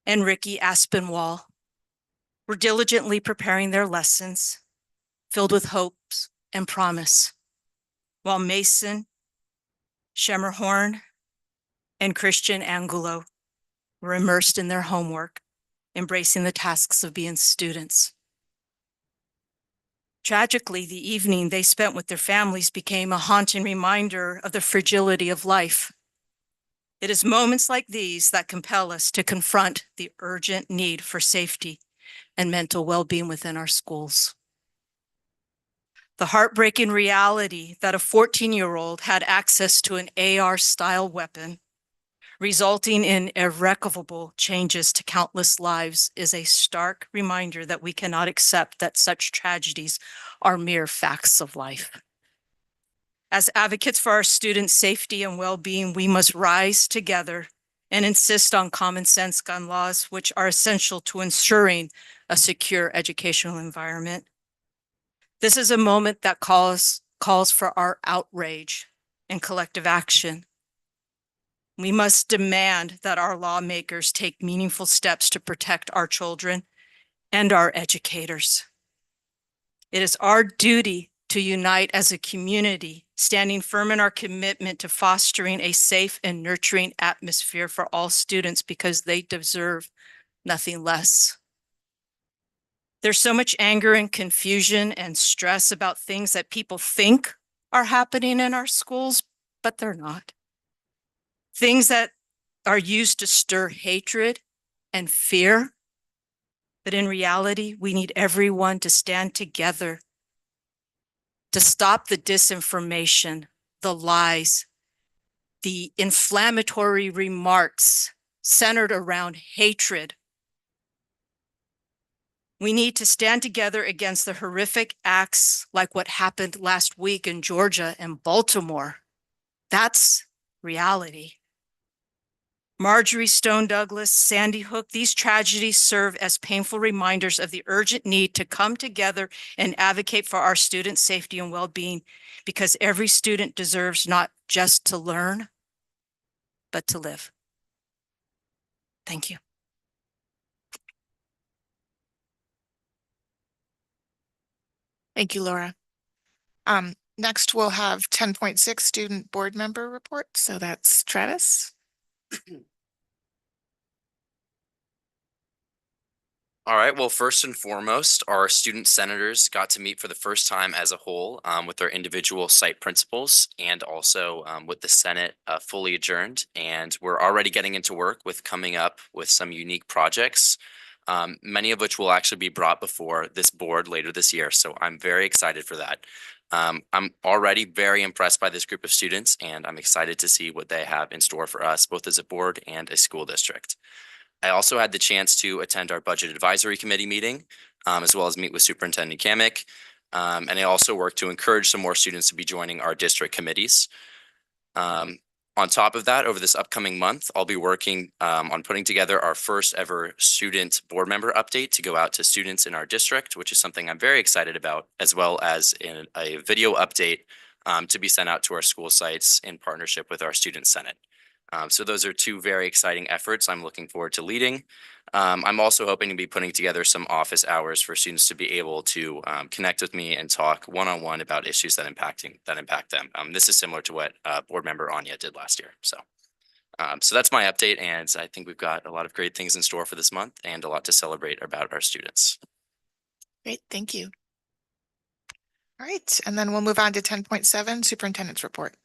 and Ricky Aspinwall were diligently preparing their lessons, filled with hopes and promise, while Mason Shemmerhorn and Christian Angulo were immersed in their homework, embracing the tasks of being students. Tragically, the evening they spent with their families became a haunting reminder of the fragility of life. It is moments like these that compel us to confront the urgent need for safety and mental well-being within our schools. The heartbreaking reality that a 14-year-old had access to an AR-style weapon, resulting in irrecoverable changes to countless lives, is a stark reminder that we cannot accept that such tragedies are mere facts of life. As advocates for our students' safety and well-being, we must rise together and insist on common sense gun laws, which are essential to ensuring a secure educational environment. This is a moment that calls for our outrage and collective action. We must demand that our lawmakers take meaningful steps to protect our children and our educators. It is our duty to unite as a community, standing firm in our commitment to fostering a safe and nurturing atmosphere for all students because they deserve nothing less. There's so much anger and confusion and stress about things that people think are happening in our schools, but they're not. Things that are used to stir hatred and fear. But in reality, we need everyone to stand together to stop the disinformation, the lies, the inflammatory remarks centered around hatred. We need to stand together against the horrific acts like what happened last week in Georgia and Baltimore. That's reality. Marjorie Stone Douglas, Sandy Hook, these tragedies serve as painful reminders of the urgent need to come together and advocate for our students' safety and well-being, because every student deserves not just to learn, but to live. Thank you. Thank you, Laura. Next we'll have 10.6 student board member report. So that's Travis. All right, well, first and foremost, our student senators got to meet for the first time as a whole with their individual site principals, and also with the Senate fully adjourned. And we're already getting into work with coming up with some unique projects, many of which will actually be brought before this board later this year. So I'm very excited for that. I'm already very impressed by this group of students, and I'm excited to see what they have in store for us, both as a board and a school district. I also had the chance to attend our budget advisory committee meeting, as well as meet with Superintendent Kamick. And I also worked to encourage some more students to be joining our district committees. On top of that, over this upcoming month, I'll be working on putting together our first ever student board member update to go out to students in our district, which is something I'm very excited about, as well as in a video update to be sent out to our school sites in partnership with our student senate. So those are two very exciting efforts I'm looking forward to leading. I'm also hoping to be putting together some office hours for students to be able to connect with me and talk one-on-one about issues that impact them. This is similar to what board member Anya did last year. So that's my update, and I think we've got a lot of great things in store for this month and a lot to celebrate about our students. Great, thank you. All right, and then we'll move on to 10.7, superintendent's report.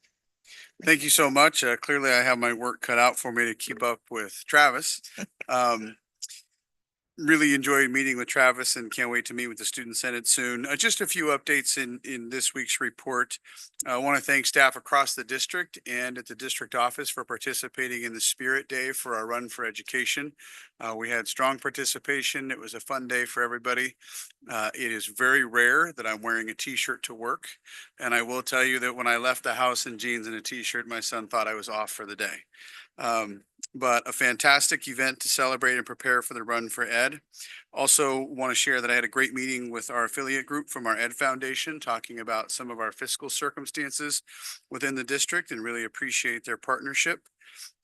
Thank you so much. Clearly, I have my work cut out for me to keep up with Travis. really enjoyed meeting with Travis and can't wait to meet with the Student Senate soon. Just a few updates in this week's report. I want to thank staff across the district and at the district office for participating in the Spirit Day for our Run for Education. We had strong participation. It was a fun day for everybody. It is very rare that I'm wearing a t-shirt to work. And I will tell you that when I left the house in jeans and a t-shirt, my son thought I was off for the day. But a fantastic event to celebrate and prepare for the Run for Ed. Also want to share that I had a great meeting with our affiliate group from our Ed Foundation, talking about some of our fiscal circumstances within the district and really appreciate their partnership.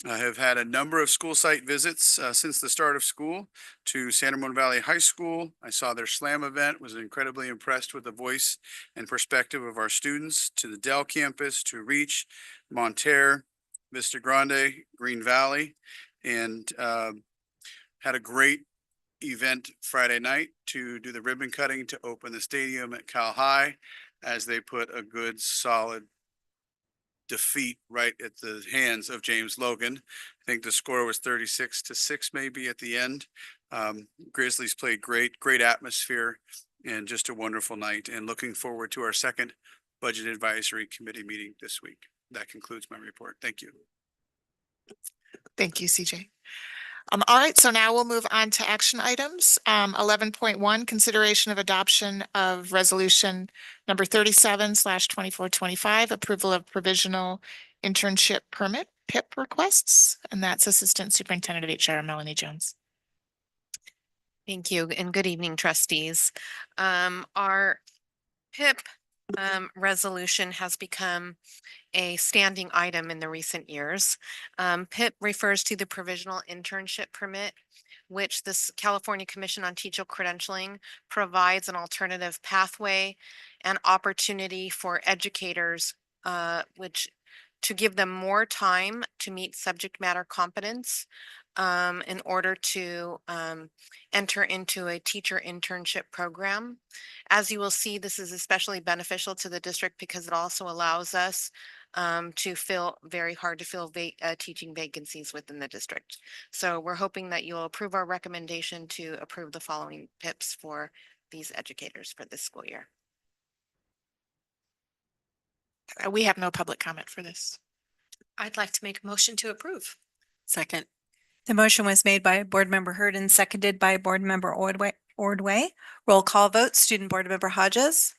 I have had a number of school site visits since the start of school to San Ramon Valley High School. I saw their SLAM event, was incredibly impressed with the voice and perspective of our students, to the Dell campus, to Reach, Monterey, Vista Grande, Green Valley, and had a great event Friday night to do the ribbon cutting to open the stadium at Cal High, as they put a good solid defeat right at the hands of James Logan. I think the score was 36-6 maybe at the end. Grizzlies played great atmosphere, and just a wonderful night, and looking forward to our second Budget Advisory Committee meeting this week. That concludes my report. Thank you. Thank you, CJ. All right, so now we'll move on to action items. 11.1, consideration of adoption of resolution number 37/2425, approval of provisional internship permit, PIP requests, and that's Assistant Superintendent of HR, Melanie Jones. Thank you and good evening, trustees. Our PIP resolution has become a standing item in the recent years. PIP refers to the provisional internship permit, which this California Commission on Teacher Credentialing provides an alternative pathway and opportunity for educators, which to give them more time to meet subject matter competence in order to enter into a teacher internship program. As you will see, this is especially beneficial to the district because it also allows us to fill very hard to fill teaching vacancies within the district. So we're hoping that you'll approve our recommendation to approve the following PIPs for these educators for this school year. We have no public comment for this. I'd like to make a motion to approve. Second. The motion was made by Board Member Hurd and seconded by Board Member Ordway. Roll call vote, Student Board Member Hodges.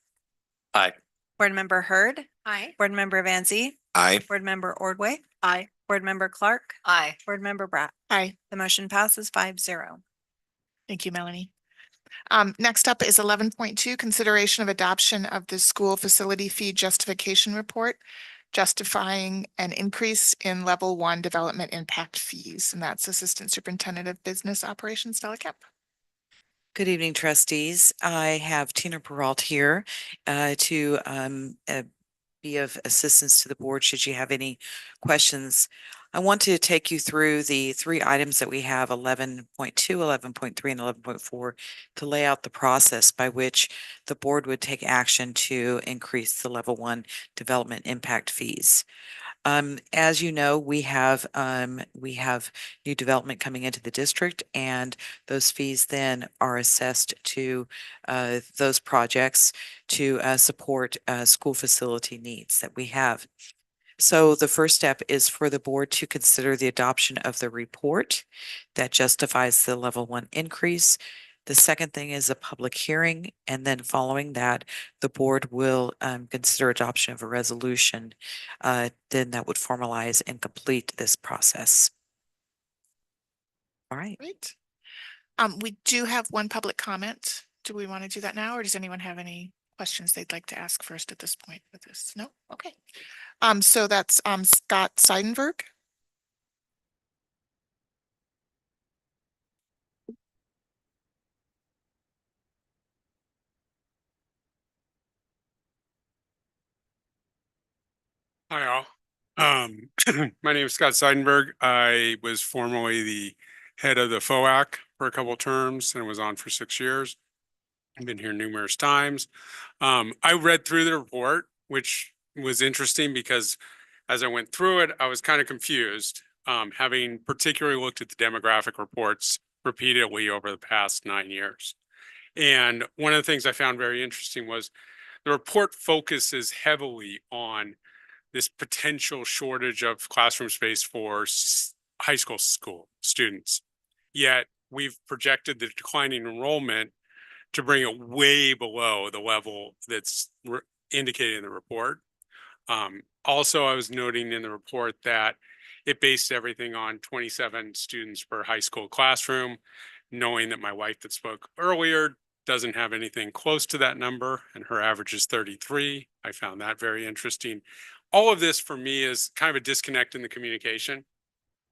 Aye. Board Member Hurd. Aye. Board Member Van Zee. Aye. Board Member Ordway. Aye. Board Member Clark. Aye. Board Member Bratt. Aye. The motion passes 5-0. Thank you, Melanie. Next up is 11.2, consideration of adoption of the school facility fee justification report, justifying an increase in level 1 development impact fees. And that's Assistant Superintendent of Business Operations, Stella Kemp. Good evening, trustees. I have Tina Peralt here to be of assistance to the board should you have any questions. I want to take you through the 3 items that we have, 11.2, 11.3, and 11.4, to lay out the process by which the board would take action to increase the level 1 development impact fees. As you know, we have new development coming into the district, and those fees then are assessed to those projects to support school facility needs that we have. So the first step is for the board to consider the adoption of the report that justifies the level 1 increase. The second thing is a public hearing, and then following that, the board will consider adoption of a resolution. Then that would formalize and complete this process. All right. Great. We do have one public comment. Do we want to do that now, or does anyone have any questions they'd like to ask first at this point with this? No? Okay. So that's Scott Seidenberg. Hi all. My name is Scott Seidenberg. I was formerly the head of the FOAC for a couple terms and was on for 6 years. I've been here numerous times. I read through the report, which was interesting because as I went through it, I was kind of confused, having particularly looked at the demographic reports repeatedly over the past 9 years. And one of the things I found very interesting was the report focuses heavily on this potential shortage of classroom space for high school students. Yet we've projected the declining enrollment to bring it way below the level that's indicated in the report. Also, I was noting in the report that it based everything on 27 students per high school classroom, knowing that my wife that spoke earlier doesn't have anything close to that number, and her average is 33. I found that very interesting. All of this for me is kind of a disconnect in the communication,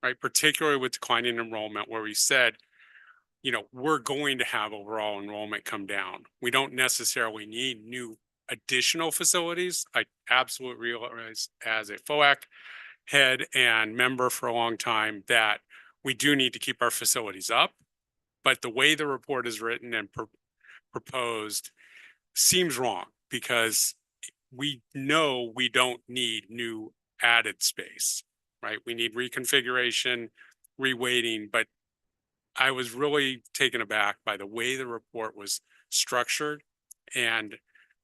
right? Particularly with declining enrollment, where we said, you know, we're going to have overall enrollment come down. We don't necessarily need new additional facilities. I absolutely realize as a FOAC head and member for a long time that we do need to keep our facilities up. But the way the report is written and proposed seems wrong, because we know we don't need new added space, right? We need reconfiguration, reweighting, but I was really taken aback by the way the report was structured, and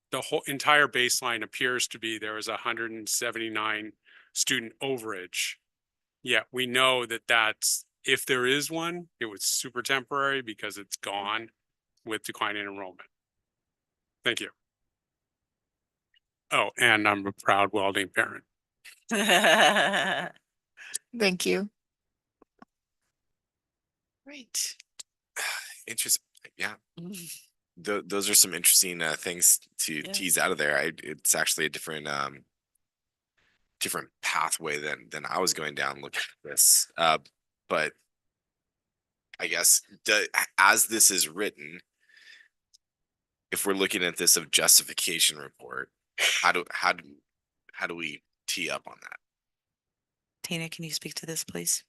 the whole entire baseline appears to be there was 179 student overage. Yet we know that that's, if there is one, it was super temporary because it's gone with declining enrollment. Thank you. Oh, and I'm a proud welding parent. Thank you. Great. Interesting. Yeah. Those are some interesting things to Yeah. tease out of there. It's actually a different different pathway than I was going down looking at this. But I guess as this is written, if we're looking at this of justification report, how do we tee up on that? Tina, can you speak to this, please?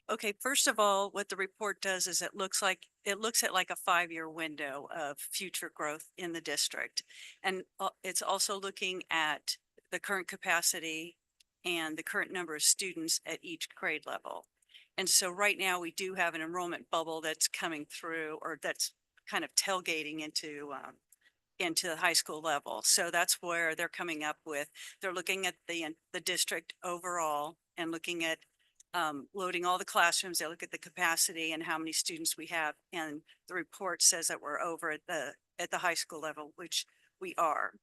Okay, first of all, what the report does is it looks at like a 5-year window of future growth in the district. And it's also looking at the current capacity and the current number of students at each grade level. And so right now we do have an enrollment bubble that's coming through, or that's kind of tailgating into the high school level. So that's where they're coming up with, they're looking at the district overall and looking at loading all the classrooms. They look at the capacity and how many students we have. And the report says that we're over at the high school level, which we are.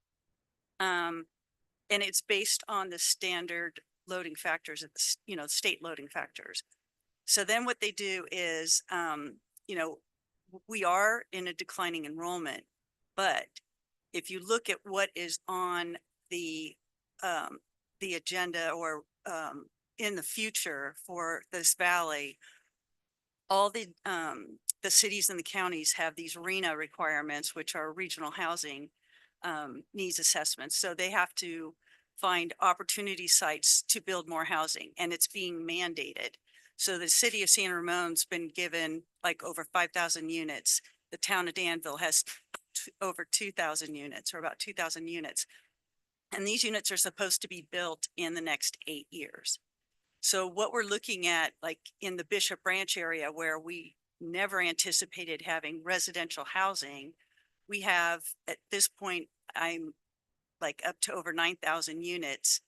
And it's based on the standard loading factors at the, state loading factors. So then what they do is, we are in a declining enrollment, but if you look at what is on the agenda or in the future for this valley, all the cities and the counties have these RENA requirements, which are regional housing needs assessments. So they have to find opportunity sites to build more housing, and it's being mandated. So the city of San Ramon's been given like over 5,000 units. The town of Danville has over 2,000 units, or about 2,000 units. And these units are supposed to be built in the next 8 years. So what we're looking at, like in the Bishop Branch area where we never anticipated having residential housing, we have at this point, I'm like up to over 9,000 units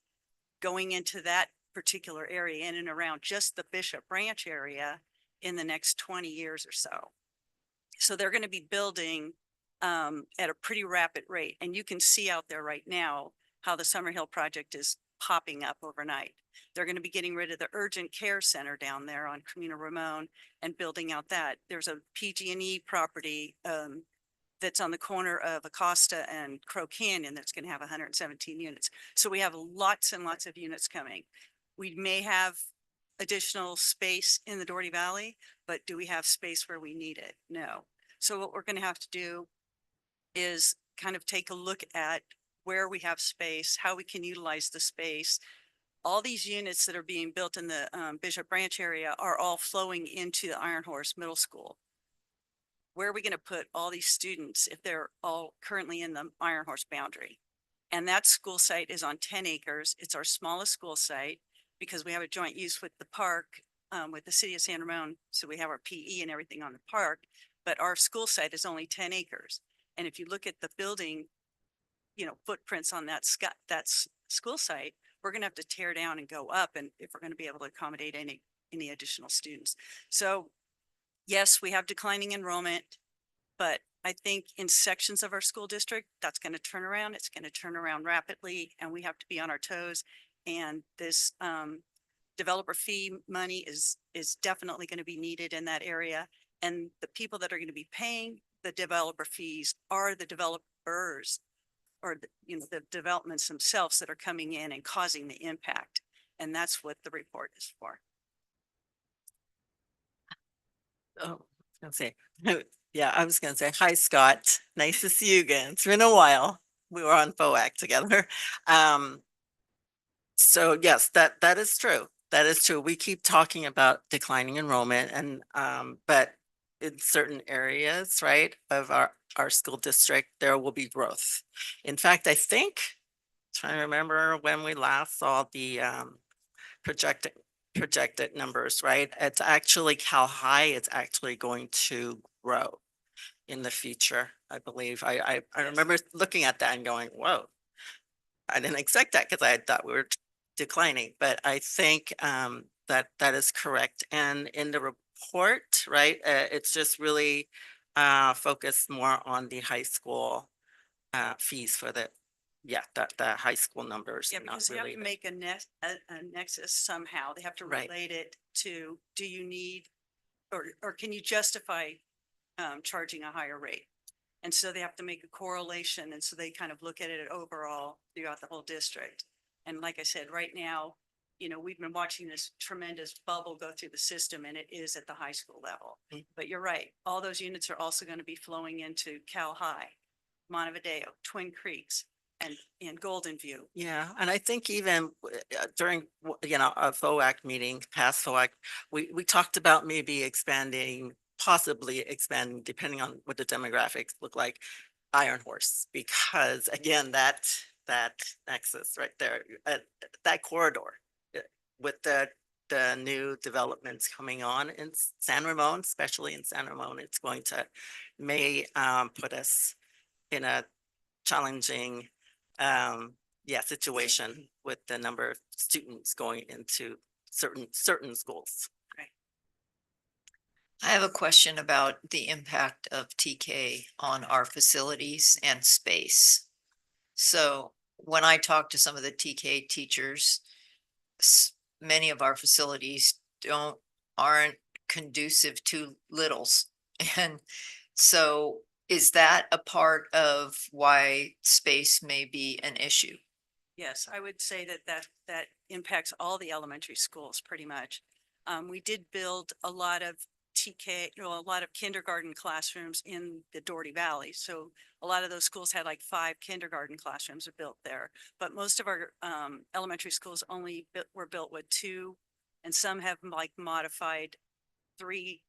going into that particular area in and around just the Bishop Branch area in the next 20 years or so. So they're going to be building at a pretty rapid rate. And you can see out there right now how the Summerhill project is popping up overnight. They're going to be getting rid of the urgent care center down there on Camino Ramon and building out that. There's a PG&E property that's on the corner of Acosta and Crow Canyon that's going to have 117 units. So we have lots and lots of units coming. We may have additional space in the Doherty Valley, but do we have space where we need it? No. So what we're going to have to do is kind of take a look at where we have space, how we can utilize the space. All these units that are being built in the Bishop Branch area are all flowing into the Iron Horse Middle School. Where are we going to put all these students if they're all currently in the Iron Horse boundary? And that school site is on 10 acres. It's our smallest school site because we have a joint use with the park with the city of San Ramon, so we have our PE and everything on the park, but our school site is only 10 acres. And if you look at the building, footprints on that school site, we're gonna have to tear down and go up, and if we're gonna be able to accommodate any additional students. So yes, we have declining enrollment, but I think in sections of our school district, that's going to turn around. It's going to turn around rapidly, and we have to be on our toes. And this developer fee money is definitely going to be needed in that area. And the people that are going to be paying the developer fees are the developers, or the developments themselves that are coming in and causing the impact. And that's what the report is for. Oh, I'll say, yeah, I was gonna say, hi, Scott. Nice to see you again. It's been a while. We were on FOAC together. So yes, that is true. That is true. We keep talking about declining enrollment and, but in certain areas, right, of our school district, there will be growth. In fact, I think, trying to remember when we last saw the, projected numbers, right? It's actually how high it's actually going to grow in the future, I believe. I remember looking at that and going, whoa, I didn't expect that because I thought we were declining, but I think that is correct. And in the report, right, it's just really focused more on the high school fees for the the high school numbers. Yeah, because they have to make a nexus somehow. They have to relate it to, do you need, or can you justify charging a higher rate? And so they have to make a correlation. And so they kind of look at it overall throughout the whole district. And like I said, right now, we've been watching this tremendous bubble go through the system, and it is at the high school level. But you're right. All those units are also going to be flowing into Cal High, Montevideo, Twin Creeks, and Golden View. Yeah, and I think even during, a FOAC meeting, past FOAC, we talked about maybe possibly expanding, depending on what the demographics look like, Iron Horse, because again, that nexus right there, that corridor with the new developments coming on in San Ramon, especially in San Ramon, it's going to put us in a challenging situation with the number of students going into certain schools. I have a question about the impact of TK on our facilities and space. So when I talk to some of the TK teachers, many of our facilities aren't conducive to littles. And so is that a part of why space may be an issue? Yes, I would say that impacts all the elementary schools pretty much. We did build a lot of TK, a lot of kindergarten classrooms in the Doherty Valley. So a lot of those schools had like 5 kindergarten classrooms are built there. But most of our elementary schools only were built with 2, and some have like modified 3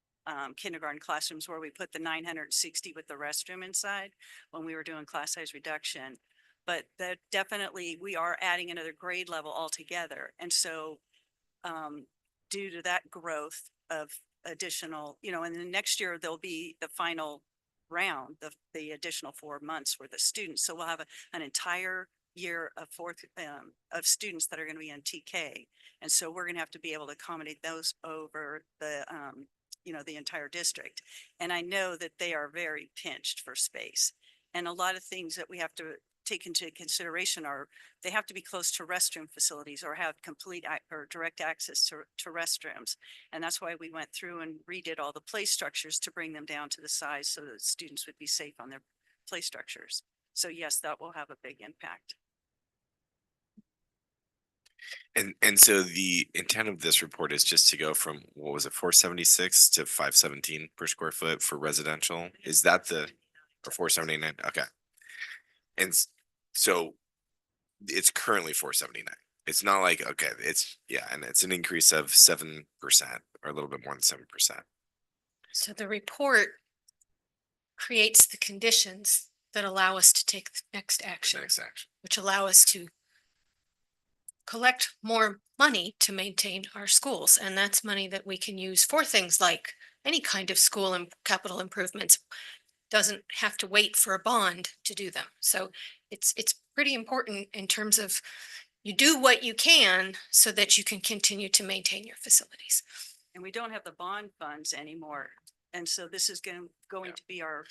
kindergarten classrooms where we put the 960 with the restroom inside when we were doing class size reduction. But that definitely, we are adding another grade level altogether. And so due to that growth of additional, and then next year there'll be the final round, the additional 4 months for the students. So we'll have an entire year of of students that are going to be in TK. And so we're going to have to be able to accommodate those over the the entire district. And I know that they are very pinched for space. And a lot of things that we have to take into consideration are they have to be close to restroom facilities or have complete or direct access to restrooms. And that's why we went through and redid all the play structures to bring them down to the size so that students would be safe on their play structures. So yes, that will have a big impact. And so the intent of this report is just to go from, what was it, 476 to 517 per square foot for residential? Is that or 479? Okay. And so it's currently 479. It's not like, okay, and it's an increase of 7% or a little bit more than 7%. So the report creates the conditions that allow us to take the next action, which allow us to collect more money to maintain our schools. And that's money that we can use for things like any kind of school and capital improvements. Doesn't have to wait for a bond to do them. So it's pretty important in terms of you do what you can so that you can continue to maintain your facilities. And we don't have the bond funds anymore. And so this is going to be our,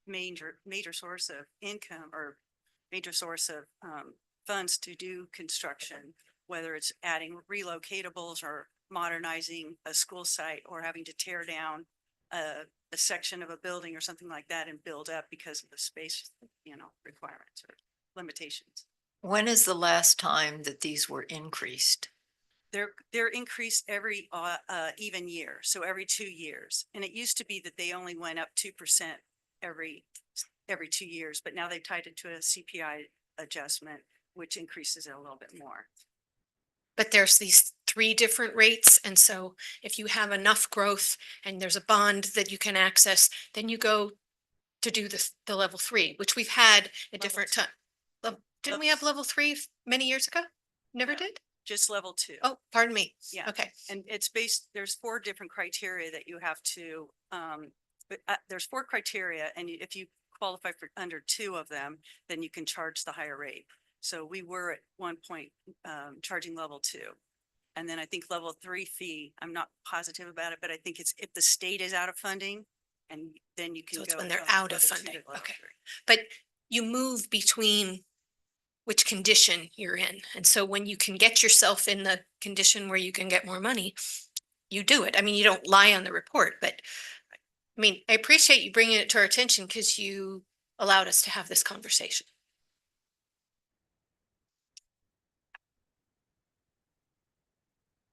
major source of income or major source of funds to do construction, whether it's adding relocatables or modernizing a school site or having to tear down a section of a building or something like that and build up because of the space, requirements or limitations. When is the last time that these were increased? They're increased every even year, so every 2 years. And it used to be that they only went up 2% every 2 years, but now they've tied it to a CPI adjustment, which increases it a little bit more. But there's these 3 different rates. And so if you have enough growth and there's a bond that you can access, then you go to do the level 3, which we've had at different time. Didn't we have level 3 many years ago? Never did? Just level 2. Oh, pardon me. Yeah. Okay. And it's there's 4 different criteria that you have to, there's 4 criteria, and if you qualify for under 2 of them, then you can charge the higher rate. So we were at one point charging level 2. And then I think level 3 fee, I'm not positive about it, but I think it's if the state is out of funding, and then you can So it's go when they're from out of level 2 to funding. level Okay. 3. But you move between which condition you're in. And so when you can get yourself in the condition where you can get more money, you do it. I mean, you don't lie on the report, but I mean, I appreciate you bringing it to our attention because you allowed us to have this conversation.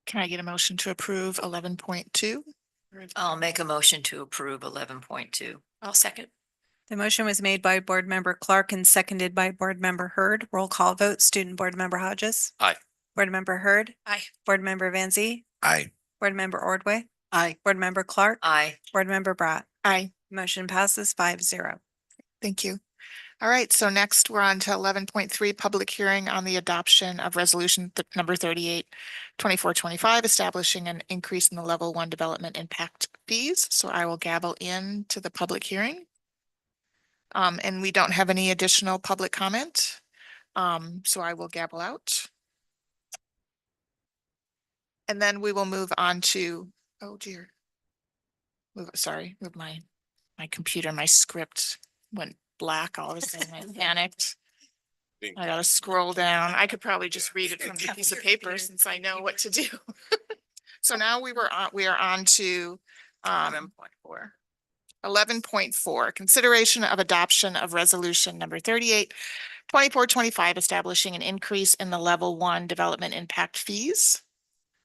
Can I get a motion to approve 11.2? I'll make a motion to approve 11.2. I'll second. The motion was made by Board Member Clark and seconded by Board Member Hurd. Roll call vote, Student Board Member Hodges. Aye. Board Member Hurd. Aye. Board Member Van Zee. Aye. Board Member Ordway. Aye. Board Member Clark. Aye. Board Member Bratt. Aye. Motion passes 5-0. Thank you. All right, so next we're on to 11.3, public hearing on the adoption of resolution number 38, 2425, establishing an increase in the level 1 development impact fees. So I will gavel in to the public hearing. And we don't have any additional public comment. So I will gavel out. And then we will move on to, oh dear. Sorry, with my computer, my script went black all of a sudden. I panicked. I gotta scroll down. I could probably just read it from the piece of paper since I know what to do. So now we are on to 11.4. 11.4, consideration of adoption of resolution number 38, 2425, establishing an increase in the level 1 development impact fees.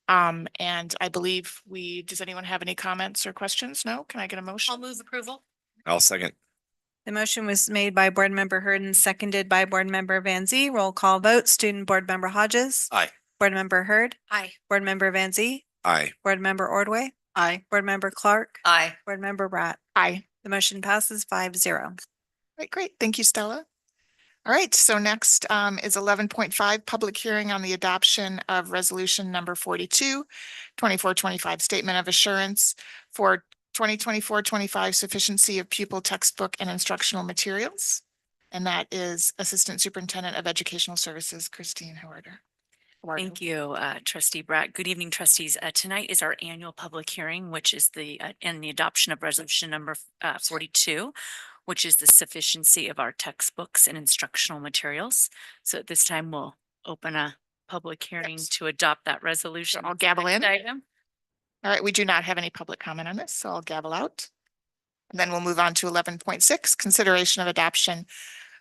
And I believe does anyone have any comments or questions? No? Can I get a motion? I'll move approval. I'll second. The motion was made by Board Member Hurd and seconded by Board Member Van Zee. Roll call vote, Student Board Member Hodges. Aye. Board Member Hurd. Aye. Board Member Van Zee. Aye. Board Member Ordway. Aye. Board Member Clark. Aye. Board Member Bratt. Aye. The motion passes 5-0. Right, great. Thank you, Stella. All right, so next is 11.5, public hearing on the adoption of resolution number 42, 2425, statement of assurance for 2024-25 sufficiency of pupil textbook and instructional materials. And that is Assistant Superintendent of Educational Services, Christine Howarder. Thank you, Trustee Bratt. Good evening, trustees. Tonight is our annual public hearing, which is the adoption of resolution number 42, which is the sufficiency of our textbooks and instructional materials. So at this time, we'll open a public hearing to adopt that resolution. So I'll gavel in. Item. All right, we do not have any public comment on this, so I'll gavel out. And then we'll move on to 11.6, consideration of adoption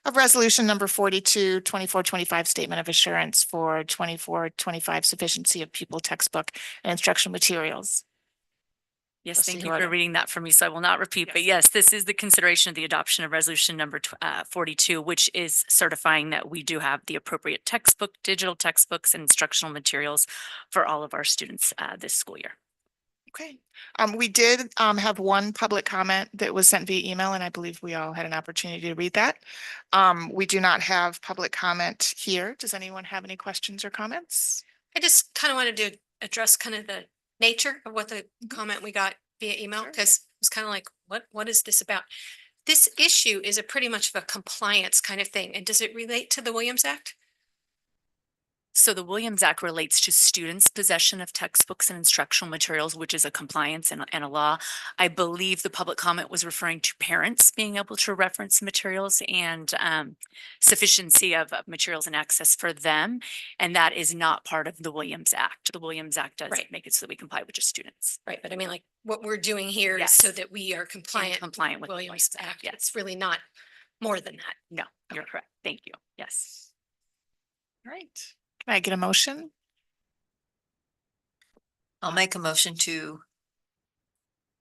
of resolution number 42, 2425, statement of assurance for 2425 sufficiency of pupil textbook and instructional materials. Yes, Trustee thank you Hoarder. for reading that for me. So I will not repeat, but yes, this is the consideration of the adoption of resolution number 42, which is certifying that we do have the appropriate digital textbooks and instructional materials for all of our students this school year. Okay, we did have one public comment that was sent via email, and I believe we all had an opportunity to read that. We do not have public comment here. Does anyone have any questions or comments? I just kind of wanted to address kind of the nature of what the comment we got via email, because it was kind of like, what is this about? This issue is a pretty much of a compliance kind of thing. And does it relate to the Williams Act? So the Williams Act relates to students' possession of textbooks and instructional materials, which is a compliance and a law. I believe the public comment was referring to parents being able to reference materials and sufficiency of materials and access for them. And that is not part of the Williams Act. The Williams Act does make it so that we comply with just students. Right, but I mean, like what we're doing here is so that we are compliant with with Williams Act. Yes. It's really not more than that. No, you're correct. Thank you. Yes. All right. Can I get a motion? I'll make a motion to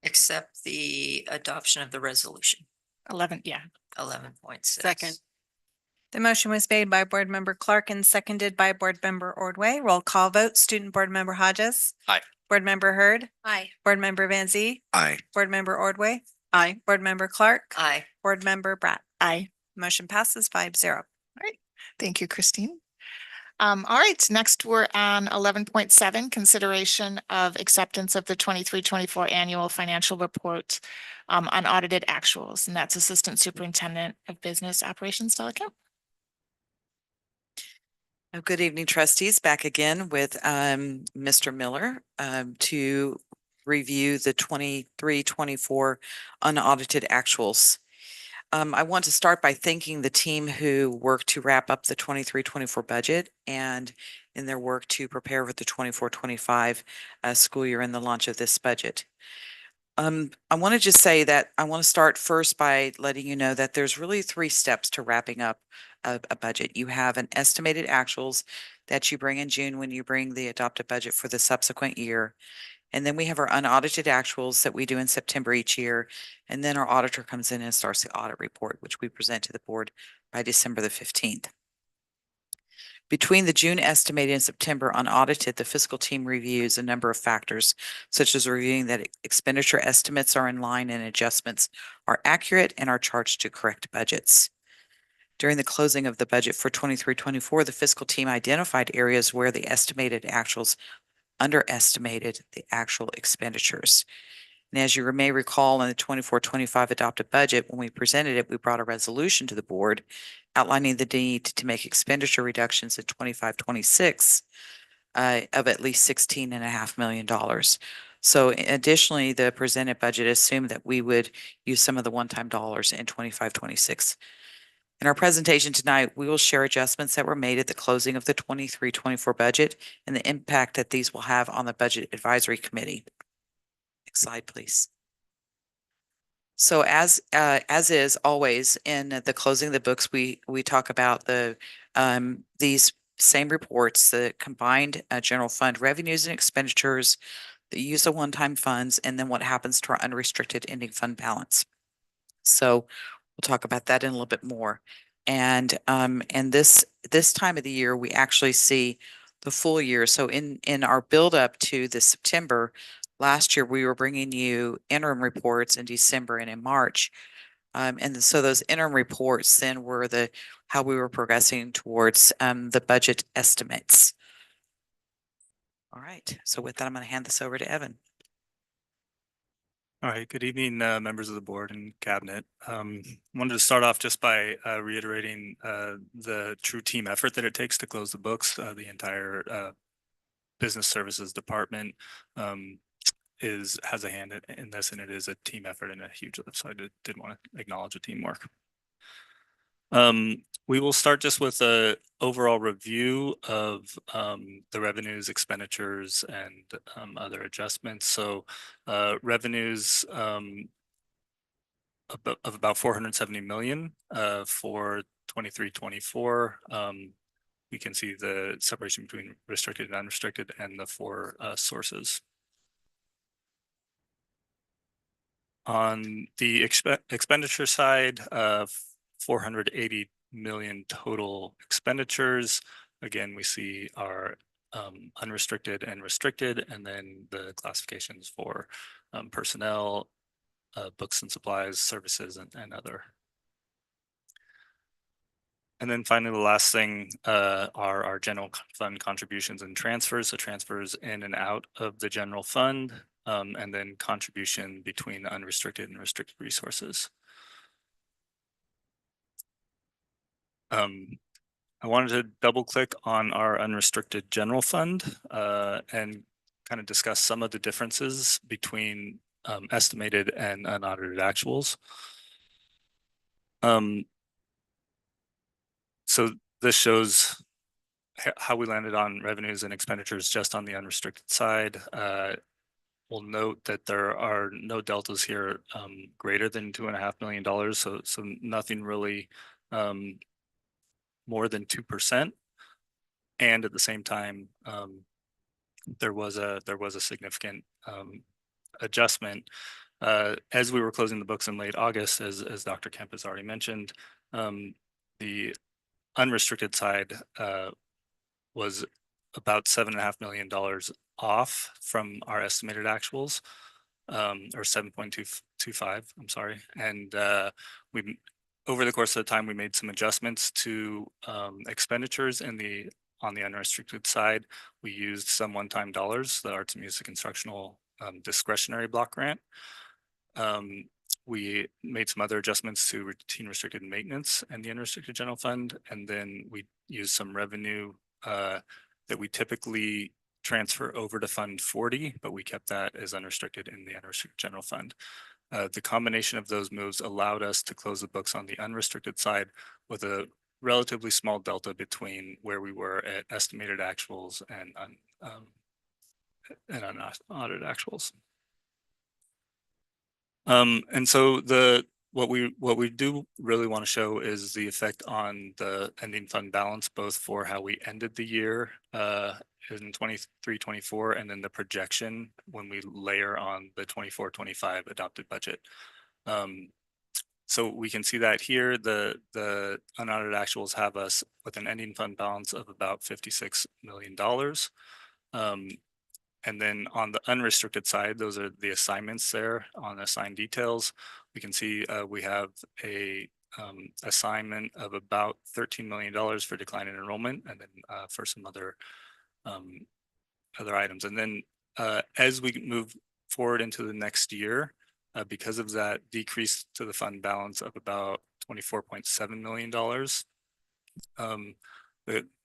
accept the adoption of the resolution. 11, yeah. 11.6. Second. The motion was made by Board Member Clark and seconded by Board Member Ordway. Roll call vote, Student Board Member Hodges. Aye. Board Member Hurd. Aye. Board Member Van Zee. Aye. Board Member Ordway. Aye. Board Member Clark. Aye. Board Member Bratt. Aye. Motion passes 5-0. All right. Thank you, Christine. All right, next we're on 11.7, consideration of acceptance of the 23-24 annual financial report unaudited actuals, and that's Assistant Superintendent of Business Operations, Della Kemp. Good evening, trustees. Back again with Mr. Miller to review the 23-24 unaudited actuals. I want to start by thanking the team who worked to wrap up the 23-24 budget and in their work to prepare for the 24-25 school year and the launch of this budget. I want to just say that I want to start first by letting you know that there's really 3 steps to wrapping up a budget. You have an estimated actuals that you bring in June when you bring the adopted budget for the subsequent year. And then we have our unaudited actuals that we do in September each year. And then our auditor comes in and starts the audit report, which we present to the board by December the 15th. Between the June estimated and September unaudited, the fiscal team reviews a number of factors, such as reviewing that expenditure estimates are in line and adjustments are accurate and are charged to correct budgets. During the closing of the budget for 23-24, the fiscal team identified areas where the estimated actuals underestimated the actual expenditures. And as you may recall, in the 24-25 adopted budget, when we presented it, we brought a resolution to the board outlining the need to make expenditure reductions in 25-26 of at least $16.5 million. So additionally, the presented budget assumed that we would use some of the one-time dollars in 25-26. In our presentation tonight, we will share adjustments that were made at the closing of the 23-24 budget and the impact that these will have on the Budget Advisory Committee. Next slide, please. So as is always in the closing of the books, we talk about the these same reports, the combined general fund revenues and expenditures, the use of one-time funds, and then what happens to our unrestricted ending fund balance. So we'll talk about that in a little bit more. And this time of the year, we actually see the full year. So in our build up to this September, last year, we were bringing you interim reports in December and in March. And so those interim reports then were how we were progressing towards the budget estimates. All right. So with that, I'm going to hand this over to Evan. All right, good evening, members of the board and cabinet. Wanted to start off just by reiterating the true team effort that it takes to close the books. The entire business services department has a hand in this, and it is a team effort and a huge lift. So I did want to acknowledge the teamwork. We will start just with a overall review of the revenues, expenditures, and other adjustments. So revenues of about 470 million for 23-24. We can see the separation between restricted and unrestricted and the 4 sources. On the expenditure side, 480 million total expenditures. Again, we see our unrestricted and restricted, and then the classifications for personnel, books and supplies, services, and other. And then finally, the last thing are our general fund contributions and transfers. So transfers in and out of the general fund, and then contribution between the unrestricted and restricted resources. I wanted to double click on our unrestricted general fund and kind of discuss some of the differences between estimated and unaudited actuals. So this shows how we landed on revenues and expenditures just on the unrestricted side. We'll note that there are no deltas here greater than $2.5 million. So nothing really more than 2%. And at the same time, there was a significant adjustment as we were closing the books in late August, as Dr. Kemp has already mentioned. The unrestricted side was about $7.5 million off from our estimated actuals, or 7.225. I'm sorry, and we over the course of the time we made some adjustments to expenditures on the unrestricted side. We used some one-time dollars, the Arts and Music Instructional discretionary block grant. We made some other adjustments to routine restricted maintenance and the unrestricted general fund, and then we used some revenue that we typically transfer over to Fund 40, but we kept that as unrestricted in the unrestricted general fund. The combination of those moves allowed us to close the books on the unrestricted side with a relatively small delta between where we were at estimated actuals and unaudited actuals. And so what we do really want to show is the effect on the ending fund balance, both for how we ended the year in 23-24, and then the projection when we layer on the 24-25 adopted budget. So we can see that here, the unaudited actuals have us with an ending fund balance of about $56 million. And then on the unrestricted side, those are the assignments there on assigned details. We can see we have a assignment of about $13 million for decline in enrollment, and then for some other items. And then as we move forward into the next year, because of that decrease to the fund balance of about $24.7 million,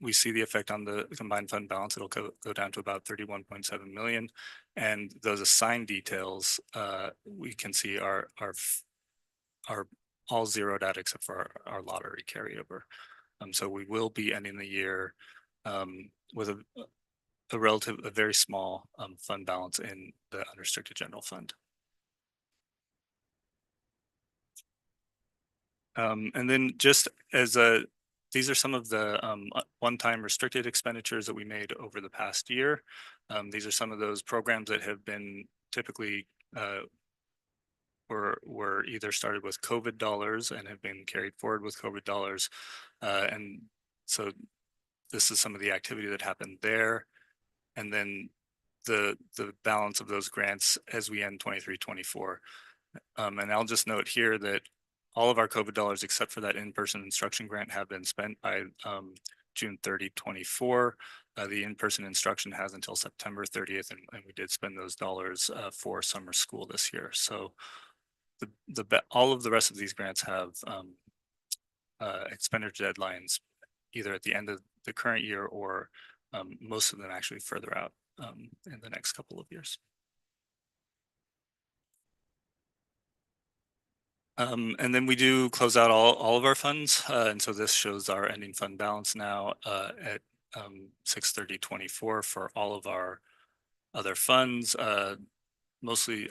we see the effect on the combined fund balance. It'll go down to about 31.7 million. And those assigned details we can see are all zeroed out except for our lottery carryover. So we will be ending the year with a very small fund balance in the unrestricted general fund. And then just as these are some of the one-time restricted expenditures that we made over the past year. These are some of those programs that have been typically were either started with COVID dollars and have been carried forward with COVID dollars. And so this is some of the activity that happened there. And then the balance of those grants as we end 23-24. And I'll just note here that all of our COVID dollars, except for that in-person instruction grant, have been spent by June 30, 24. The in-person instruction has until September 30th, and we did spend those dollars for summer school this year. So all of the rest of these grants have expenditure deadlines either at the end of the current year or most of them actually further out in the next couple of years. And then we do close out all of our funds. And so this shows our ending fund balance now at 6/30/24 for all of our other funds. Mostly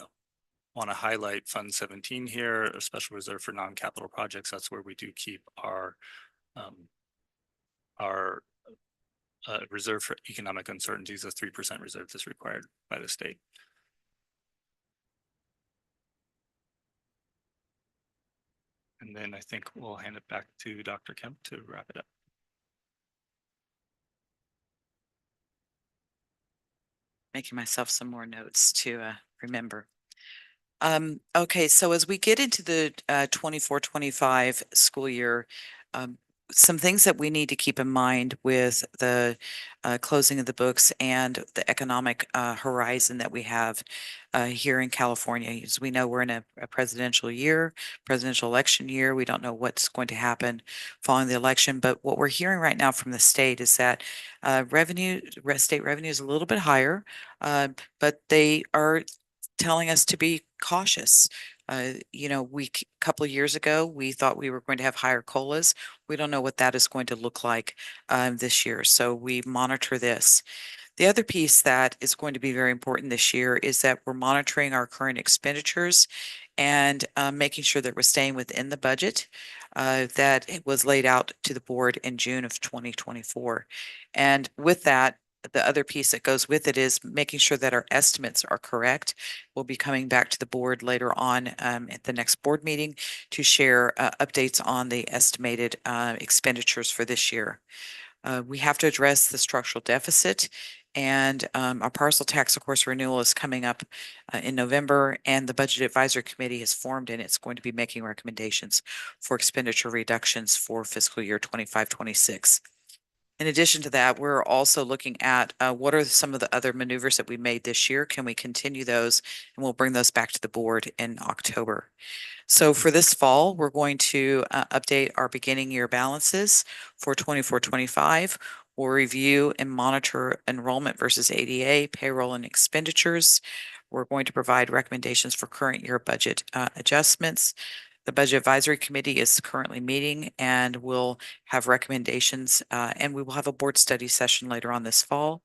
want to highlight Fund 17 here, a special reserve for non-capital projects. That's where we do keep our reserve for economic uncertainties. A 3% reserve is required by the state. And then I think we'll hand it back to Dr. Kemp to wrap it up. making myself some more notes to remember. Okay, so as we get into the 24-25 school year, some things that we need to keep in mind with the closing of the books and the economic horizon that we have here in California. As we know, we're in a presidential year, presidential election year. We don't know what's going to happen following the election, but what we're hearing right now from the state is that state revenue is a little bit higher, but they are telling us to be cautious. You know, couple of years ago, we thought we were going to have higher COLAs. We don't know what that is going to look like this year. So we monitor this. The other piece that is going to be very important this year is that we're monitoring our current expenditures and making sure that we're staying within the budget that it was laid out to the board in June of 2024. And with that, the other piece that goes with it is making sure that our estimates are correct. We'll be coming back to the board later on at the next board meeting to share updates on the estimated expenditures for this year. We have to address the structural deficit, and our parcel tax, of course, renewal is coming up in November, and the Budget Advisory Committee has formed, and it's going to be making recommendations for expenditure reductions for fiscal year 25-26. In addition to that, we're also looking at what are some of the other maneuvers that we made this year? Can we continue those? And we'll bring those back to the board in October. So for this fall, we're going to update our beginning year balances for 24-25. We'll review and monitor enrollment versus ADA, payroll and expenditures. We're going to provide recommendations for current year budget adjustments. The Budget Advisory Committee is currently meeting and will have recommendations, and we will have a board study session later on this fall.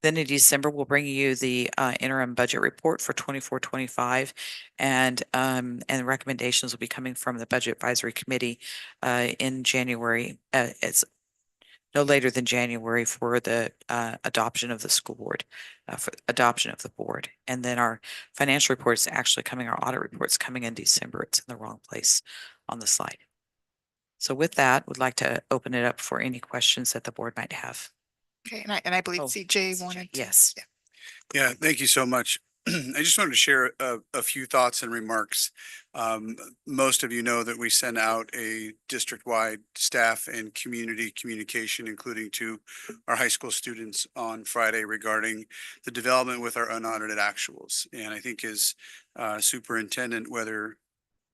Then in December, we'll bring you the interim budget report for 24-25, and recommendations will be coming from the Budget Advisory Committee in January. It's no later than January for the adoption of the school board, for adoption of the board. And then our financial report is actually coming, our audit report's coming in December. It's in the wrong place on the slide. So with that, would like to open it up for any questions that the board might have. Okay, and I believe CJ wanted to. Yes. Yeah, thank you so much. I just wanted to share a few thoughts and remarks. Most of you know that we sent out a district-wide staff and community communication, including to our high school students on Friday regarding the development with our unaudited actuals. And I think as superintendent, whether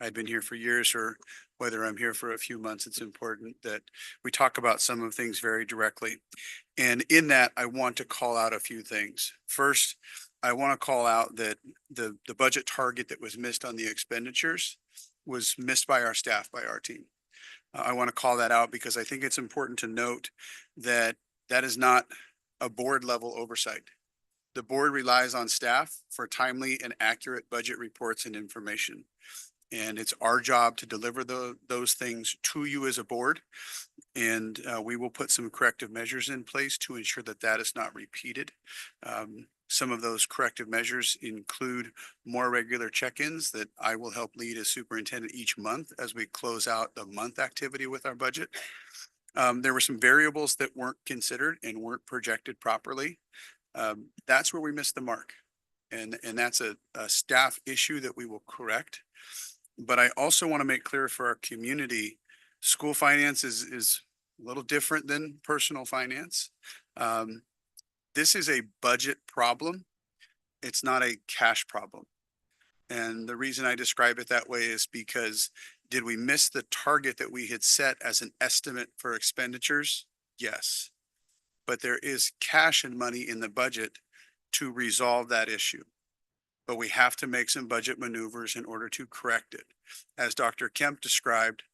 I've been here for years or whether I'm here for a few months, it's important that we talk about some of things very directly. And in that, I want to call out a few things. First, I want to call out that the budget target that was missed on the expenditures was missed by our staff, by our team. I want to call that out because I think it's important to note that that is not a board level oversight. The board relies on staff for timely and accurate budget reports and information. And it's our job to deliver those things to you as a board. And we will put some corrective measures in place to ensure that that is not repeated. Some of those corrective measures include more regular check-ins that I will help lead as superintendent each month as we close out the month activity with our budget. There were some variables that weren't considered and weren't projected properly. That's where we missed the mark. And that's a staff issue that we will correct. But I also want to make clear for our community, school finance is a little different than personal finance. This is a budget problem. It's not a cash problem. And the reason I describe it that way is because did we miss the target that we had set as an estimate for expenditures? Yes. But there is cash and money in the budget to resolve that issue. But we have to make some budget maneuvers in order to correct it. As Dr. Kemp described,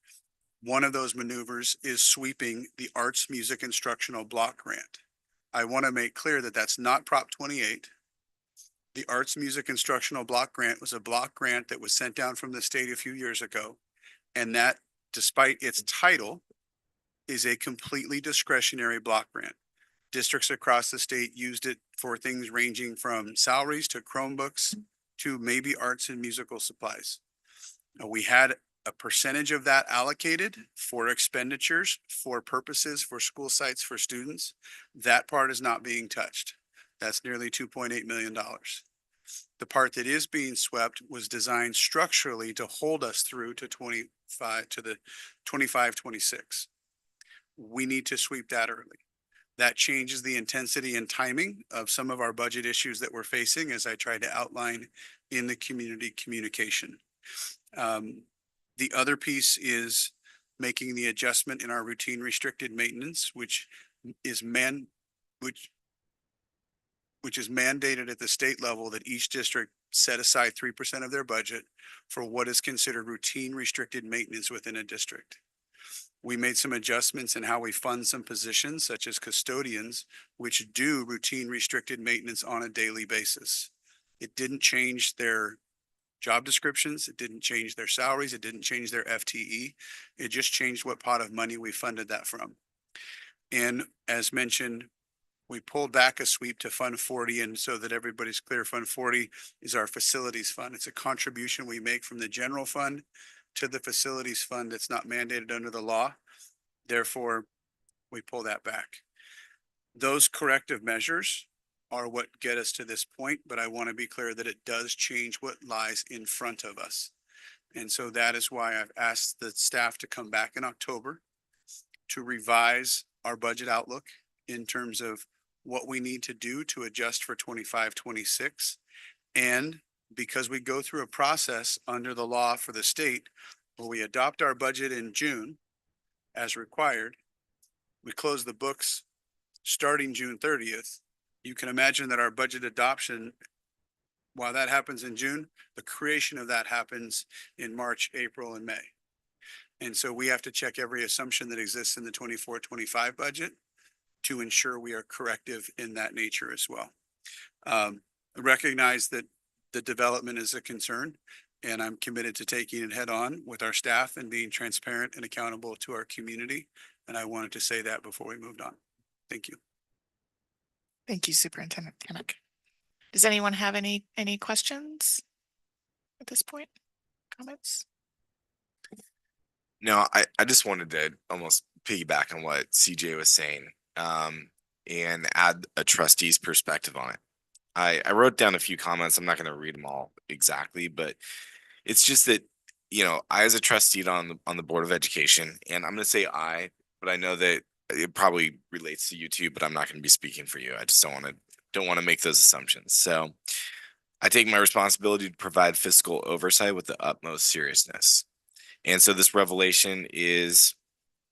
one of those maneuvers is sweeping the arts music instructional block grant. I want to make clear that that's not Prop 28. The arts music instructional block grant was a block grant that was sent down from the state a few years ago. And that, despite its title, is a completely discretionary block grant. Districts across the state used it for things ranging from salaries to Chromebooks to maybe arts and musical supplies. We had a percentage of that allocated for expenditures, for purposes, for school sites, for students. That part is not being touched. That's nearly $2.8 million. The part that is being swept was designed structurally to hold us through to 25-26. We need to sweep that early. That changes the intensity and timing of some of our budget issues that we're facing, as I tried to outline in the community communication. The other piece is making the adjustment in our routine restricted maintenance, which is mandated at the state level that each district set aside 3% of their budget for what is considered routine restricted maintenance within a district. We made some adjustments in how we fund some positions, such as custodians, which do routine restricted maintenance on a daily basis. It didn't change their job descriptions. It didn't change their salaries. It didn't change their FTE. It just changed what pot of money we funded that from. And as mentioned, we pulled back a sweep to Fund 40. And so that everybody's clear, Fund 40 is our facilities fund. It's a contribution we make from the general fund to the facilities fund that's not mandated under the law. Therefore, we pull that back. Those corrective measures are what get us to this point, but I want to be clear that it does change what lies in front of us. And so that is why I've asked the staff to come back in October to revise our budget outlook in terms of what we need to do to adjust for 25-26. And because we go through a process under the law for the state where we adopt our budget in June as required, we close the books starting June 30th. You can imagine that our budget adoption, while that happens in June, the creation of that happens in March, April, and May. And so we have to check every assumption that exists in the 24-25 budget to ensure we are corrective in that nature as well. Recognize that the development is a concern, and I'm committed to taking it head on with our staff and being transparent and accountable to our community. And I wanted to say that before we moved on. Thank you. Thank you, Superintendent Kamick. Does anyone have any questions at this point? Comments? No, I just wanted to almost piggyback on what CJ was saying, and add a trustee's perspective on it. I wrote down a few comments. I'm not going to read them all exactly, but it's just that, you know, I as a trustee on the Board of Education, and I'm going to say but I know that it probably relates to you too, but I'm not going to be speaking for you. I just don't want to make those assumptions. So I take my responsibility to provide fiscal oversight with the utmost seriousness. And so this revelation is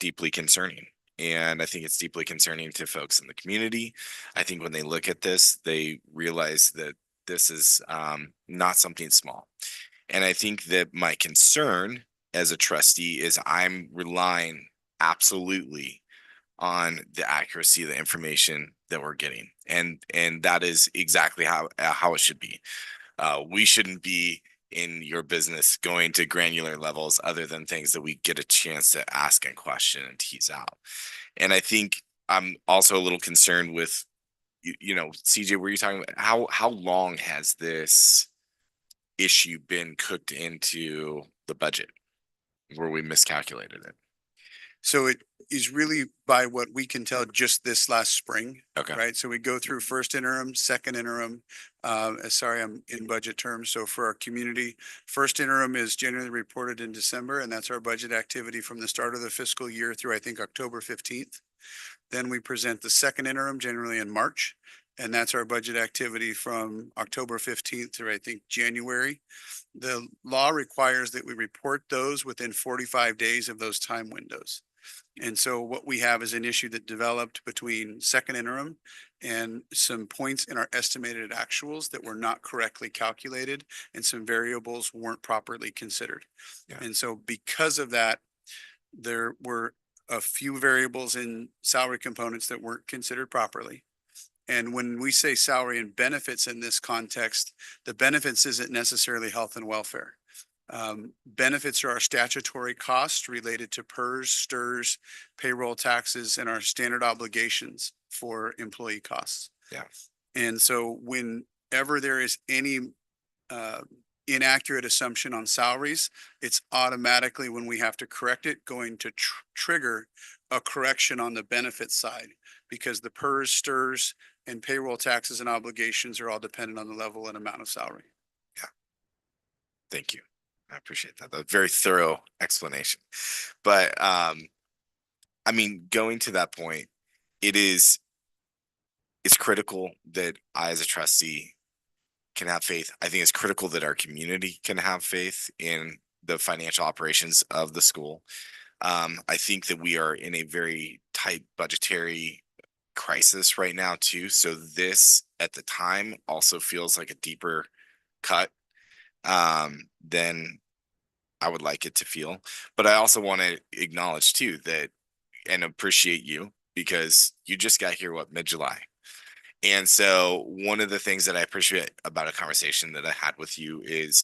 deeply concerning. And I think it's deeply concerning to folks in the community. I think when they look at this, they realize that this is not something small. And I think that my concern as a trustee is I'm relying absolutely on the accuracy of the information that we're getting. And that is exactly how it should be. We shouldn't be in your business going to granular levels other than things that we get a chance to ask and question and tease out. And I think I'm also a little concerned with, you know, CJ, were you talking about how long has this issue been cooked into the budget where we miscalculated it? So it is really, by what we can tell, just this last spring. Okay. Right. So we go through first interim, second interim. Sorry, I'm in budget terms. So for our community, first interim is generally reported in December, and that's our budget activity from the start of the fiscal year through, I think, October 15th. Then we present the second interim generally in March, and that's our budget activity from October 15th through, I think, January. The law requires that we report those within 45 days of those time windows. And so what we have is an issue that developed between second interim and some points in our estimated actuals that were not correctly calculated, and some variables weren't properly considered. Yeah. And so because of that, there were a few variables in salary components that weren't considered properly. And when we say salary and benefits in this context, the benefits isn't necessarily health and welfare. Benefits are our statutory costs related to PERS, STRS, payroll taxes, and our standard obligations for employee costs. Yeah. And so whenever there is any inaccurate assumption on salaries, it's automatically, when we have to correct it, going to trigger a correction on the benefit side, because the PERS, STRS, and payroll taxes and obligations are all dependent on the level and amount of salary. Thank you. I appreciate that. That's a very thorough explanation. But I mean, going to that point, it's critical that I as a trustee can have faith. I think it's critical that our community can have faith in the financial operations of the school. I think that we are in a very tight budgetary crisis right now too. So this at the time also feels like a deeper cut than I would like it to feel. But I also want to acknowledge too that and appreciate you because you just got here mid-July. And so one of the things that I appreciate about a conversation that I had with you is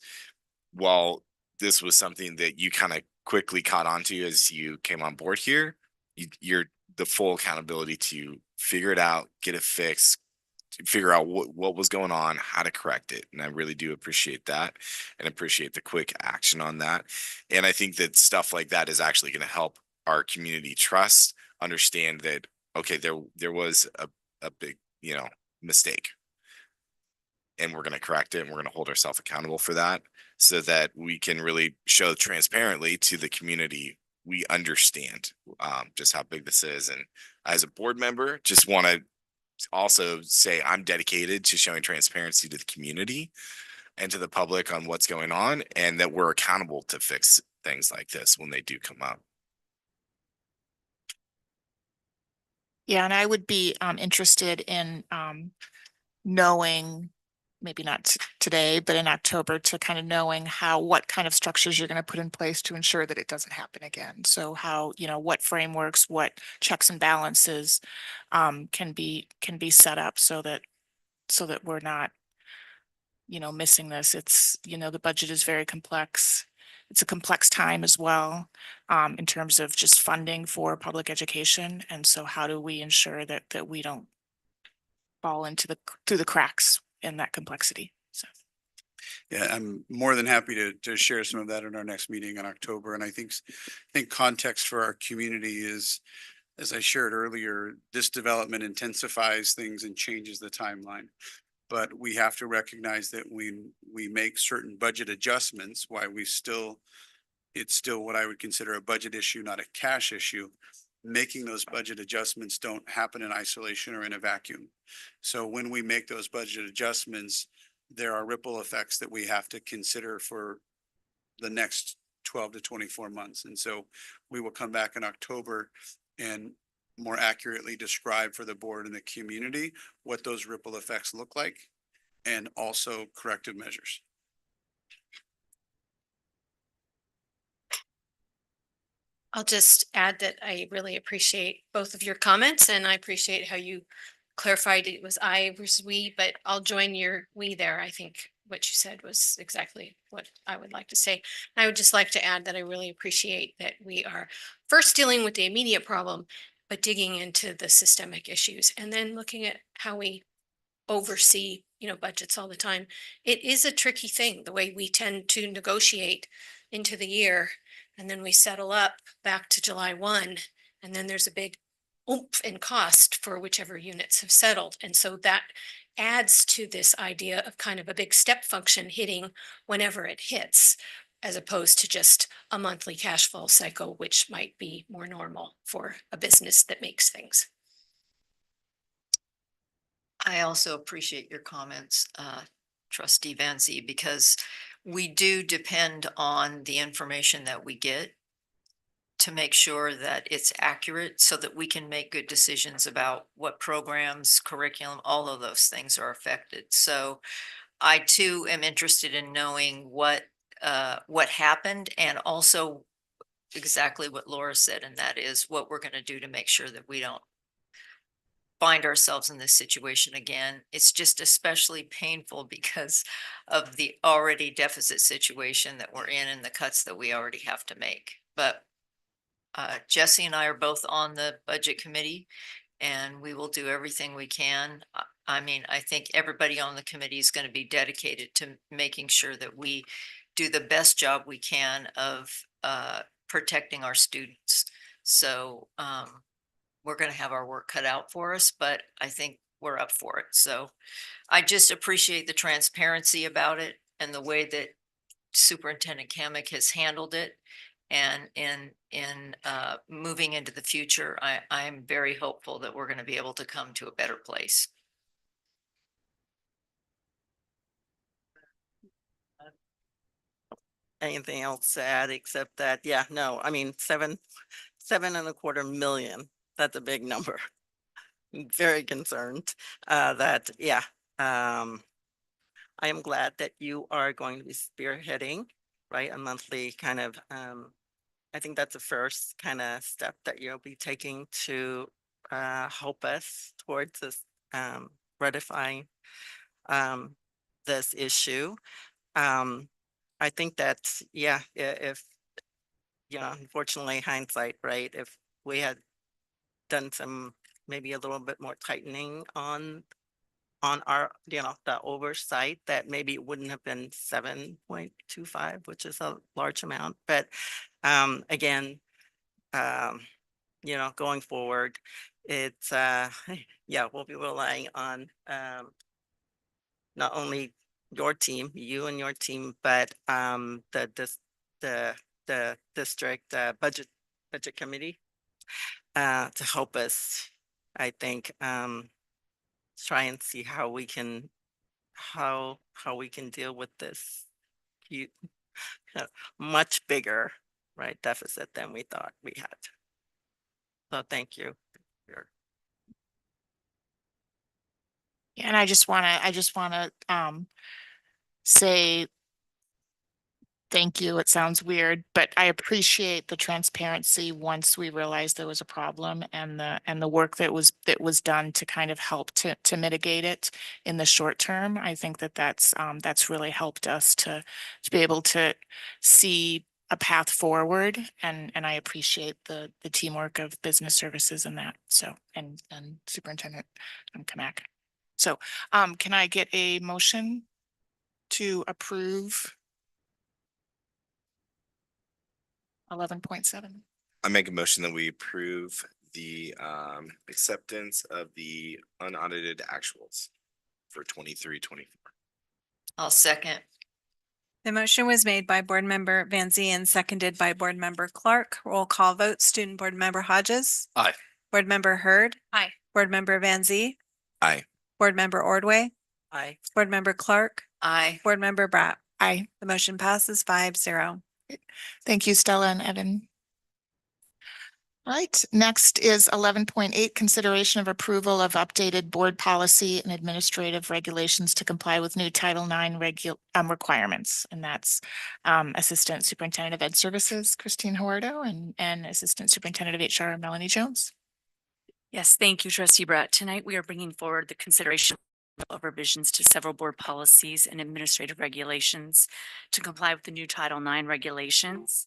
while this was something that you kind of quickly caught on to as you came on board here, you're the full accountability to figure it out, get it fixed, figure out what was going on, how to correct it. And I really do appreciate that and appreciate the quick action on that. And I think that stuff like that is actually going to help our community trust, understand that, okay, there was a big, mistake. And we're going to correct it and we're going to hold ourselves accountable for that so that we can really show transparently to the community we understand just how big this is. And as a board member, just want to also say I'm dedicated to showing transparency to the community and to the public on what's going on and that we're accountable to fix things like this when they do come up. Yeah, and I would be interested in knowing, maybe not today, but in October, to kind of knowing what kind of structures you're going to put in place to ensure that it doesn't happen again. So how, what frameworks, what checks and balances can be set up so that we're not, missing this. It's, the budget is very complex. It's a complex time as well in terms of just funding for public education. And so how do we ensure that we don't fall through the cracks in that complexity? So. Yeah, I'm more than happy to share some of that in our next meeting in October. And I think context for our community is, as I shared earlier, this development intensifies things and changes the timeline. But we have to recognize that when we make certain budget adjustments, it's still what I would consider a budget issue, not a cash issue. Making those budget adjustments don't happen in isolation or in a vacuum. So when we make those budget adjustments, there are ripple effects that we have to consider for the next 12 to 24 months. And so we will come back in October and more accurately describe for the board and the community what those ripple effects look like and also corrective measures. I'll just add that I really appreciate both of your comments and I appreciate how you clarified it was I versus we, but I'll join your we there. I think what you said was exactly what I would like to say. I would just like to add that I really appreciate that we are first dealing with the immediate problem, but digging into the systemic issues and then looking at how we oversee, budgets all the time. It is a tricky thing, the way we tend to negotiate into the year and then we settle up back to July 1 and then there's a big oomph in cost for whichever units have settled. And so that adds to this idea of kind of a big step function hitting whenever it hits, as opposed to just a monthly cash flow cycle, which might be more normal for a business that makes things. I also appreciate your comments, Trustee Vanzi, because we do depend on the information that we get to make sure that it's accurate so that we can make good decisions about what programs, curriculum, all of those things are affected. So I too am interested in knowing what happened and also exactly what Laura said, and that is what we're going to do to make sure that we don't find ourselves in this situation again. It's just especially painful because of the already deficit situation that we're in and the cuts that we already have to make. But Jesse and I are both on the budget committee and we will do everything we can. I mean, I think everybody on the committee is going to be dedicated to making sure that we do the best job we can of protecting our students. So we're going to have our work cut out for us, but I think we're up for it. So I just appreciate the transparency about it and the way that Superintendent Kamick has handled it. And in moving into the future, I'm very hopeful that we're going to be able to come to a better place. Anything else to add except that, yeah, no, I mean, 7.25 million, that's a big number. I'm very concerned that, yeah. I am glad that you are going to be spearheading, right, a monthly kind of, I think that's the first kind of step that you'll be taking to help us towards this ratifying this issue. I think that, yeah, if, you know, unfortunately hindsight, right, if we had done some, maybe a little bit more tightening on our, you know, the oversight, that maybe it wouldn't have been 7.25, which is a large amount. But again, you know, going forward, it's yeah, we'll be relying on not only your team, you and your team, but the district budget committee to help us, I think, try and see how we can deal with this much bigger, right, deficit than we thought we had. So thank you. Yeah, and I just wanna say thank you. It sounds weird, but I appreciate the transparency once we realized there was a problem, and the work that was done to kind of help to mitigate it in the short term. I think that's really helped us to be able to see a path forward, and I appreciate the teamwork of business services in that. So, and Superintendent Kamick. So, can I get a motion to approve 11.7? I make a motion that we approve the acceptance of the unaudited actuals for 23-24. I'll second. The motion was made by Board Member Van Zee and seconded by Board Member Clark. Roll call vote, Student Board Member Hodges. Aye. Board Member Hurd. Aye. Board Member Van Zee. Aye. Board Member Ordway. Aye. Board Member Clark. Aye. Board Member Bratt. Aye. The motion passes 5-0. Thank you, Stella and Evan. All right, next is 11.8, consideration of approval of updated board policy and administrative regulations to comply with new Title IX requirements. And that's Assistant Superintendent of Ed Services, Christine Huardo, and Assistant Superintendent of HR, Melanie Jones. Yes, thank you, Trustee Bratt. Tonight, we are bringing forward the consideration of revisions to several board policies and administrative regulations to comply with the new Title IX regulations.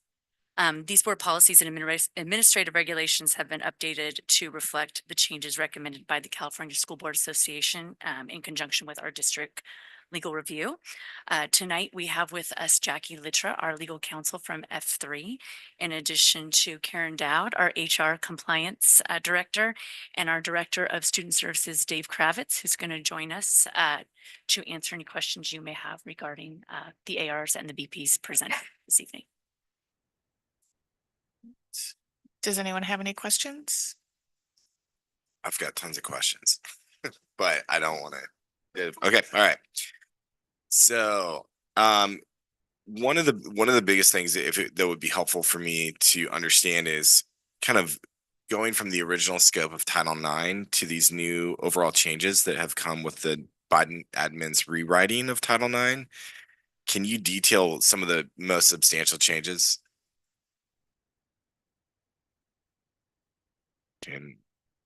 These board policies and administrative regulations have been updated to reflect the changes recommended by the California School Board Association in conjunction with our district legal review. Tonight, we have with us Jackie Litra, our legal counsel from F3, in addition to Karen Dowd, our HR compliance director, and our director of student services, Dave Kravitz, who's going to join us to answer any questions you may have regarding the ARs and the BPs presented this evening. Does anyone have any questions? I've got tons of questions, but I don't want to. Okay, all right. So, one of the biggest things that would be helpful for me to understand is kind of going from the original scope of Title IX to these new overall changes that have come with the Biden admin's rewriting of Title IX. Can you detail some of the most substantial changes?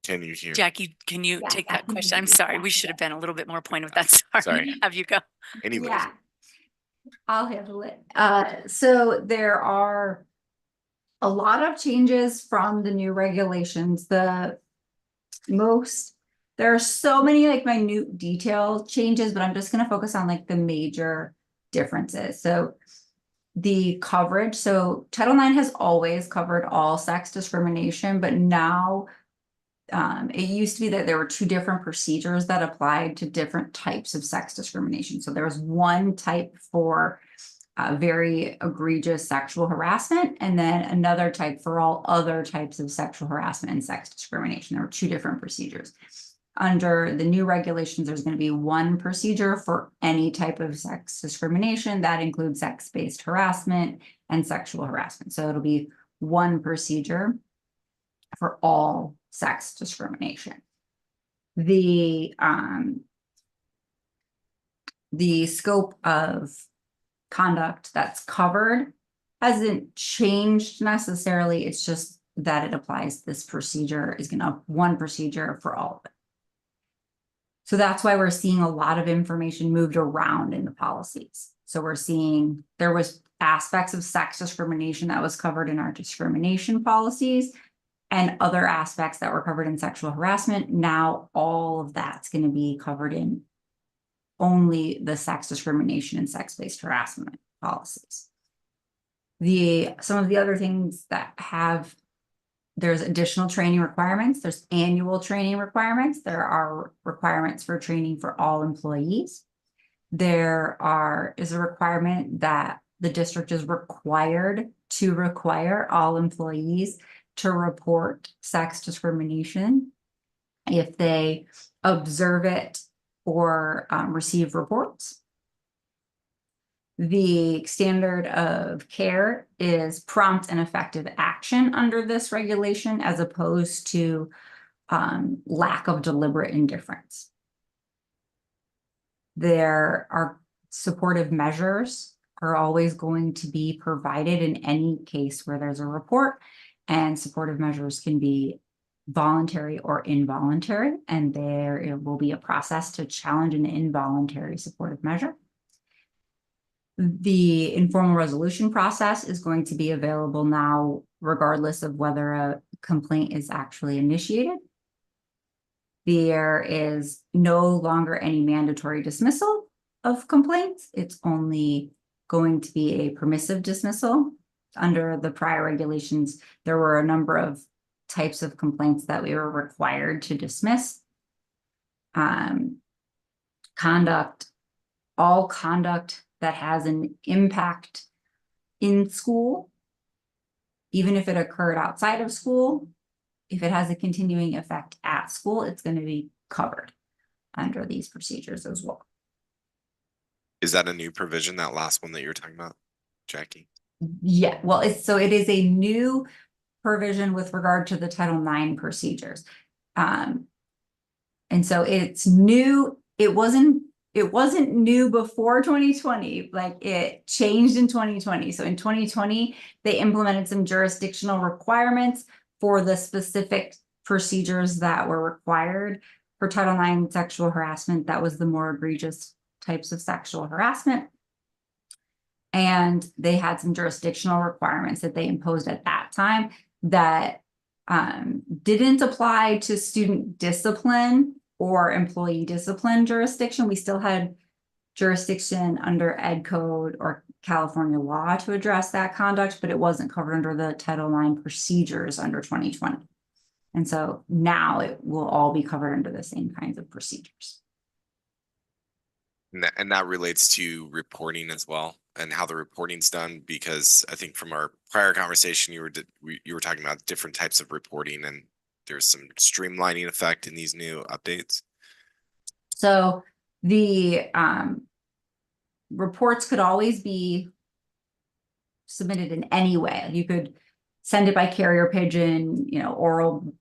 Can you hear? Jackie, can you take that question? I'm sorry, we should have been a little bit more pointed with that. Sorry. Have you go. Anyways. Yeah, I'll handle it. So there are a lot of changes from the new regulations. There are so many like minute detail changes, but I'm just going to focus on like the major differences. So the coverage, so Title IX has always covered all sex discrimination, but now it used to be that there were two different procedures that applied to different types of sex discrimination. So there was one type for very egregious sexual harassment, and then another type for all other types of sexual harassment and sex discrimination. There were two different procedures. Under the new regulations, there's going to be one procedure for any type of sex discrimination. That includes sex-based harassment and sexual harassment. So it'll be one procedure for all sex discrimination. The scope of conduct that's covered hasn't changed necessarily. It's just that it applies. This procedure is going to one procedure for all of it. So that's why we're seeing a lot of information moved around in the policies. So we're seeing there was aspects of sex discrimination that was covered in our discrimination policies and other aspects that were covered in sexual harassment. Now all of that's going to be covered in only the sex discrimination and sex-based harassment policies. Some of the other things that have, there's additional training requirements, there's annual training requirements, there are requirements for training for all employees. There is a requirement that the district is required to require all employees to report sex discrimination if they observe it or receive reports. The standard of care is prompt and effective action under this regulation, as opposed to lack of deliberate indifference. There are supportive measures are always going to be provided in any case where there's a report, and supportive measures can be voluntary or involuntary, and there will be a process to challenge an involuntary supportive measure. The informal resolution process is going to be available now, regardless of whether a complaint is actually initiated. There is no longer any mandatory dismissal of complaints. It's only going to be a permissive dismissal. Under the prior regulations, there were a number of types of complaints that we were required to dismiss. All conduct that has an impact in school, even if it occurred outside of school, if it has a continuing effect at school, it's going to be covered under these procedures as well. Is that a new provision, that last one that you were talking about, Jackie? Yeah, well, it is a new provision with regard to the Title IX procedures. And so it's new. It wasn't new before 2020, like it changed in 2020. So in 2020, they implemented some jurisdictional requirements for the specific procedures that were required for Title IX sexual harassment. That was the more egregious types of sexual harassment. And they had some jurisdictional requirements that they imposed at that time that didn't apply to student discipline or employee discipline jurisdiction. We still had jurisdiction under Ed Code or California law to address that conduct, but it wasn't covered under the Title IX procedures under 2020. And so now it will all be covered under the same kinds of procedures. And that relates to reporting as well, and how the reporting's done, because I think from our prior conversation, you were talking about different types of reporting, and there's some streamlining effect in these new updates. So the reports could always be submitted in any way. You could send it by carrier pigeon, oral,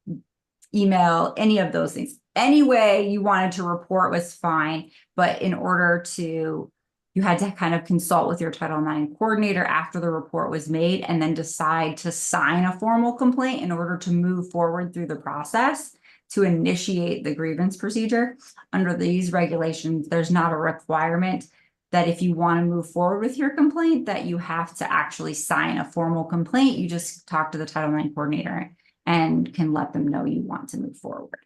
email, any of those things. Any way you wanted to report was fine, but in order to, you had to kind of consult with your Title IX coordinator after the report was made, and then decide to sign a formal complaint in order to move forward through the process to initiate the grievance procedure. Under these regulations, there's not a requirement that if you want to move forward with your complaint, that you have to actually sign a formal complaint. You just talk to the Title IX coordinator and can let them know you want to move forward.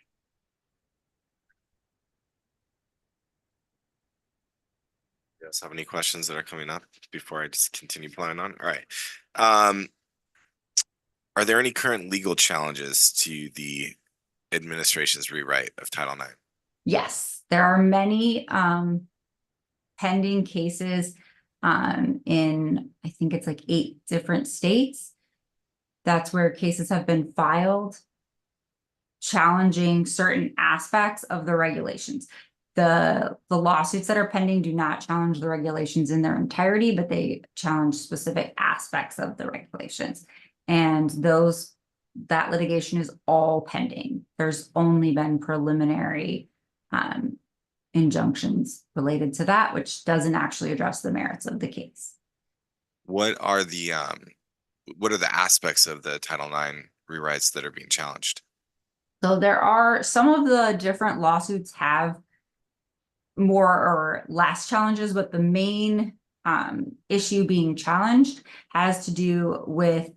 You guys have any questions that are coming up before I just continue playing on? All right. Are there any current legal challenges to the administration's rewrite of Title IX? Yes, there are many pending cases in, I think it's like 8 different states. That's where cases have been filed challenging certain aspects of the regulations. The lawsuits that are pending do not challenge the regulations in their entirety, but they challenge specific aspects of the regulations. And that litigation is all pending. There's only been preliminary injunctions related to that, which doesn't actually address the merits of the case. What are the aspects of the Title IX rewrites that are being challenged? So there are some of the different lawsuits have more or less challenges, but the main issue being challenged has to do with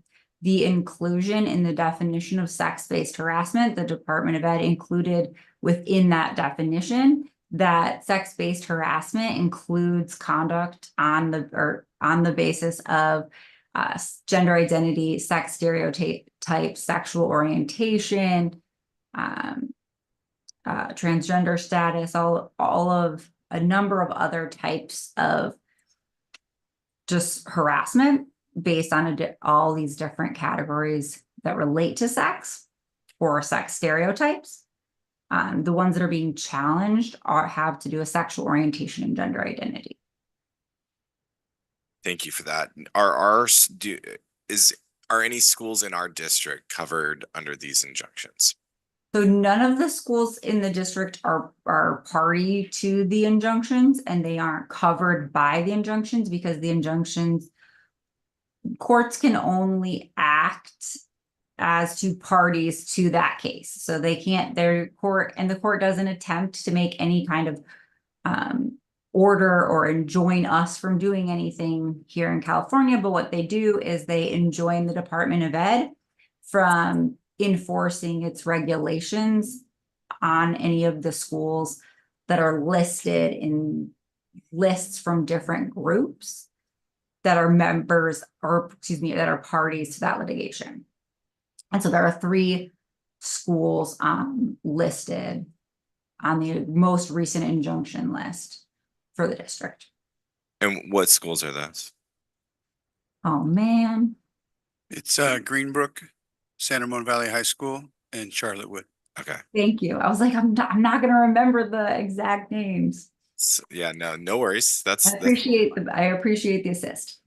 the inclusion in the definition of sex-based harassment. The Department of Ed included within that definition that sex-based harassment includes conduct on the basis of gender identity, sex stereotype, sexual orientation, transgender status, all of a number of other types of just harassment based on all these different categories that relate to sex or sex stereotypes. The ones that are being challenged have to do with sexual orientation and gender identity. Thank you for that. Are any schools in our district covered under these injunctions? So none of the schools in the district are party to the injunctions, and they aren't covered by the injunctions because the injunctions, courts can only act as to parties to that case. So they can't, the court doesn't attempt to make any kind of order or enjoin us from doing anything here in California. But what they do is they enjoin the Department of Ed from enforcing its regulations on any of the schools that are listed in lists from different groups that are members, or excuse me, that are parties to that litigation. And so there are 3 schools listed on the most recent injunction list for the district. And what schools are those? Oh, man. It's Greenbrook, San Ramon Valley High School, and Charlottewood. Okay. Thank you. I was like, I'm not going to remember the exact names. So, yeah, no worries. I appreciate the assist.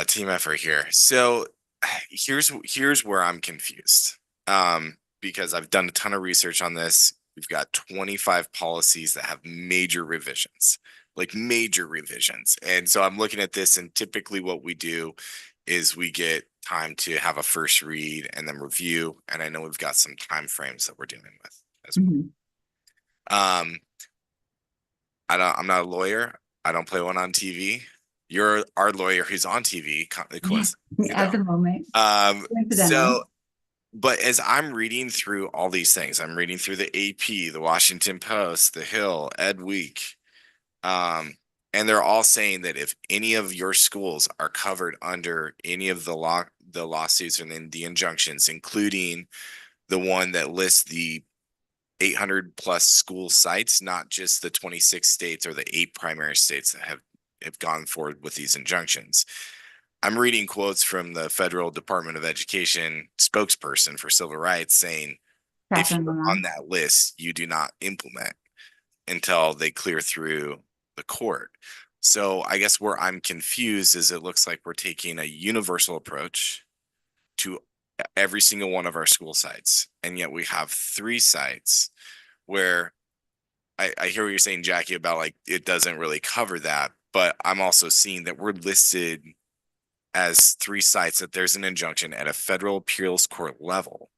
Team effort here. So here's where I'm confused. Because I've done a ton of research on this. We've got 25 policies that have major revisions. And so I'm looking at this, and typically what we do is we get time to have a first read and then review. And I know we've got some time frames that we're dealing with as well. I'm not a lawyer. I don't play one on TV. You're our lawyer who's on TV. At the moment. But as I'm reading through all these things, I'm reading through the AP, the Washington Post, the Hill, Ed Week, and they're all saying that if any of your schools are covered under any of the lawsuits and then the injunctions, including the one that lists the 800 plus school sites, not just the 26 states or the 8 primary states that have gone forward with these injunctions. I'm reading quotes from the Federal Department of Education spokesperson for civil rights saying, if you're on that list, you do not implement until they clear through the court. So I guess where I'm confused is it looks like we're taking a universal approach to every single one of our school sites. And yet we have 3 sites where I hear what you're saying, Jackie, about like, it doesn't really cover that, but I'm also seeing that we're listed as 3 sites that there's an injunction at a federal appeals court level.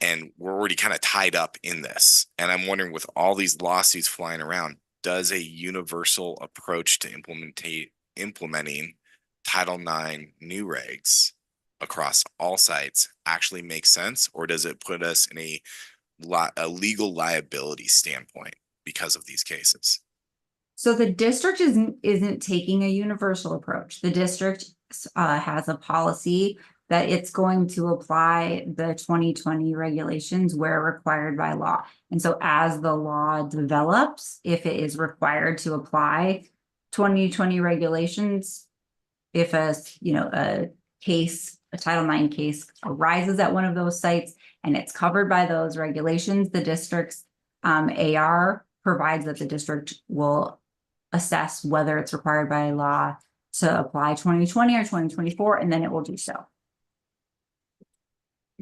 And we're already kind of tied up in this. And I'm wondering, with all these lawsuits flying around, does a universal approach to implementing Title IX new regs across all sites actually make sense? Or does it put us in a legal liability standpoint because of these cases? So the district isn't taking a universal approach. The district has a policy that it's going to apply the 2020 regulations where required by law. And so as the law develops, if it is required to apply 2020 regulations, if a Title IX case arises at one of those sites and it's covered by those regulations, the district's AR provides that the district will assess whether it's required by law to apply 2020 or 2024, and then it will do so.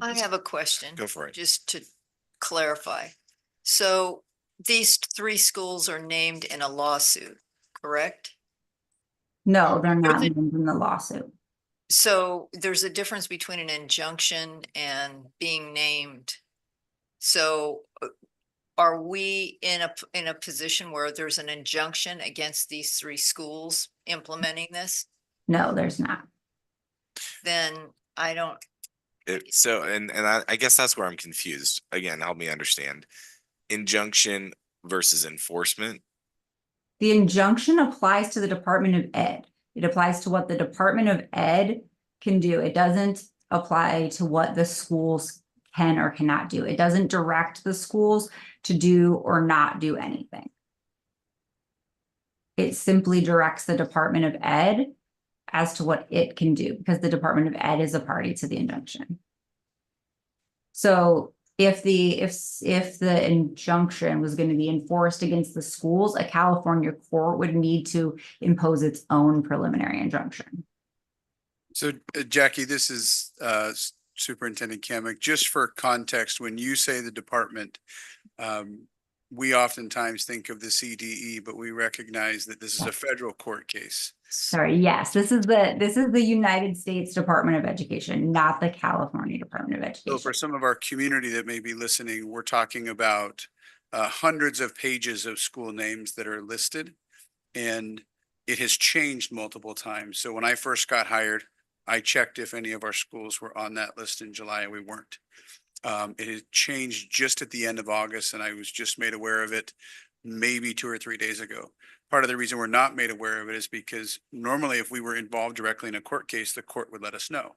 I have a question. Go for it. Just to clarify. So these 3 schools are named in a lawsuit, correct? No, they're not named in the lawsuit. So there's a difference between an injunction and being named. So are we in a position where there's an injunction against these 3 schools implementing this? No, there's not. Then I don't. I guess that's where I'm confused. Again, help me understand. Injunction versus enforcement. The injunction applies to the Department of Ed. It applies to what the Department of Ed can do. It doesn't apply to what the schools can or cannot do. It doesn't direct the schools to do or not do anything. It simply directs the Department of Ed as to what it can do, because the Department of Ed is a party to the injunction. So if the injunction was going to be enforced against the schools, a California court would need to impose its own preliminary injunction. So Jackie, this is Superintendent Kamick. Just for context, when you say the department, we oftentimes think of the CDE, but we recognize that this is a federal court case. Sorry, yes, this is the United States Department of Education, not the California Department of Education. So for some of our community that may be listening, we're talking about hundreds of pages of school names that are listed, and it has changed multiple times. So when I first got hired, I checked if any of our schools were on that list in July, and we weren't. It had changed just at the end of August, and I was just made aware of it maybe 2 or 3 days ago. Part of the reason we're not made aware of it is because normally if we were involved directly in a court case, the court would let us know.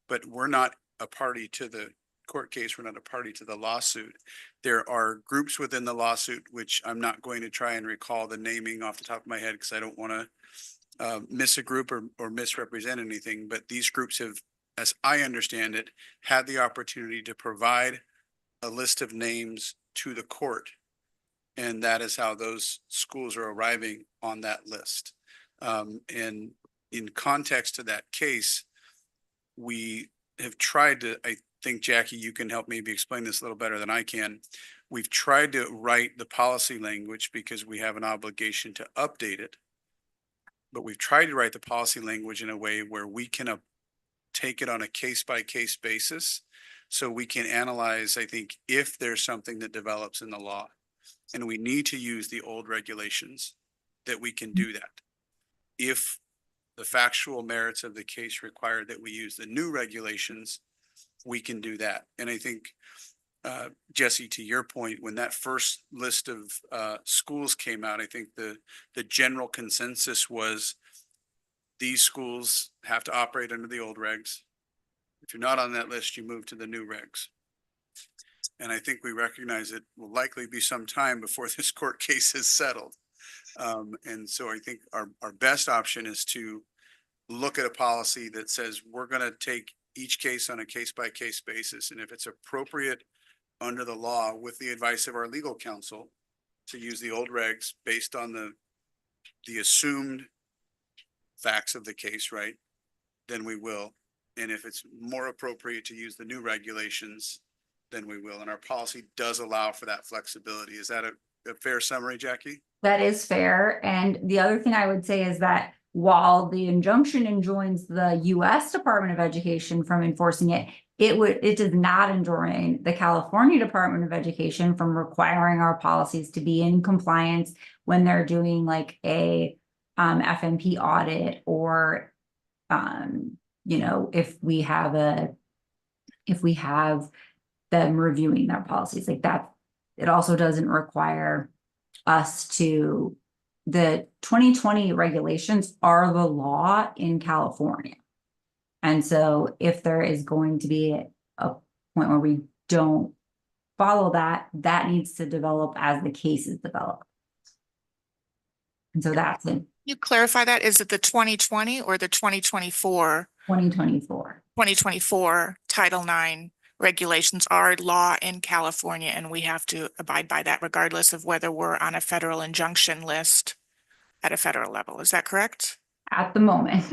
But we're not a party to the court case. We're not a party to the lawsuit. There are groups within the lawsuit, which I'm not going to try and recall the naming off the top of my head because I don't want to miss a group or misrepresent anything. But these groups have, as I understand it, had the opportunity to provide a list of names to the court. And that is how those schools are arriving on that list. And in context to that case, we have tried to, I think, Jackie, you can help maybe explain this a little better than I can. We've tried to write the policy language because we have an obligation to update it. But we've tried to write the policy language in a way where we can take it on a case-by-case basis. So we can analyze, I think, if there's something that develops in the law and we need to use the old regulations, that we can do that. If the factual merits of the case require that we use the new regulations, we can do that. And I think, Jesse, to your point, when that first list of schools came out, I think the general consensus was these schools have to operate under the old regs. If you're not on that list, you move to the new regs. And I think we recognize it will likely be some time before this court case is settled. And so I think our best option is to look at a policy that says we're going to take each case on a case-by-case basis. And if it's appropriate under the law, with the advice of our legal counsel, to use the old regs based on the assumed facts of the case, right, then we will. And if it's more appropriate to use the new regulations, then we will. And our policy does allow for that flexibility. Is that a fair summary, Jackie? That is fair. And the other thing I would say is that while the injunction enjoins the U.S. Department of Education from enforcing it, it does not enjoin the California Department of Education from requiring our policies to be in compliance when they're doing like a FMP audit, or if we have them reviewing their policies like that. It also doesn't require us to. The 2020 regulations are the law in California. And so if there is going to be a point where we don't follow that, that needs to develop as the cases develop. And so that's in You clarify that, is it the 2020 or the 2024? 2024. 2024 Title IX regulations are law in California, and we have to abide by that regardless of whether we're on a federal injunction list at a federal level. Is that correct? At the moment.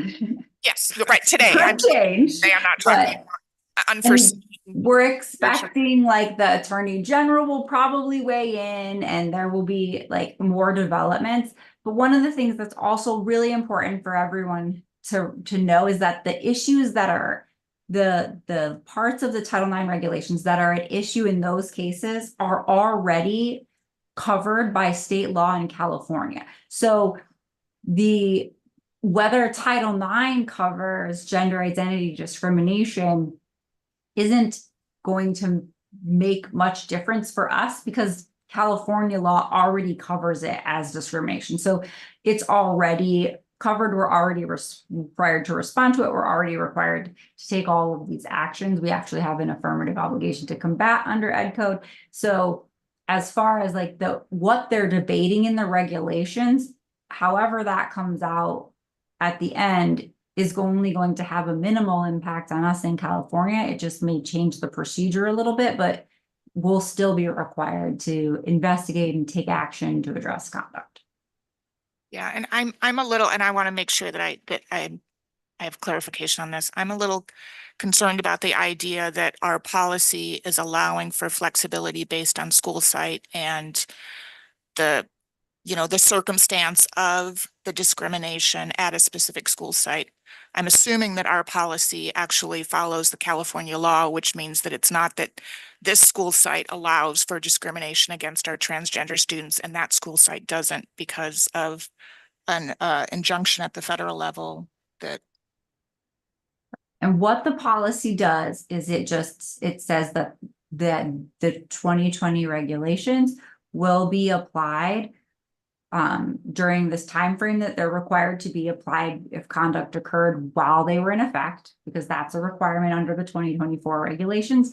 Yes, right, today. Could change, Today I'm not but- talking unforeseen. We're expecting like the attorney general will probably weigh in and there will be like more developments. But one of the things that's also really important for everyone to know is that the issues that are the parts of the Title IX regulations that are at issue in those cases are already covered by state law in California. So whether Title IX covers gender identity discrimination isn't going to make much difference for us because California law already covers it as discrimination. So it's already covered. We're already required to respond to it. We're already required to take all of these actions. We actually have an affirmative obligation to combat under Ed Code. So as far as like what they're debating in the regulations, however that comes out at the end is only going to have a minimal impact on us in California. It just may change the procedure a little bit, but we'll still be required to investigate and take action to address conduct. Yeah, and I'm a little, and I want to make sure that I have clarification on this. I'm a little concerned about the idea that our policy is allowing for flexibility based on school site and the circumstance of the discrimination at a specific school site. I'm assuming that our policy actually follows the California law, which means that it's not that this school site allows for discrimination against our transgender students and that school site doesn't because of an injunction at the federal level that. And what the policy does is it says that the 2020 regulations will be applied during this time frame that they're required to be applied if conduct occurred while they were in effect, because that's a requirement under the 2024 regulations,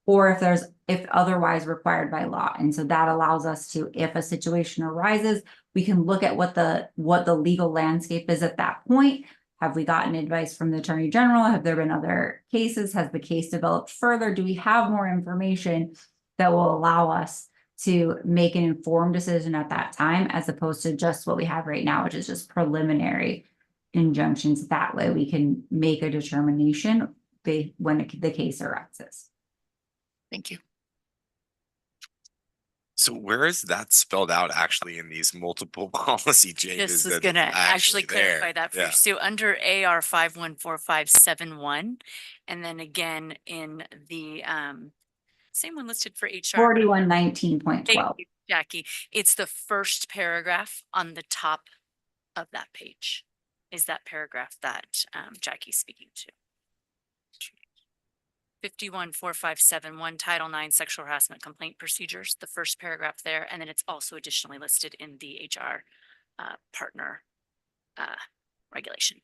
or if otherwise required by law. And so that allows us to, if a situation arises, we can look at what the legal landscape is at that point. Have we gotten advice from the Attorney General? Have there been other cases? Has the case developed further? Do we have more information that will allow us to make an informed decision at that time, as opposed to just what we have right now, which is just preliminary injunctions? That way we can make a determination when the case arises. Thank you. So where is that spelled out actually in these multiple policy changes? This was that gonna it's actually clarify there? that for you. Yeah. So under AR 514571, and then again in the same one listed for HR. 4119.12. Thank you, Jackie. It's the first paragraph on the top of that page. Is that paragraph that Jackie's speaking to? 514571 Title IX Sexual Harassment Complaint Procedures, the first paragraph there, and then it's also additionally listed in the HR partner regulation.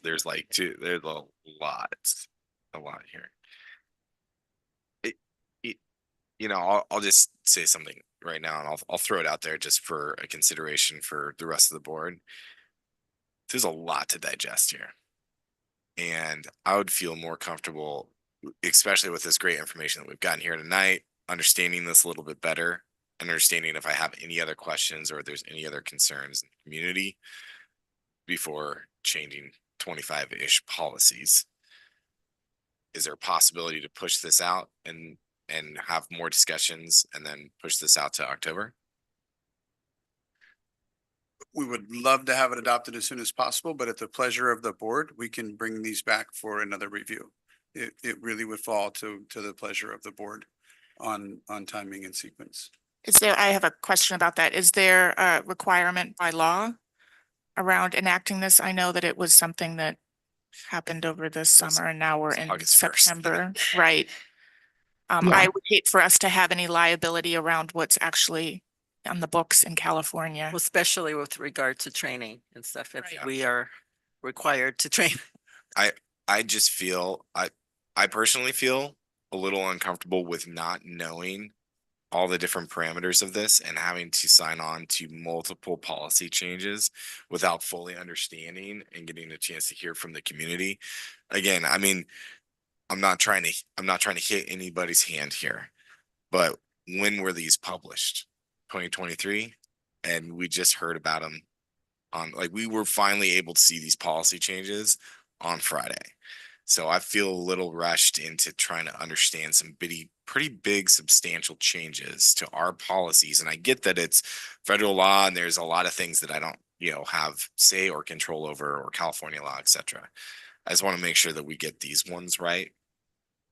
There's a lot here. I'll just say something right now, and I'll throw it out there just for a consideration for the rest of the board. There's a lot to digest here, and I would feel more comfortable, especially with this great information that we've gotten here tonight, understanding this a little bit better, understanding if I have any other questions or if there's any other concerns in the community before changing 25-ish policies. Is there a possibility to push this out and have more discussions and then push this out to October? We would love to have it adopted as soon as possible, but at the pleasure of the board, we can bring these back for another review. It really would fall to the pleasure of the board on timing and sequence. I have a question about that. Is there a requirement by law around enacting this? I know that it was something that happened over this summer and now we're in August 1st. September, right? Yeah. I would hate for us to have any liability around what's actually on the books in California. Well, especially with regard to training and stuff, if Right. we are required to train. I just feel, I personally feel a little uncomfortable with not knowing all the different parameters of this and having to sign on to multiple policy changes without fully understanding and getting a chance to hear from the community. Again, I mean, I'm not trying to hit anybody's hand here, but when were these published? 2023, and we just heard about them on, like, we were finally able to see these policy changes on Friday. So I feel a little rushed into trying to understand some pretty big substantial changes to our policies. And I get that it's federal law and there's a lot of things that I don't, have say or control over, or California law, etc. I just want to make sure that we get these ones right,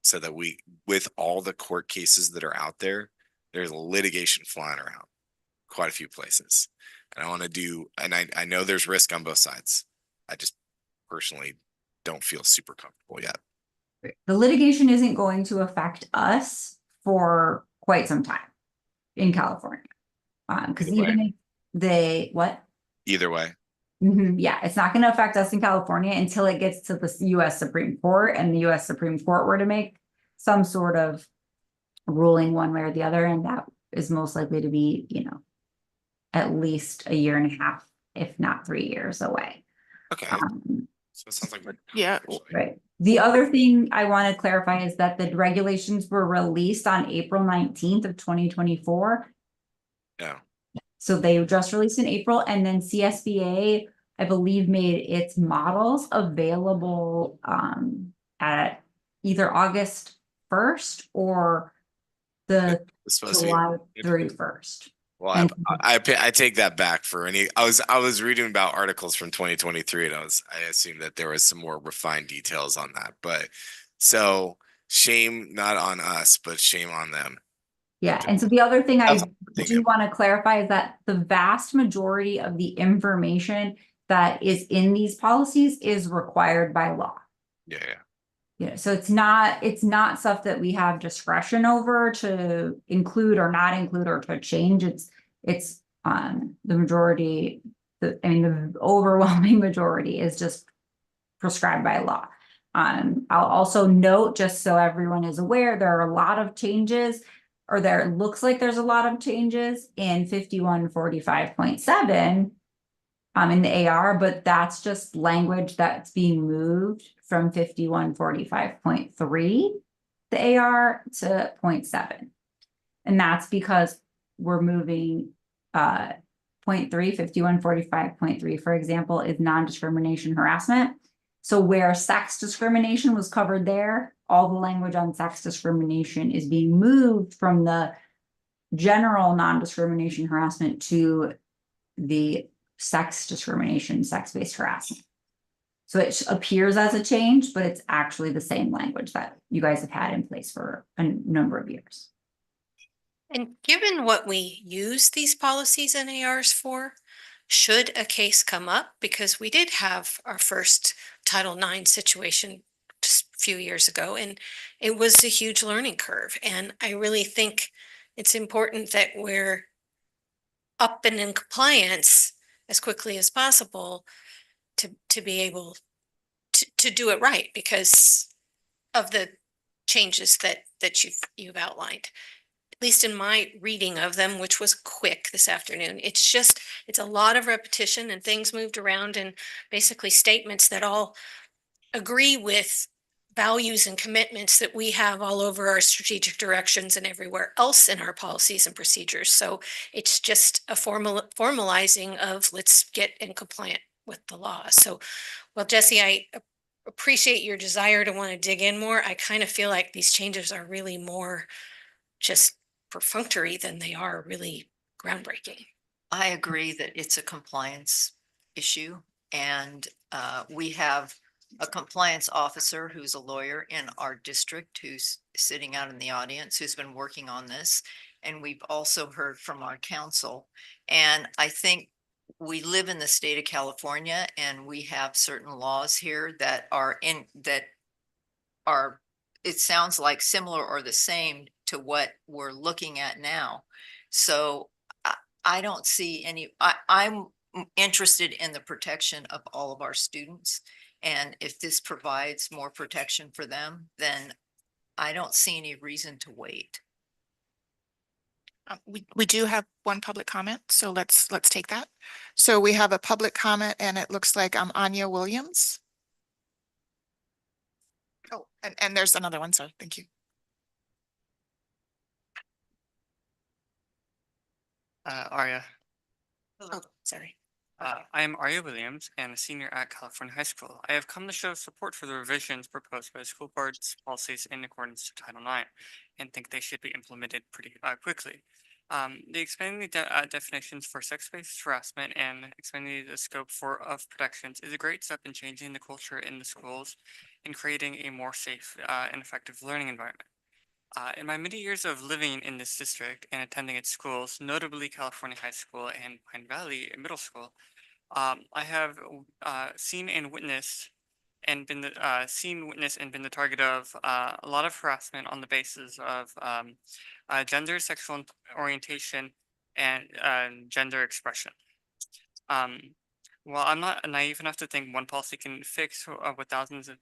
so that with all the court cases that are out there, there's litigation flying around quite a few places. And I want to and I know there's risk on both sides. I just personally don't feel super comfortable yet. The litigation isn't going to affect us for quite some time in California. Because even if Either way. Yeah, it's not going to affect us in California until it gets to the US Supreme Court and the US Supreme Court were to make some sort of ruling one way or the other. And that is most likely to be, at least a year and a half, if not 3 years away. Okay. So it sounds like Yeah. Right. The other thing I want to clarify is that the regulations were released on April 19th of 2024. Yeah. So they were just released in April, and then CSBA, I believe, made its models available at either August 1st or the It's supposed to July be 31st. Well, And- I take that back for any. I was reading about articles from 2023, and I assumed that there was some more refined details on that. But so shame not on us, but shame on them. Yeah, and so the other thing I That's do want to clarify is that the vast majority of the information that is in these policies is required by law. Yeah. Yeah, so it's not stuff that we have discretion over to include or not include or to change. It's the majority, the overwhelming majority is just prescribed by law. I'll also note, just so everyone is aware, there are a lot of changes, or there looks like there's a lot of changes in 5145.7 in the AR, but that's just language that's being moved from 5145.3, the AR, to 0.7. And that's because we're moving 0.3, 5145.3, for example, is non-discrimination harassment. So where sex discrimination was covered there, all the language on sex discrimination is being moved from the general non-discrimination harassment to the sex discrimination, sex-based harassment. So it appears as a change, but it's actually the same language that you guys have had in place for a number of years. And given what we use these policies and ARs for, should a case come up, because we did have our first Title IX situation just a few years ago, and it was a huge learning curve. And I really think it's important that we're up and in compliance as quickly as possible to be able to do it right because of the changes that you've outlined. At least in my reading of them, which was quick this afternoon, it's a lot of repetition and things moved around and basically statements that all agree with values and commitments that we have all over our strategic directions and everywhere else in our policies and procedures. So it's just a formalizing of let's get in compliant with the law. So, well, Jesse, I appreciate your desire to want to dig in more. I kind of feel like these changes are really more just perfunctory than they are really groundbreaking. I agree that it's a compliance issue, and we have a compliance officer who's a lawyer in our district who's sitting out in the audience who's been working on this. And we've also heard from our council. And I think we live in the state of California and we have certain laws here that are it sounds like similar or the same to what we're looking at now. So I don't see any, I'm interested in the protection of all of our students. And if this provides more protection for them, then I don't see any reason to wait. We do have one public comment, so let's take that. So we have a public comment and it looks like Anya Williams. Oh, and there's another one, so thank you. Arya. Oh, sorry. I am Arya Williams and a senior at California High School. I have come to show support for the revisions proposed by the school board's policies in accordance to Title IX and think they should be implemented pretty quickly. The expanding the definitions for sex-based harassment and expanding the scope of protections is a great step in changing the culture in the schools and creating a more safe and effective learning environment. In my many years of living in this district and attending its schools, notably California High School and Pine Valley Middle School, I have seen and witnessed and been the target of a lot of harassment on the basis of gender, sexual orientation, and gender expression. While I'm not naive enough to think one policy can fix what thousands of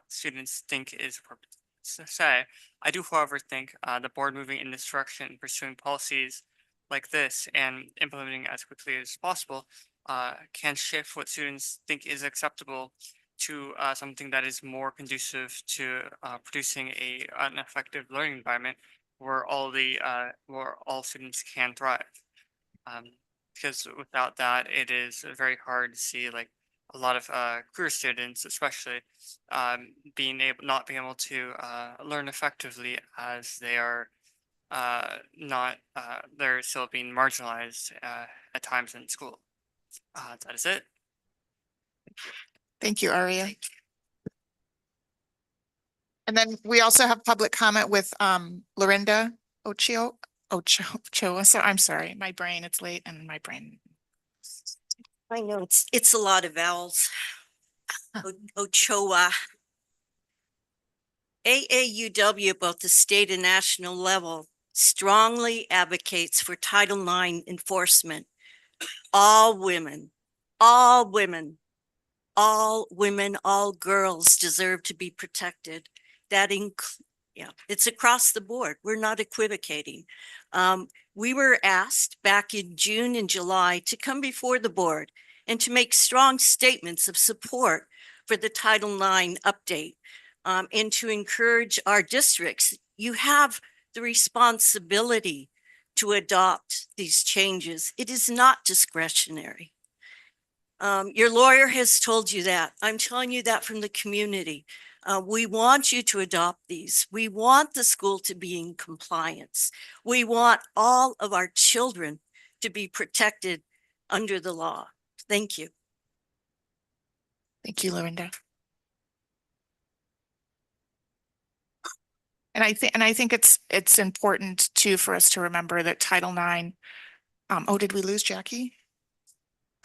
students think is appropriate to say, I do, however, think the board moving in this direction, pursuing policies like this and implementing as quickly as possible can shift what students think is acceptable to something that is more conducive to producing an effective learning environment where where all students can thrive. Because without that, it is very hard to see like a lot of career students, especially not being able to learn effectively as they are they're still being marginalized at times in school. That is it. Thank you, Aria. And then we also have public comment with Lorinda Ochoa. So I'm sorry, my brain, it's late and my brain. I know it's a lot of vowels. Ochoa. AAUW, both the state and national level, strongly advocates for Title IX enforcement. All women, all women, all women, all girls deserve to be protected. That it's across the board. We're not equivocating. We were asked back in June and July to come before the board and to make strong statements of support for the Title IX update and to encourage our districts. You have the responsibility to adopt these changes. It is not discretionary. Your lawyer has told you that. I'm telling you that from the community. We want you to adopt these. We want the school to be in compliance. We want all of our children to be protected under the law. Thank you. Thank you, Lorinda. And I think it's important too for us to remember that Title IX. Oh, did we lose Jackie?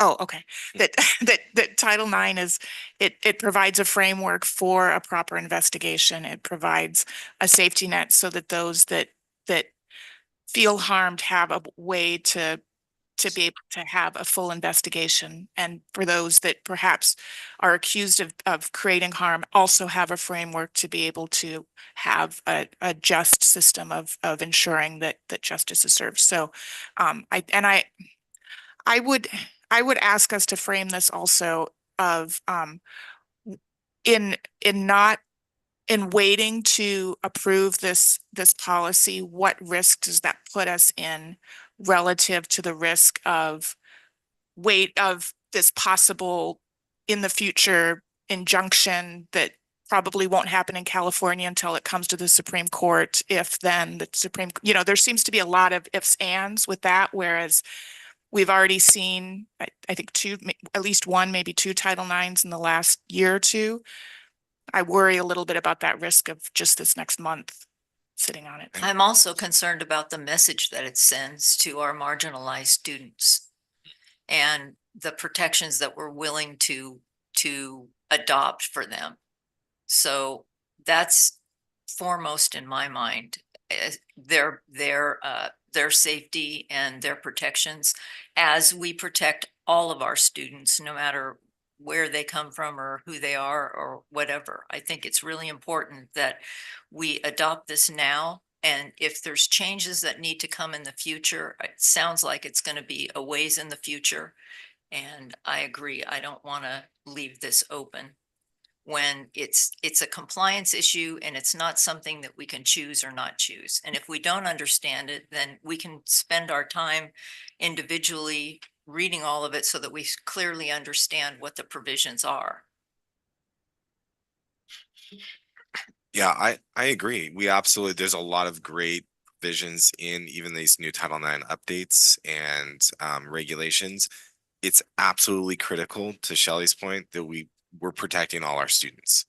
Oh, okay. That Title IX is it provides a framework for a proper investigation. It provides a safety net so that those that feel harmed have a way to be able to have a full investigation. And for those that perhaps are accused of creating harm, also have a framework to be able to have a just system of ensuring that justice is served. So I would ask us to frame this also of in waiting to approve this policy, what risk does that put us in relative to the risk of this possible in the future injunction that probably won't happen in California until it comes to the Supreme Court. If then the Supreme, there seems to be a lot of ifs, ands with that, whereas we've already seen, I think at least one, maybe two Title IXs in the last year or two. I worry a little bit about that risk of just this next month sitting on it. I'm also concerned about the message that it sends to our marginalized students. and the protections that we're willing to adopt for them. So that's foremost in my mind, their safety and their protections as we protect all of our students, no matter where they come from or who they are or whatever. I think it's really important that we adopt this now. And if there's changes that need to come in the future, it sounds like it's going to be a ways in the future. And I agree. I don't want to leave this open when it's a compliance issue and it's not something that we can choose or not choose. And if we don't understand it, then we can spend our time individually reading all of it so that we clearly understand what the provisions are. Yeah, I agree. We absolutely, there's a lot of great provisions in even these new Title IX updates and regulations. It's absolutely critical, to Shelley's point, that we're protecting all our students.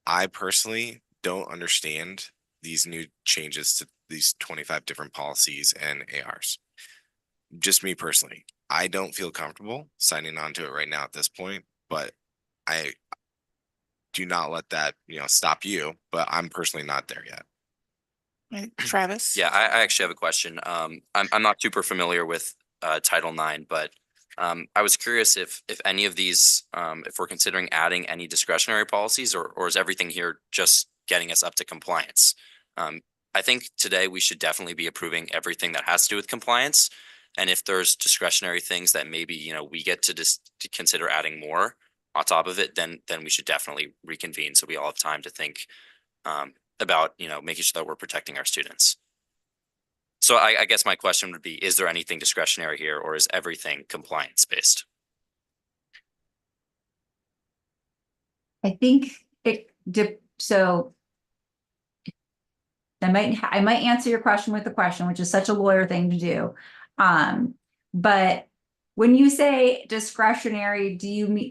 I personally don't understand these new changes to these 25 different policies and ARs. Just me personally, I don't feel comfortable signing on to it right now at this point, but I do not let that, stop you, but I'm personally not there yet. Right, Travis? Yeah, I actually have a question. I'm not super familiar with Title IX, but I was curious if any of these, if we're considering adding any discretionary policies, or is everything here just getting us up to compliance? I think today we should definitely be approving everything that has to do with compliance. And if there's discretionary things that maybe, we get to consider adding more on top of it, then we should definitely reconvene so we all have time to think about, making sure that we're protecting our students. So I guess my question would be, is there anything discretionary here, or is everything compliance based? I think so I might answer your question with a question, which is such a lawyer thing to do. But when you say discretionary,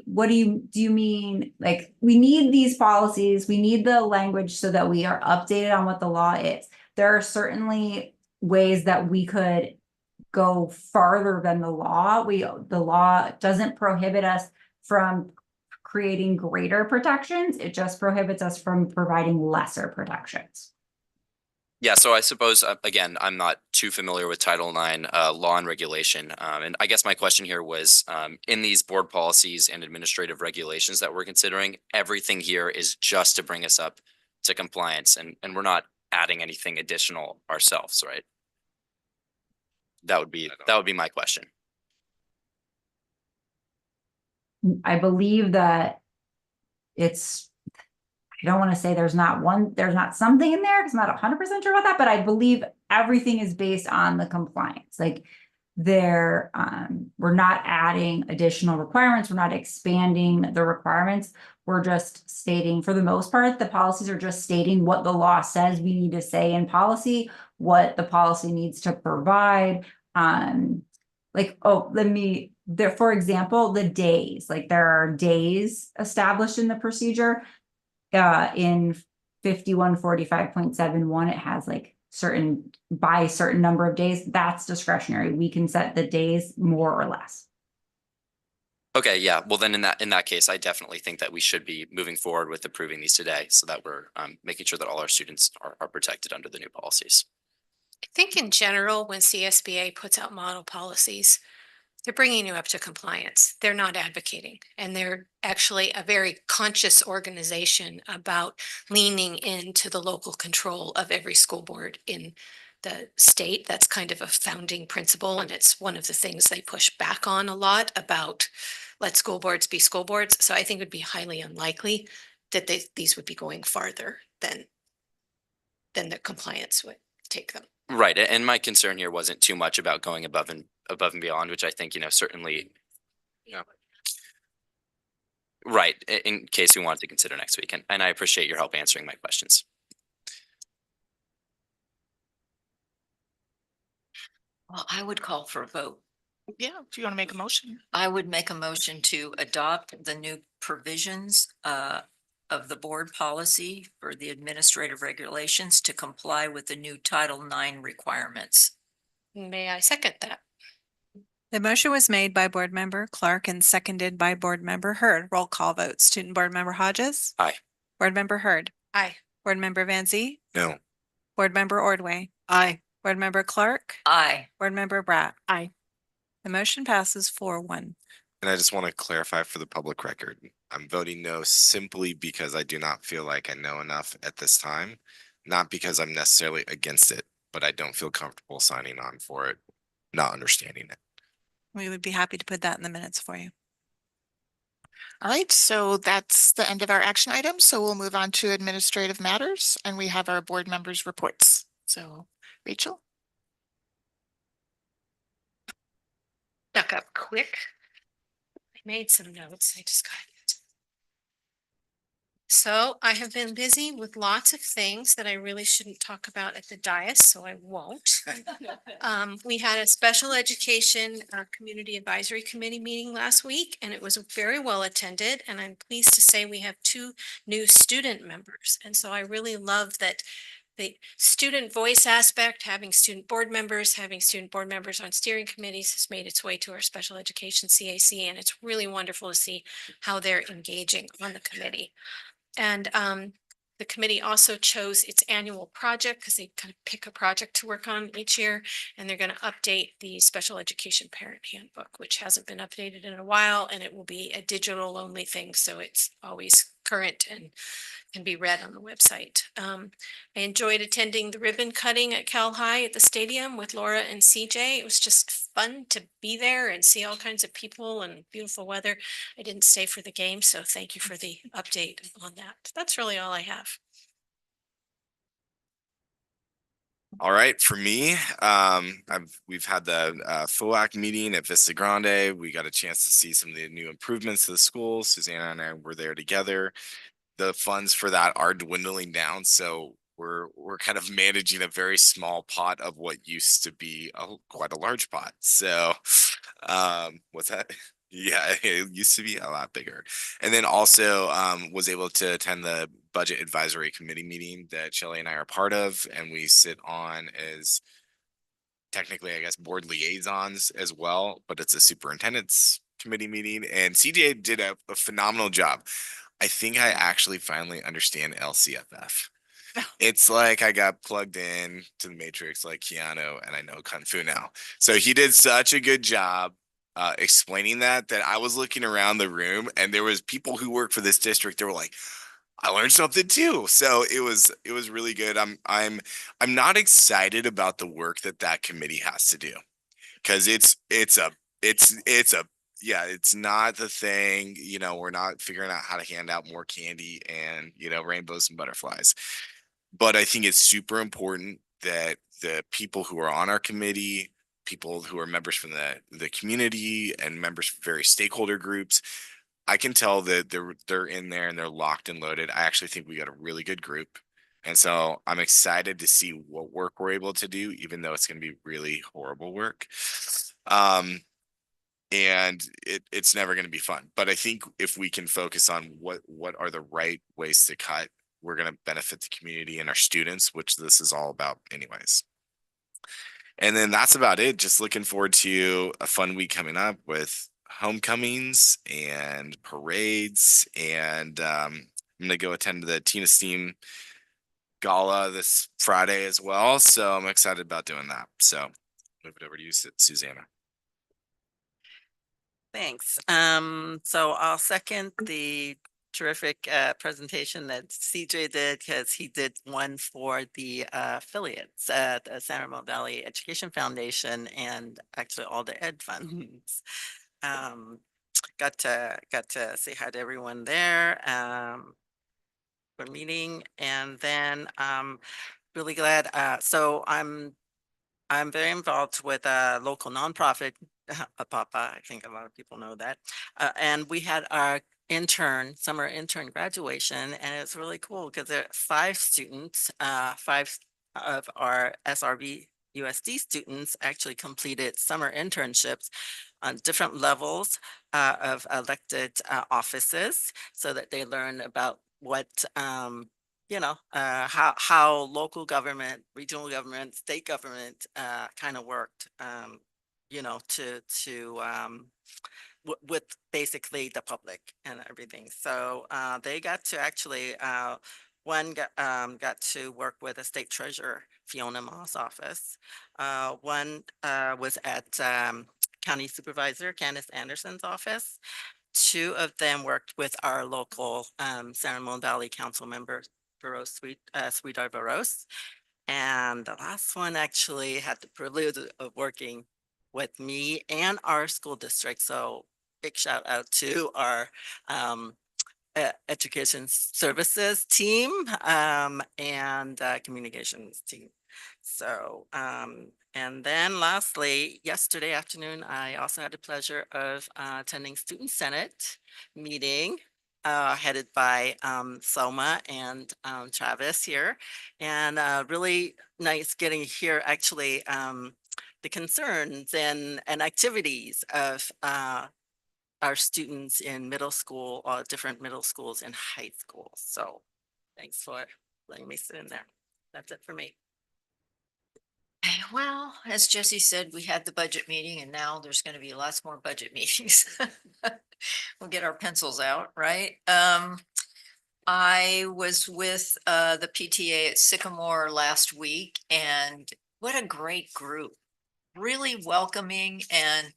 what do you mean? Like, we need these policies, we need the language so that we are updated on what the law is. There are certainly ways that we could go farther than the law. The law doesn't prohibit us from creating greater protections. It just prohibits us from providing lesser protections. Yeah, so I suppose, again, I'm not too familiar with Title IX law and regulation. And I guess my question here was, in these board policies and administrative regulations that we're considering, everything here is just to bring us up to compliance, and we're not adding anything additional ourselves, right? That would be my question. I believe that I don't want to say there's not something in there because I'm not 100% sure about that, but I believe everything is based on the compliance. Like, we're not adding additional requirements. We're not expanding the requirements. We're just stating, for the most part, the policies are just stating what the law says we need to say in policy, what the policy needs to provide. For example, the days, like, there are days established in the procedure. In 5145.71, it has like by certain number of days. That's discretionary. We can set the days more or less. Okay, yeah. Well, then in that case, I definitely think that we should be moving forward with approving these today, so that we're making sure that all our students are protected under the new policies. I think in general, when CSBA puts out model policies, they're bringing you up to compliance. They're not advocating, and they're actually a very conscious organization about leaning into the local control of every school board in the state. That's kind of a founding principle, and it's one of the things they push back on a lot about let school boards be school boards. So I think it would be highly unlikely that these would be going farther than the compliance would take them. Right, and my concern here wasn't too much about going above and beyond, which I think, certainly, right, in case we wanted to consider next week. And I appreciate your help answering my questions. Well, I would call for a vote. Yeah, do you want to make a motion? I would make a motion to adopt the new provisions of the board policy for the administrative regulations to comply with the new Title IX requirements. May I second that? The motion was made by Board Member Clark and seconded by Board Member Hurd. Roll call vote. Student Board Member Hodges? Aye. Board Member Hurd? Aye. Board Member Van Zee? No. Board Member Ordway? Aye. Board Member Clark? Aye. Board Member Bratt? Aye. The motion passes 4-1. And I just want to clarify for the public record, I'm voting no simply because I do not feel like I know enough at this time, not because I'm necessarily against it, but I don't feel comfortable signing on for it, not understanding it. We would be happy to put that in the minutes for you. All right, so that's the end of our action items. So we'll move on to administrative matters and we have our board members' reports. So Rachel? Duck up quick. I made some notes. I just got it. So I have been busy with lots of things that I really shouldn't talk about at the dais, so I won't. We had a special education community advisory committee meeting last week, and it was very well attended. And I'm pleased to say we have 2 new student members. And so I really love that the student voice aspect, having student board members on steering committees has made its way to our special education CAC. And it's really wonderful to see how they're engaging on the committee. And the committee also chose its annual project because they kind of pick a project to work on each year. And they're going to update the special education parent handbook, which hasn't been updated in a while. And it will be a digital only thing. So it's always current and can be read on the website. I enjoyed attending the ribbon cutting at Cal High at the stadium with Laura and CJ. It was just fun to be there and see all kinds of people and beautiful weather. I didn't stay for the game, so thank you for the update on that. That's really all I have. All right, for me, we've had the FOAC meeting at Vista Grande. We got a chance to see some of the new improvements to the school. Susanna and I were there together. The funds for that are dwindling down, so we're kind of managing a very small pot of what used to be quite a large pot. So, what's that? Yeah, it used to be a lot bigger. And then also was able to attend the budget advisory committee meeting that Shelley and I are part of, and we sit on as technically, I guess, board liaisons as well, but it's a superintendent's committee meeting, and CJ did a phenomenal job. I think I actually finally understand LCFF. It's like I got plugged in to the Matrix like Keanu and I know Kung Fu now. So he did such a good job explaining that I was looking around the room and there was people who work for this district. They were like, I learned something too. So it was really good. I'm not excited about the work that committee has to do because it's not the thing, we're not figuring out how to hand out more candy and, rainbows and butterflies. But I think it's super important that the people who are on our committee, people who are members from the community and members from various stakeholder groups, I can tell that they're in there and they're locked and loaded. I actually think we got a really good group. And so I'm excited to see what work we're able to do, even though it's going to be really horrible work. And it's never going to be fun. But I think if we can focus on what are the right ways to cut, we're going to benefit the community and our students, which this is all about anyways. And then that's about it. Just looking forward to a fun week coming up with homecomings and parades. And I'm going to go attend the Teen Steam Gala this Friday as well. So I'm excited about doing that. So move it over to you, Susanna. Thanks. So I'll second the terrific presentation that CJ did because he did one for the affiliates at the San Ramon Valley Education Foundation and actually all the ed funds. Got to say hi to everyone there for meeting, and then really glad. So I'm very involved with a local nonprofit, Papa. I think a lot of people know that. And we had our summer intern graduation, and it's really cool because there are 5 students, 5 of our SRVUSD students actually completed summer internships on different levels of elected offices so that they learn about what how local government, regional government, state government kind of worked. you know, with basically the public and everything. So they got to actually, one got to work with the state treasurer, Fiona Moss' office. One was at County Supervisor Candace Anderson's office. Two of them worked with our local San Ramon Valley Council member, Sweetheart Barros. And the last one actually had the privilege of working with me and our school district. So big shout out to our education services team and communications team. So, and then lastly, yesterday afternoon, I also had the pleasure of attending Student Senate meeting headed by Selma and Travis here. And really nice getting to hear actually the concerns and activities of our students in middle school, different middle schools and high schools. So thanks for letting me sit in there. That's it for me. Well, as Jesse said, we had the budget meeting and now there's going to be lots more budget meetings. We'll get our pencils out, right? I was with the PTA at Sycamore last week and what a great group. Really welcoming and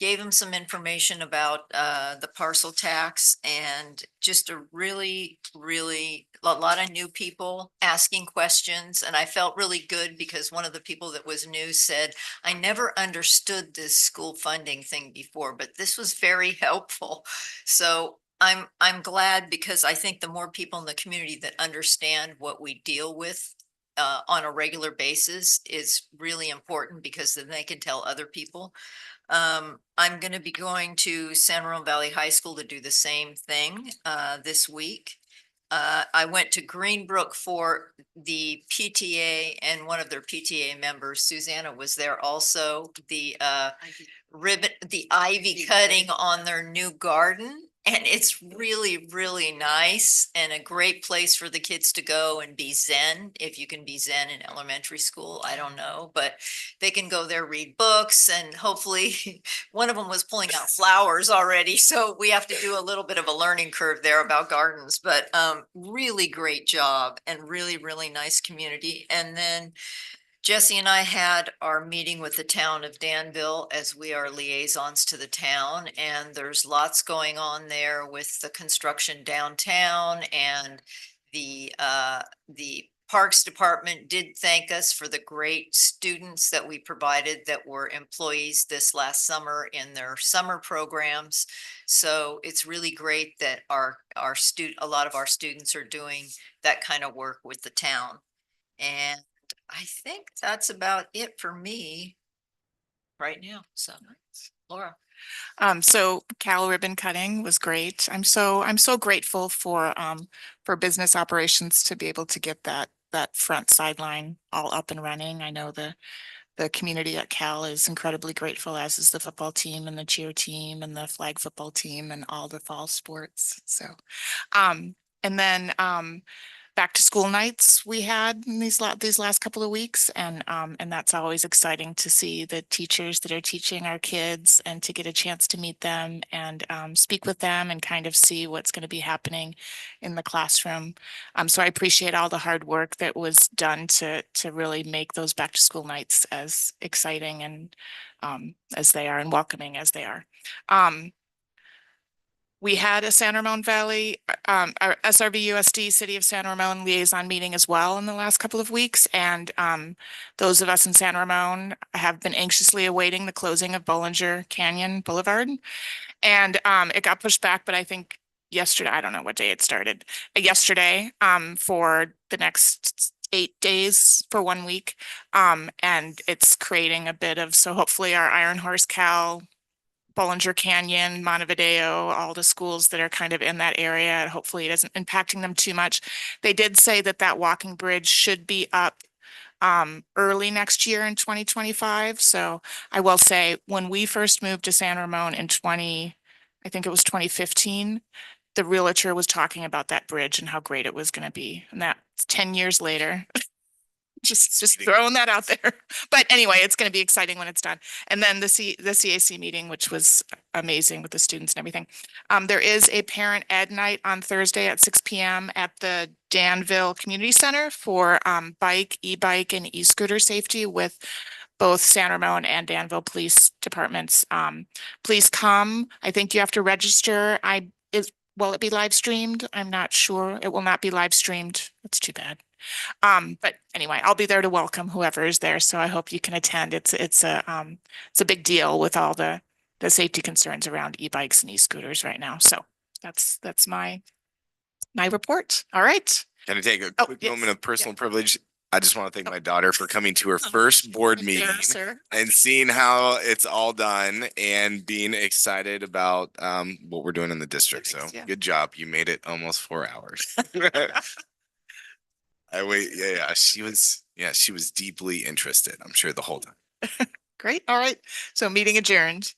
gave them some information about the parcel tax and just a really a lot of new people asking questions. And I felt really good because one of the people that was new said, I never understood this school funding thing before, but this was very helpful. So I'm glad because I think the more people in the community that understand what we deal with on a regular basis is really important because then they can tell other people. I'm going to be going to San Ramon Valley High School to do the same thing this week. I went to Greenbrook for the PTA and one of their PTA members, Susanna, was there also. The ivy cutting on their new garden. And it's really nice and a great place for the kids to go and be zen. If you can be zen in elementary school, I don't know, but they can go there, read books, and hopefully one of them was pulling out flowers already. So we have to do a little bit of a learning curve there about gardens, but really great job and really nice community. And then Jesse and I had our meeting with the town of Danville as we are liaisons to the town, and there's lots going on there with the construction downtown, and the Parks Department did thank us for the great students that we provided that were employees this last summer in their summer programs. So it's really great that a lot of our students are doing that kind of work with the town. And I think that's about it for me right now. So Laura. So Cal ribbon cutting was great. I'm so grateful for business operations to be able to get that front sideline all up and running. I know the community at Cal is incredibly grateful, as is the football team and the cheer team and the flag football team and all the fall sports. So, and then back to school nights we had in these last couple of weeks, and that's always exciting to see the teachers that are teaching our kids and to get a chance to meet them and speak with them and kind of see what's going to be happening in the classroom. So I appreciate all the hard work that was done to really make those back to school nights as exciting and as they are and welcoming as they are. We had a San Ramon Valley, our SRVUSD City of San Ramon liaison meeting as well in the last couple of weeks. And those of us in San Ramon have been anxiously awaiting the closing of Bollinger Canyon Boulevard. And it got pushed back, but I think yesterday, I don't know what day it started, yesterday for the next 8 days for 1 week. And it's creating a bit of, so hopefully our Iron Horse Cal, Bollinger Canyon, Montevideo, all the schools that are kind of in that area. Hopefully it isn't impacting them too much. They did say that walking bridge should be up early next year in 2025. So I will say when we first moved to San Ramon in I think it was 2015, the realtor was talking about that bridge and how great it was going to be. And that's 10 years later. Just throwing that out there. But anyway, it's going to be exciting when it's done. And then the CAC meeting, which was amazing with the students and everything. There is a parent ed night on Thursday at 6 p.m. at the Danville Community Center for bike, e-bike and e-scooter safety with both San Ramon and Danville Police Departments. Please come. I think you have to register. Will it be live streamed? I'm not sure. It will not be live streamed. That's too bad. But anyway, I'll be there to welcome whoever is there. So I hope you can attend. It's a big deal with all the safety concerns around e-bikes and e-scooters right now. So that's my report. All right. Can I take a quick yes. moment of personal privilege? I just want to thank my daughter for coming to her first board meeting and seeing how it's all done and being excited about what we're doing in the district. So good job. You made it almost 4 hours. She was deeply interested, I'm sure, the whole time. Great. All right. So meeting adjourned.